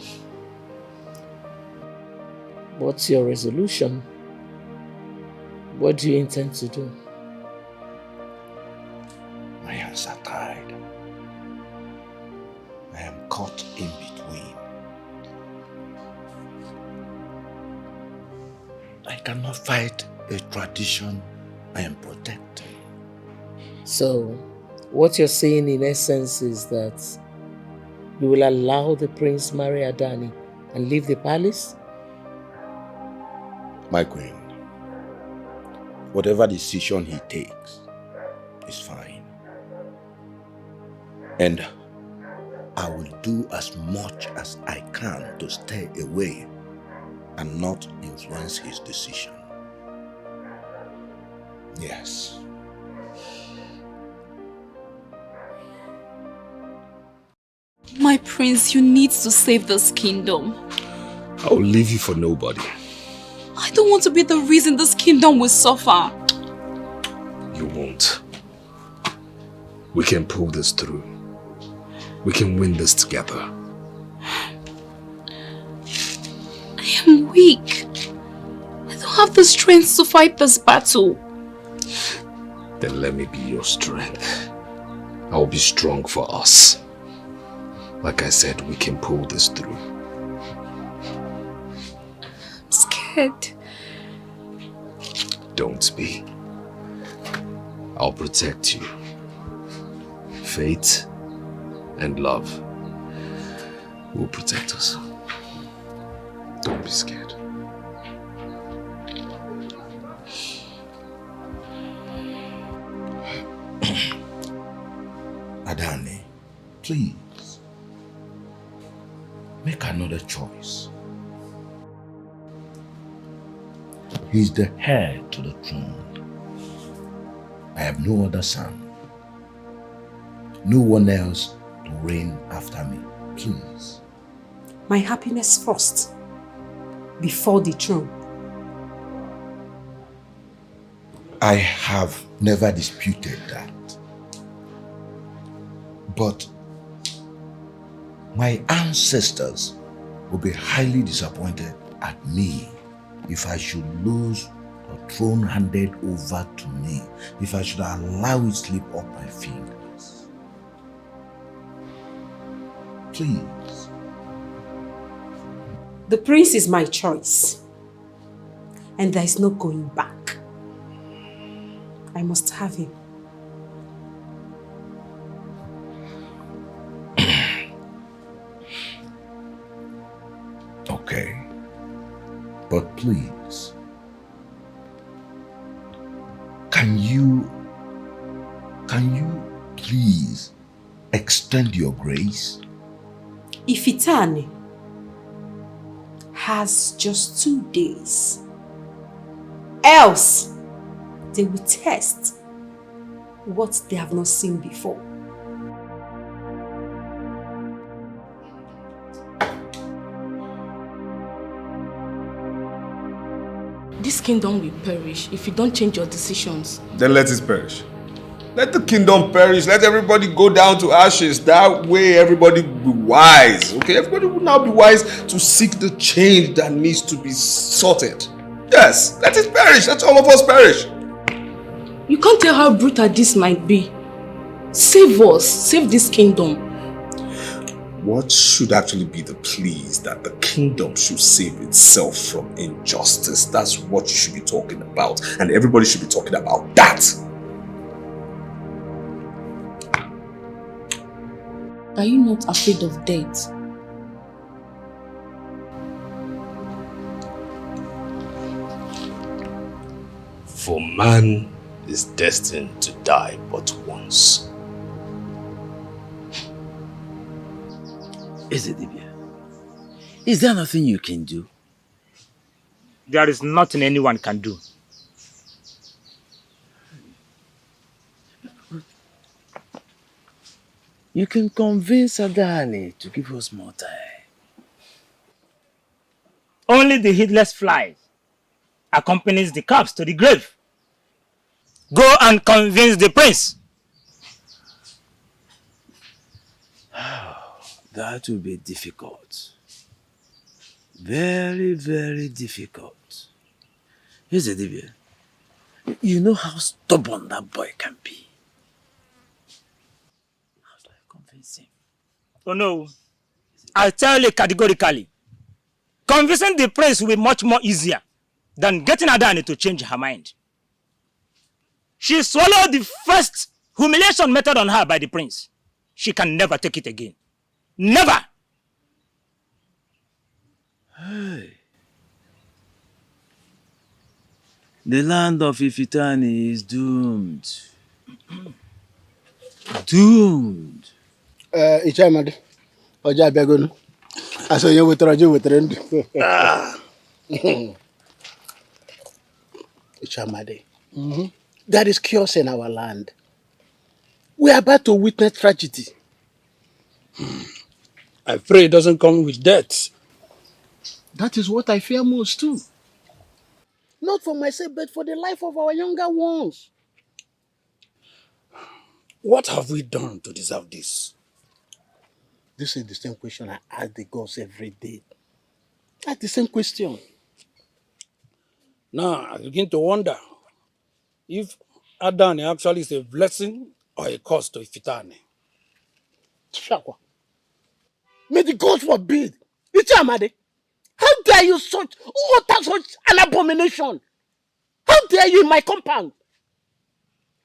what's your resolution? What do you intend to do? My hands are tied. caught in between. I cannot fight a tradition I am protecting. So, what you're saying in essence is that you will allow the prince marry Adani and leave the palace? My queen, whatever decision he takes is fine. And I will do as much as I can to stay away and not influence his decision. Yes. My prince, you need to save this kingdom. I'll leave you for nobody. I don't want to be the reason this kingdom will suffer. You won't. We can pull this through. We can win this together. I am weak. I don't have the strength to fight this battle. Then let me be your strength. I'll be strong for us. Like I said, we can pull this through. I'm scared. Don't be. I'll protect you. Fate and love will protect us. Don't be scared. Adani, please, make another choice. He's the heir to the throne. I have no other son. No one else to reign after me. Please. My happiness first, before the throne. I have never disputed that. But my ancestors will be highly disappointed at me if I should lose a throne handed over to me, if I should allow it slip off my fingers. Please. The prince is my choice. And there is no going back. I must have him. Okay. But please, can you please extend your grace? Ifitani has just 2 days. Else, they will test what they have not seen before. This kingdom will perish if you don't change your decisions. Then let it perish. Let the kingdom perish. Let everybody go down to ashes. That way everybody will be wise. Okay, everybody will now be wise to seek the change that needs to be sorted. Yes, let it perish. Let all of us perish. You can't tell how brutal this might be. Save us. Save this kingdom. What should actually be the plea is that the kingdom should save itself from injustice. That's what you should be talking about. And everybody should be talking about that. Are you not afraid of death? For man is destined to die but once. Ezedibia, is there nothing you can do? There is nothing anyone can do. You can convince Adani to give us more time. Only the heedless flies accompanies the corpse to the grave. Go and convince the prince. That will be difficult. Very, very difficult. Ezedibia, you know how stubborn that boy can be. How do I convince him? Oh no, I tell you categorically, convincing the prince will be much more easier than getting Adani to change her mind. She swallowed the first humiliation method on her by the prince. She can never take it again. Never! Hey. The land of Ifitani is doomed. Doomed. Ichamadi. Oja begonu. Aso ye wetara je wetrend. Ichamadi. There is chaos in our land. We are about to witness tragedy. I pray it doesn't come with death. That is what I fear most too. Not for myself, but for the life of our younger ones. What have we done to deserve this? This is the same question I ask the gods every day. That's the same question. Now I begin to wonder if Adani actually is a blessing or a curse to Ifitani. Shakwa. May the gods forbid. Ichamadi. How dare you utter such an abomination? How dare you in my compound?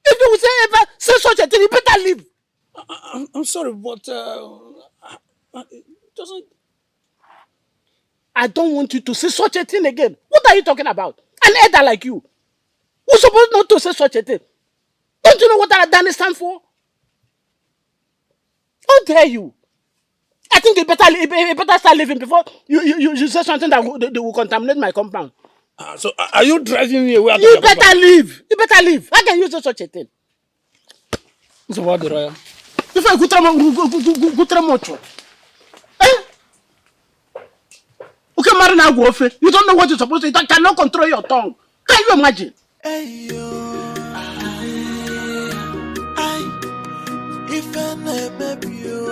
If you will ever say such a thing, you better leave. I'm sorry, but it doesn't. I don't want you to say such a thing again. What are you talking about? An elder like you, who's supposed not to say such a thing? Don't you know what Adani stands for? How dare you? I think you better start living before you say something that will contaminate my compound. So are you driving me away? You better leave. You better leave. How can you say such a thing? So what did I? If I go to okay, Marina, go off. You don't know what you're supposed to do. You cannot control your tongue. Can you imagine? Hey yo, if I never you,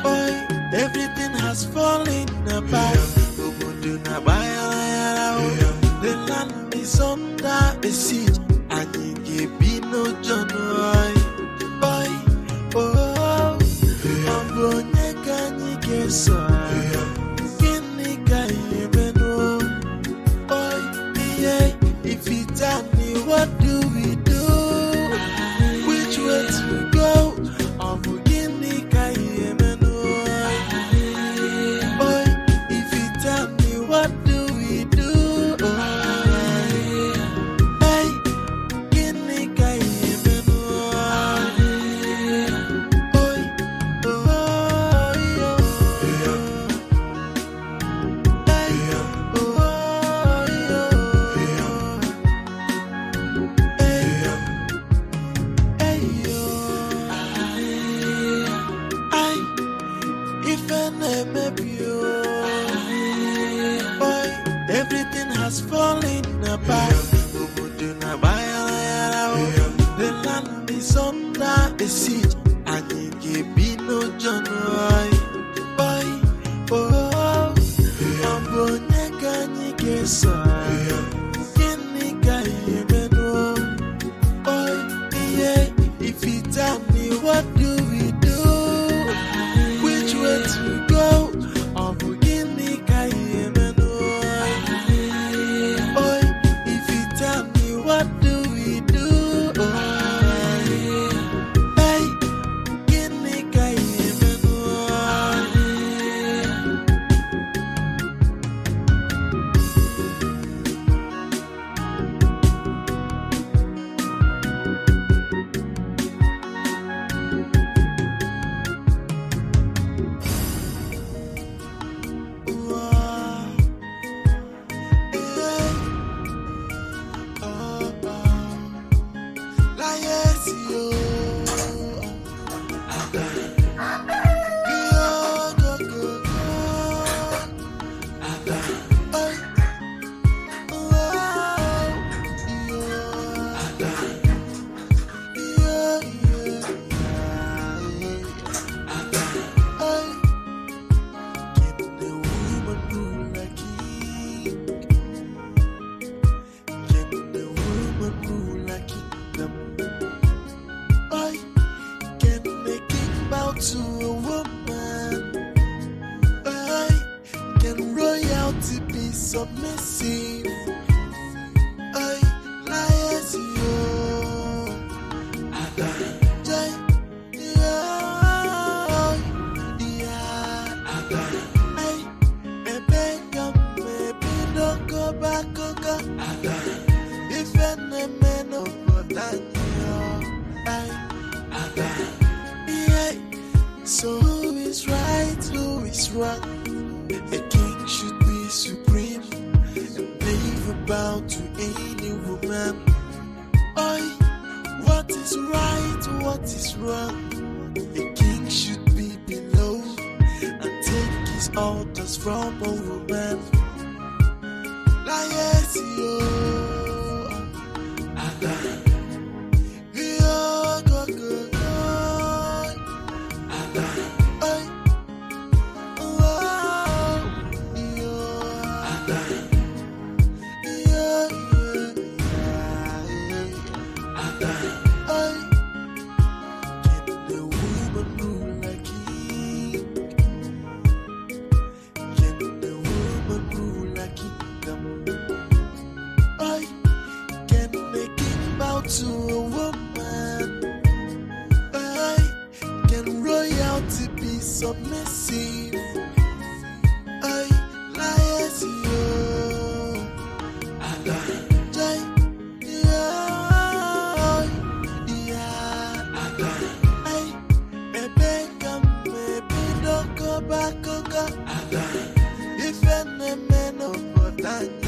boy, everything has fallen apart. The land is under a siege, and you give me no joy. Boy, oh, I'm going to get so. If you tell me what do we do, which way to go, I'm beginning boy, if you tell me what do we do, hey, beginning everything has fallen apart. The land is under a siege, and you give me no joy. Boy, oh, I'm going to get so. If you tell me what do we do, which way to go, I'm beginning if you tell me what do we do, hey, submissive. I liars you. Ada, jai, yeah, Ada. I maybe don't go back, Ada. If any man of what Ada. Yeah. So who is right, who is wrong? A king should be supreme and never bow to any woman. Oi, what is right, what is wrong? A king should be below and take his orders from a woman. Lies, yo, Ada. Yo, go, go, go, Ada. Oi. To a woman, can royalty be submissive? Liars, you, Ada, jai, yeah, Ada. Maybe don't go back, Ada. If any man of what Ada.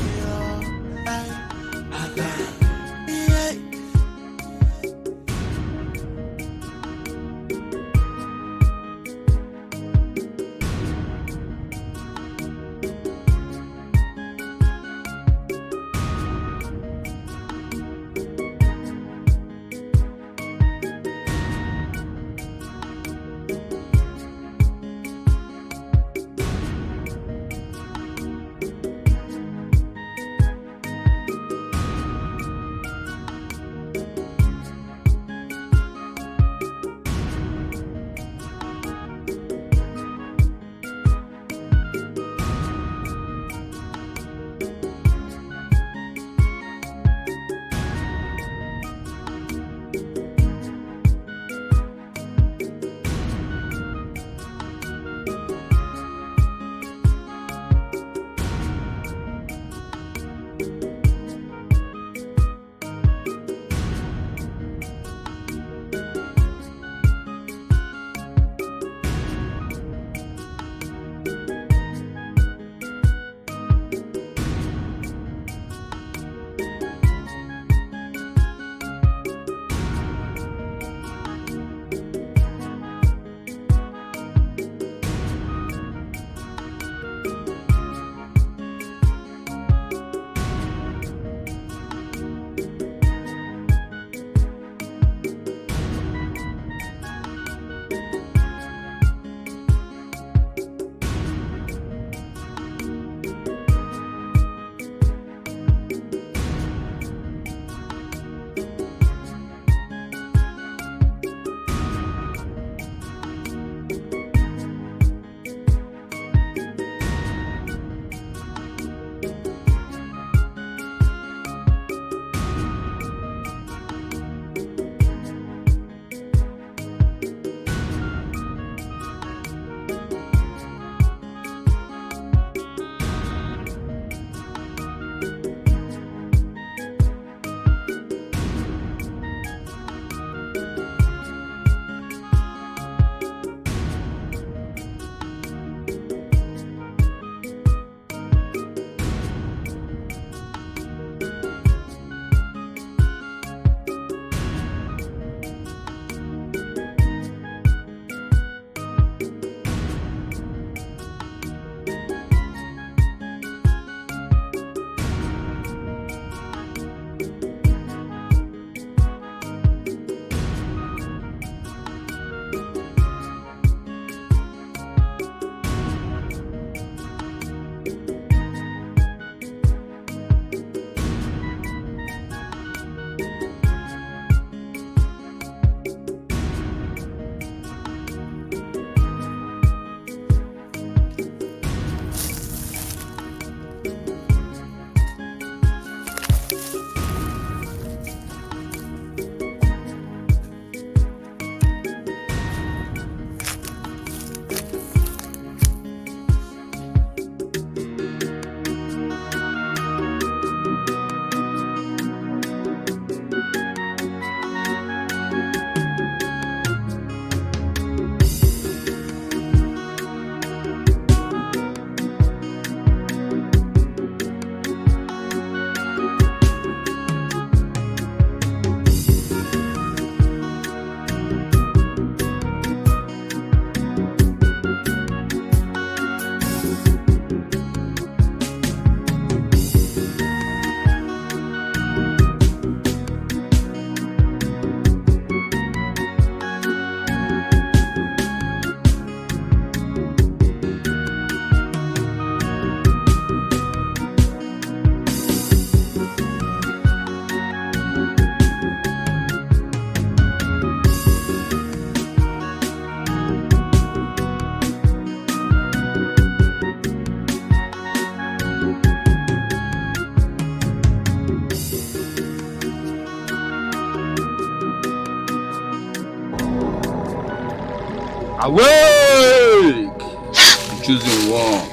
Awake! The chosen one.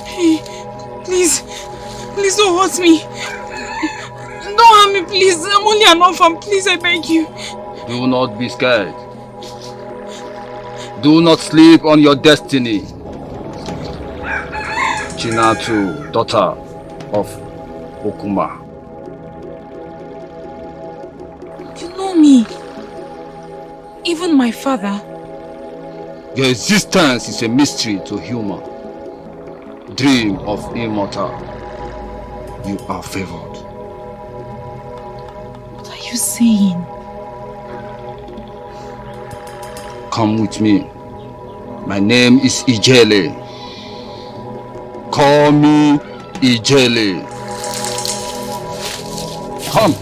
Hey, please don't hurt me. Don't harm me, please. I'm only an orphan. Please, I beg you. Do not be scared. Do not sleep on your destiny. Chinatu, daughter of Okuma. You know me. Even my father. Your existence is a mystery to human. Dream of immortal. You are favored. What are you saying? Come with me. My name is Ijele. Call me Ijele. Come.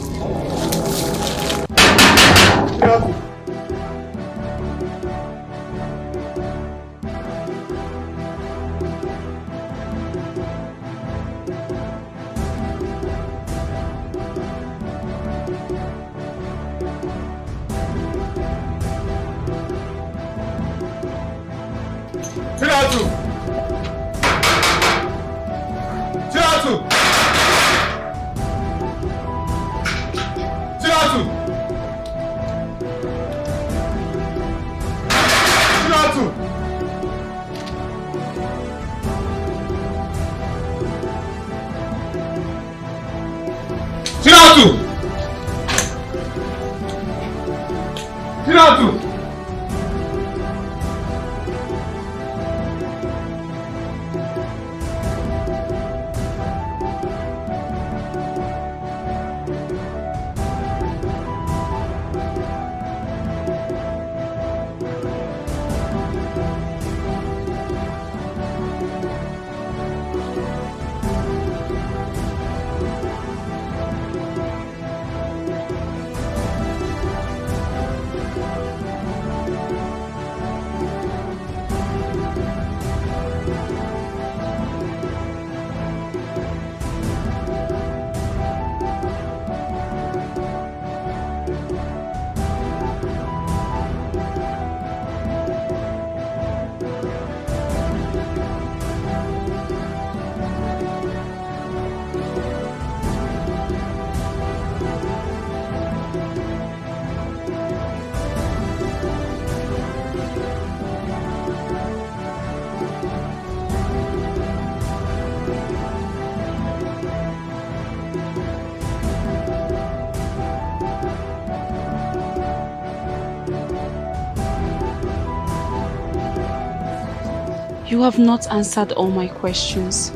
You have not answered all my questions.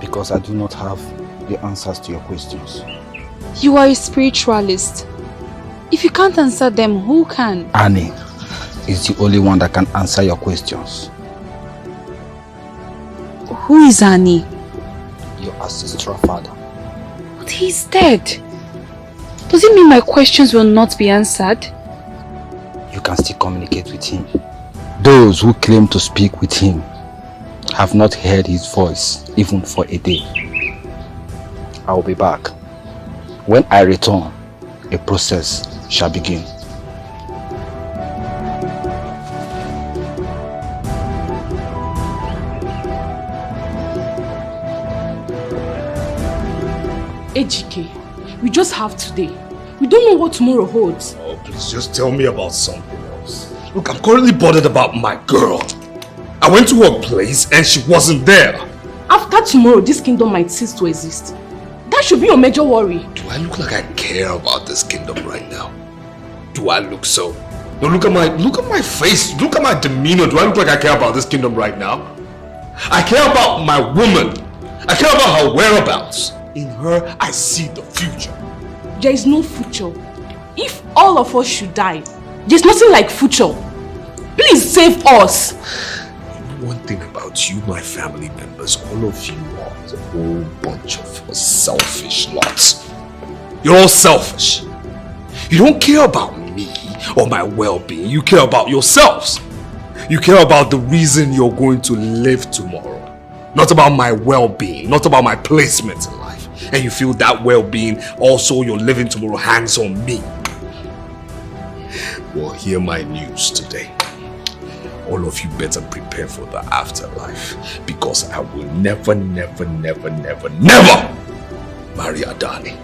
Because I do not have the answers to your questions. You are a spiritualist. If you can't answer them, who can? Annie is the only one that can answer your questions. Who is Annie? Your ancestral father. But he's dead. Does it mean my questions will not be answered? You can still communicate with him. Those who claim to speak with him have not heard his voice even for a day. I will be back. When I return, a process shall begin. Ejike, we just have today. We don't know what tomorrow holds. Oh, please just tell me about something else. Look, I'm currently bothered about my girl. I went to her place and she wasn't there. After tomorrow, this kingdom might cease to exist. That should be your major worry. Do I look like I care about this kingdom right now? Do I look so? No, look at my face. Look at my demeanor. Do I look like I care about this kingdom right now? I care about my woman. I care about her whereabouts. In her, I see the future. There is no future. If all of us should die, there's nothing like future. Please save us. One thing about you, my family members, all of you are a whole bunch of selfish lots. You're all selfish. You don't care about me or my well-being. You care about yourselves. You care about the reason you're going to live tomorrow. Not about my well-being, not about my placement in life. And you feel that well-being, also your living tomorrow hangs on me. will hear my news today, all of you better prepare for the afterlife, because I will never marry Adani.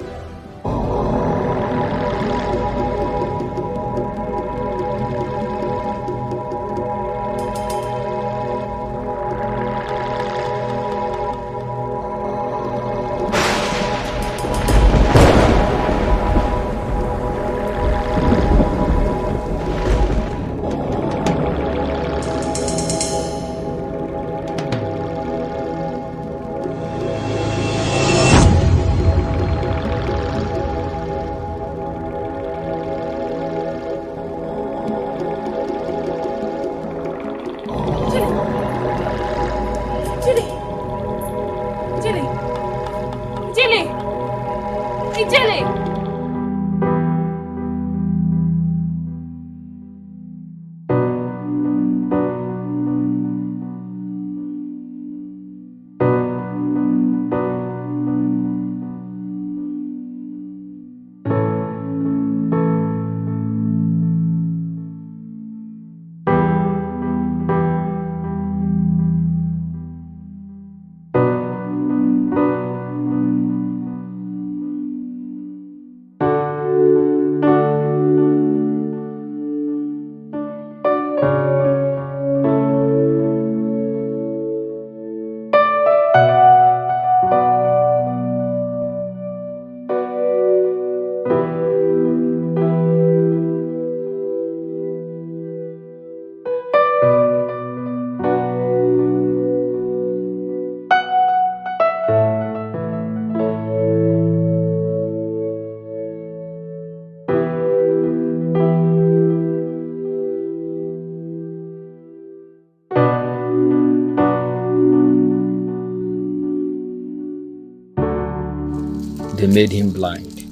They made him blind.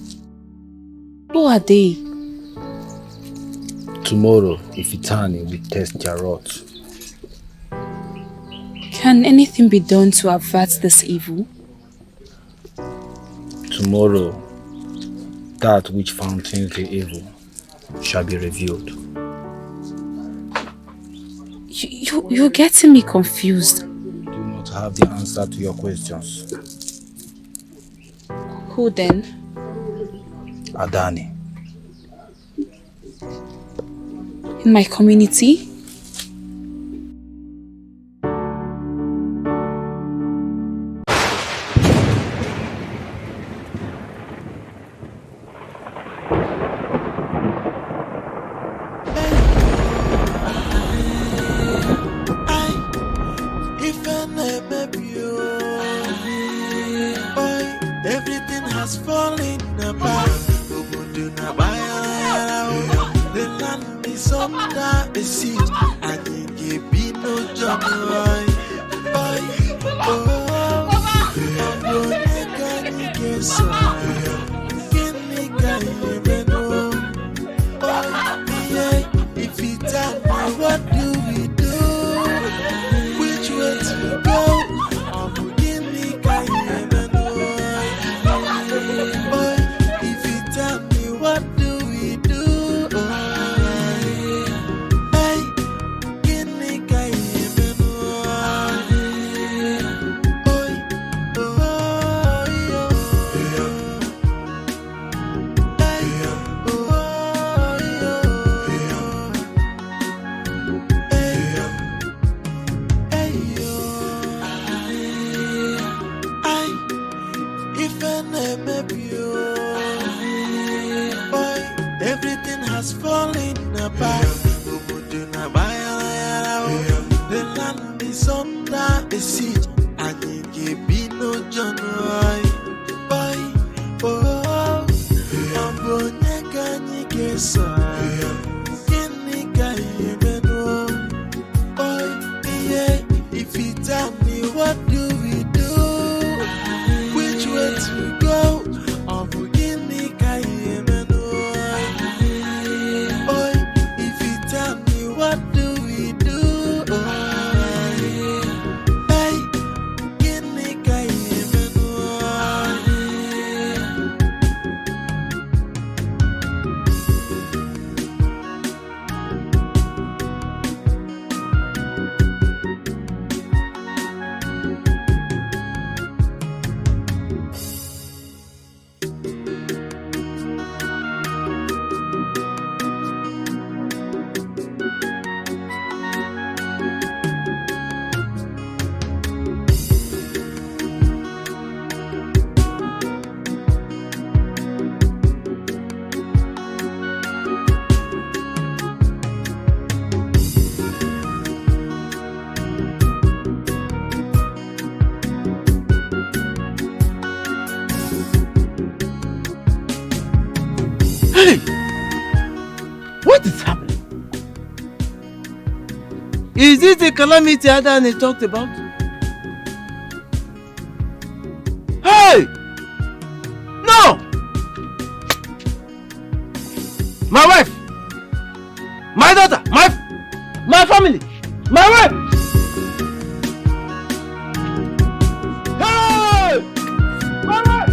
Who are they? Tomorrow, Ifitani will test their rot. Can anything be done to avert this evil? Tomorrow, that which fountains the evil shall be revealed. You're getting me confused. Do not have the answer to your questions. Who then? Adani. In my community? Everything has fallen apart. The land is under the sea. I think it be no job. If you tell me what do we do, which way to go? If you tell me what do we do, hey, give me everything has fallen apart. The land is under the siege. I think it be no joy. I'm going to get some. If you tell me what do we do, which way to go, I'm forgive me, if you tell me what do we do, hey, give me Hey! What is happening? Is this the calamity Adani talked about? Hey! No! My wife! My daughter! My family! My wife! Hey! My wife!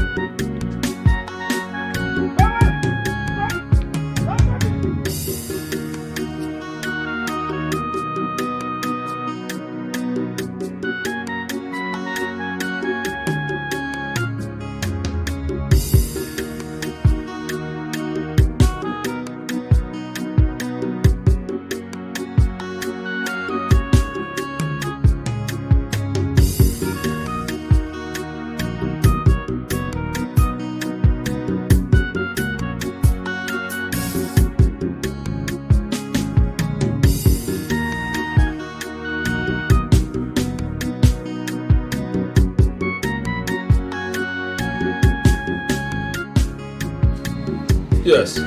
Yes.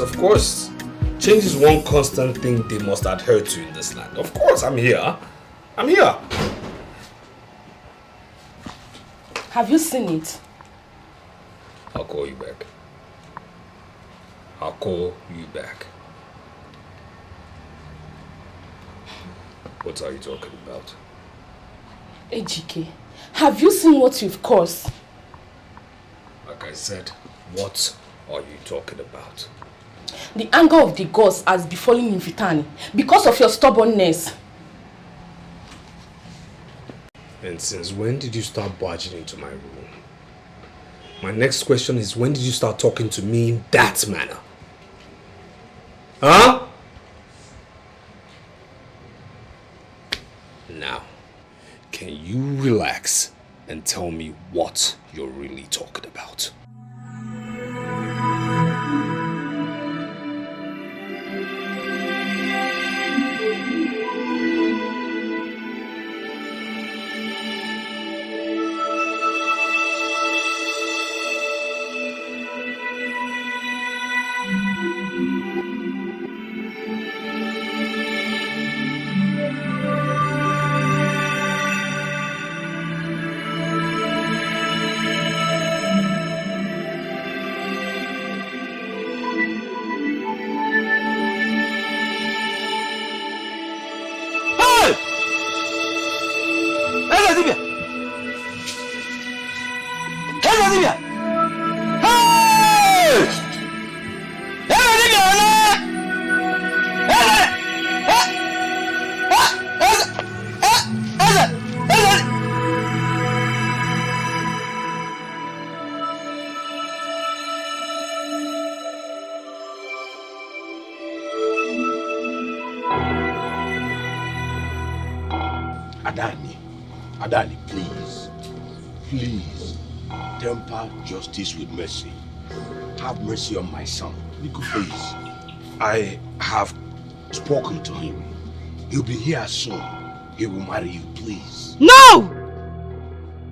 Of course. Change is one constant thing they must adhere to in this land. Of course, I'm here. Have you seen it? I'll call you back. What are you talking about? Ejike, have you seen what you've caused? Like I said, what are you talking about? The anger of the gods has befallen Infitani because of your stubbornness. And since when did you start barging into my room? My next question is, when did you start talking to me in that manner? Huh? Now, can you relax and tell me what you're really talking about? Adani, please, temper justice with mercy. Have mercy on my son. Nico, please. I have spoken to him. He'll be here soon. He will marry you, please. No!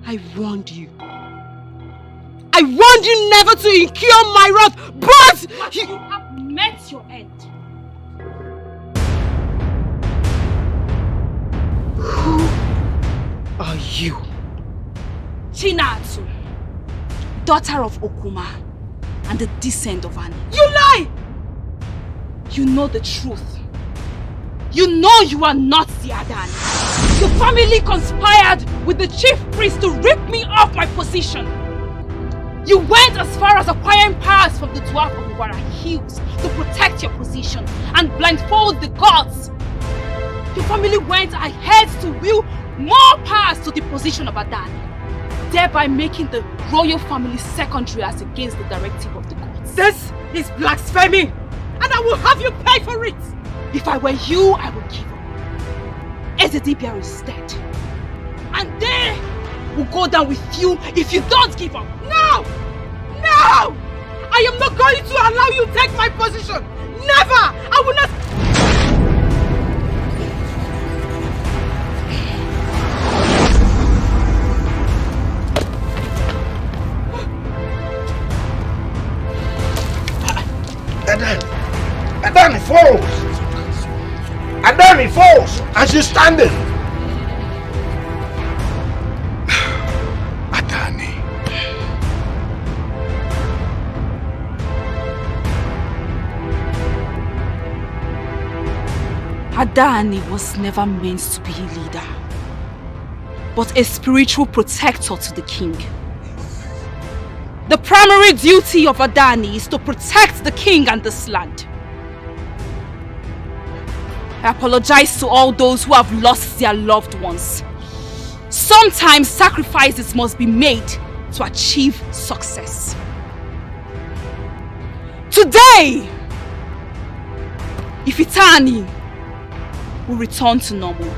I warned you. I warned you never to incur my wrath, but you have met your end. Who are you? Chinatsu, daughter of Okuma and the descent of Ani. You lie! You know the truth. You know you are not the Adani. Your family conspired with the chief priest to rip me off my position. You went as far as acquiring powers from the dwarf of Iwara Hills to protect your position and blindfold the gods. Your family went ahead to will more powers to the position of Adani, thereby making the royal family secondary as against the directive of the gods. This is blasphemy, and I will have you pay for it. If I were you, I would give up. Ezedibia is dead, and they will go down with you if you don't give up. No! No! I am not going to allow you to take my position. Never! I will not. And she's standing. Adani. Adani was never meant to be a leader, but a spiritual protector to the king. The primary duty of Adani is to protect the king and this land. I apologize to all those who have lost their loved ones. Sometimes sacrifices must be made to achieve success. Today, Ifitani will return to normal.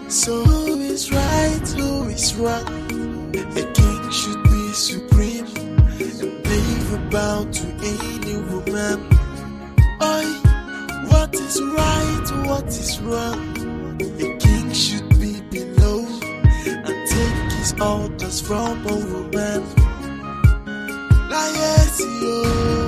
So who is right, who is wrong? A king should be supreme and never bow to any woman. Oi, what is right, what is wrong? A king should be below and take his orders from a woman. Like yes, yo.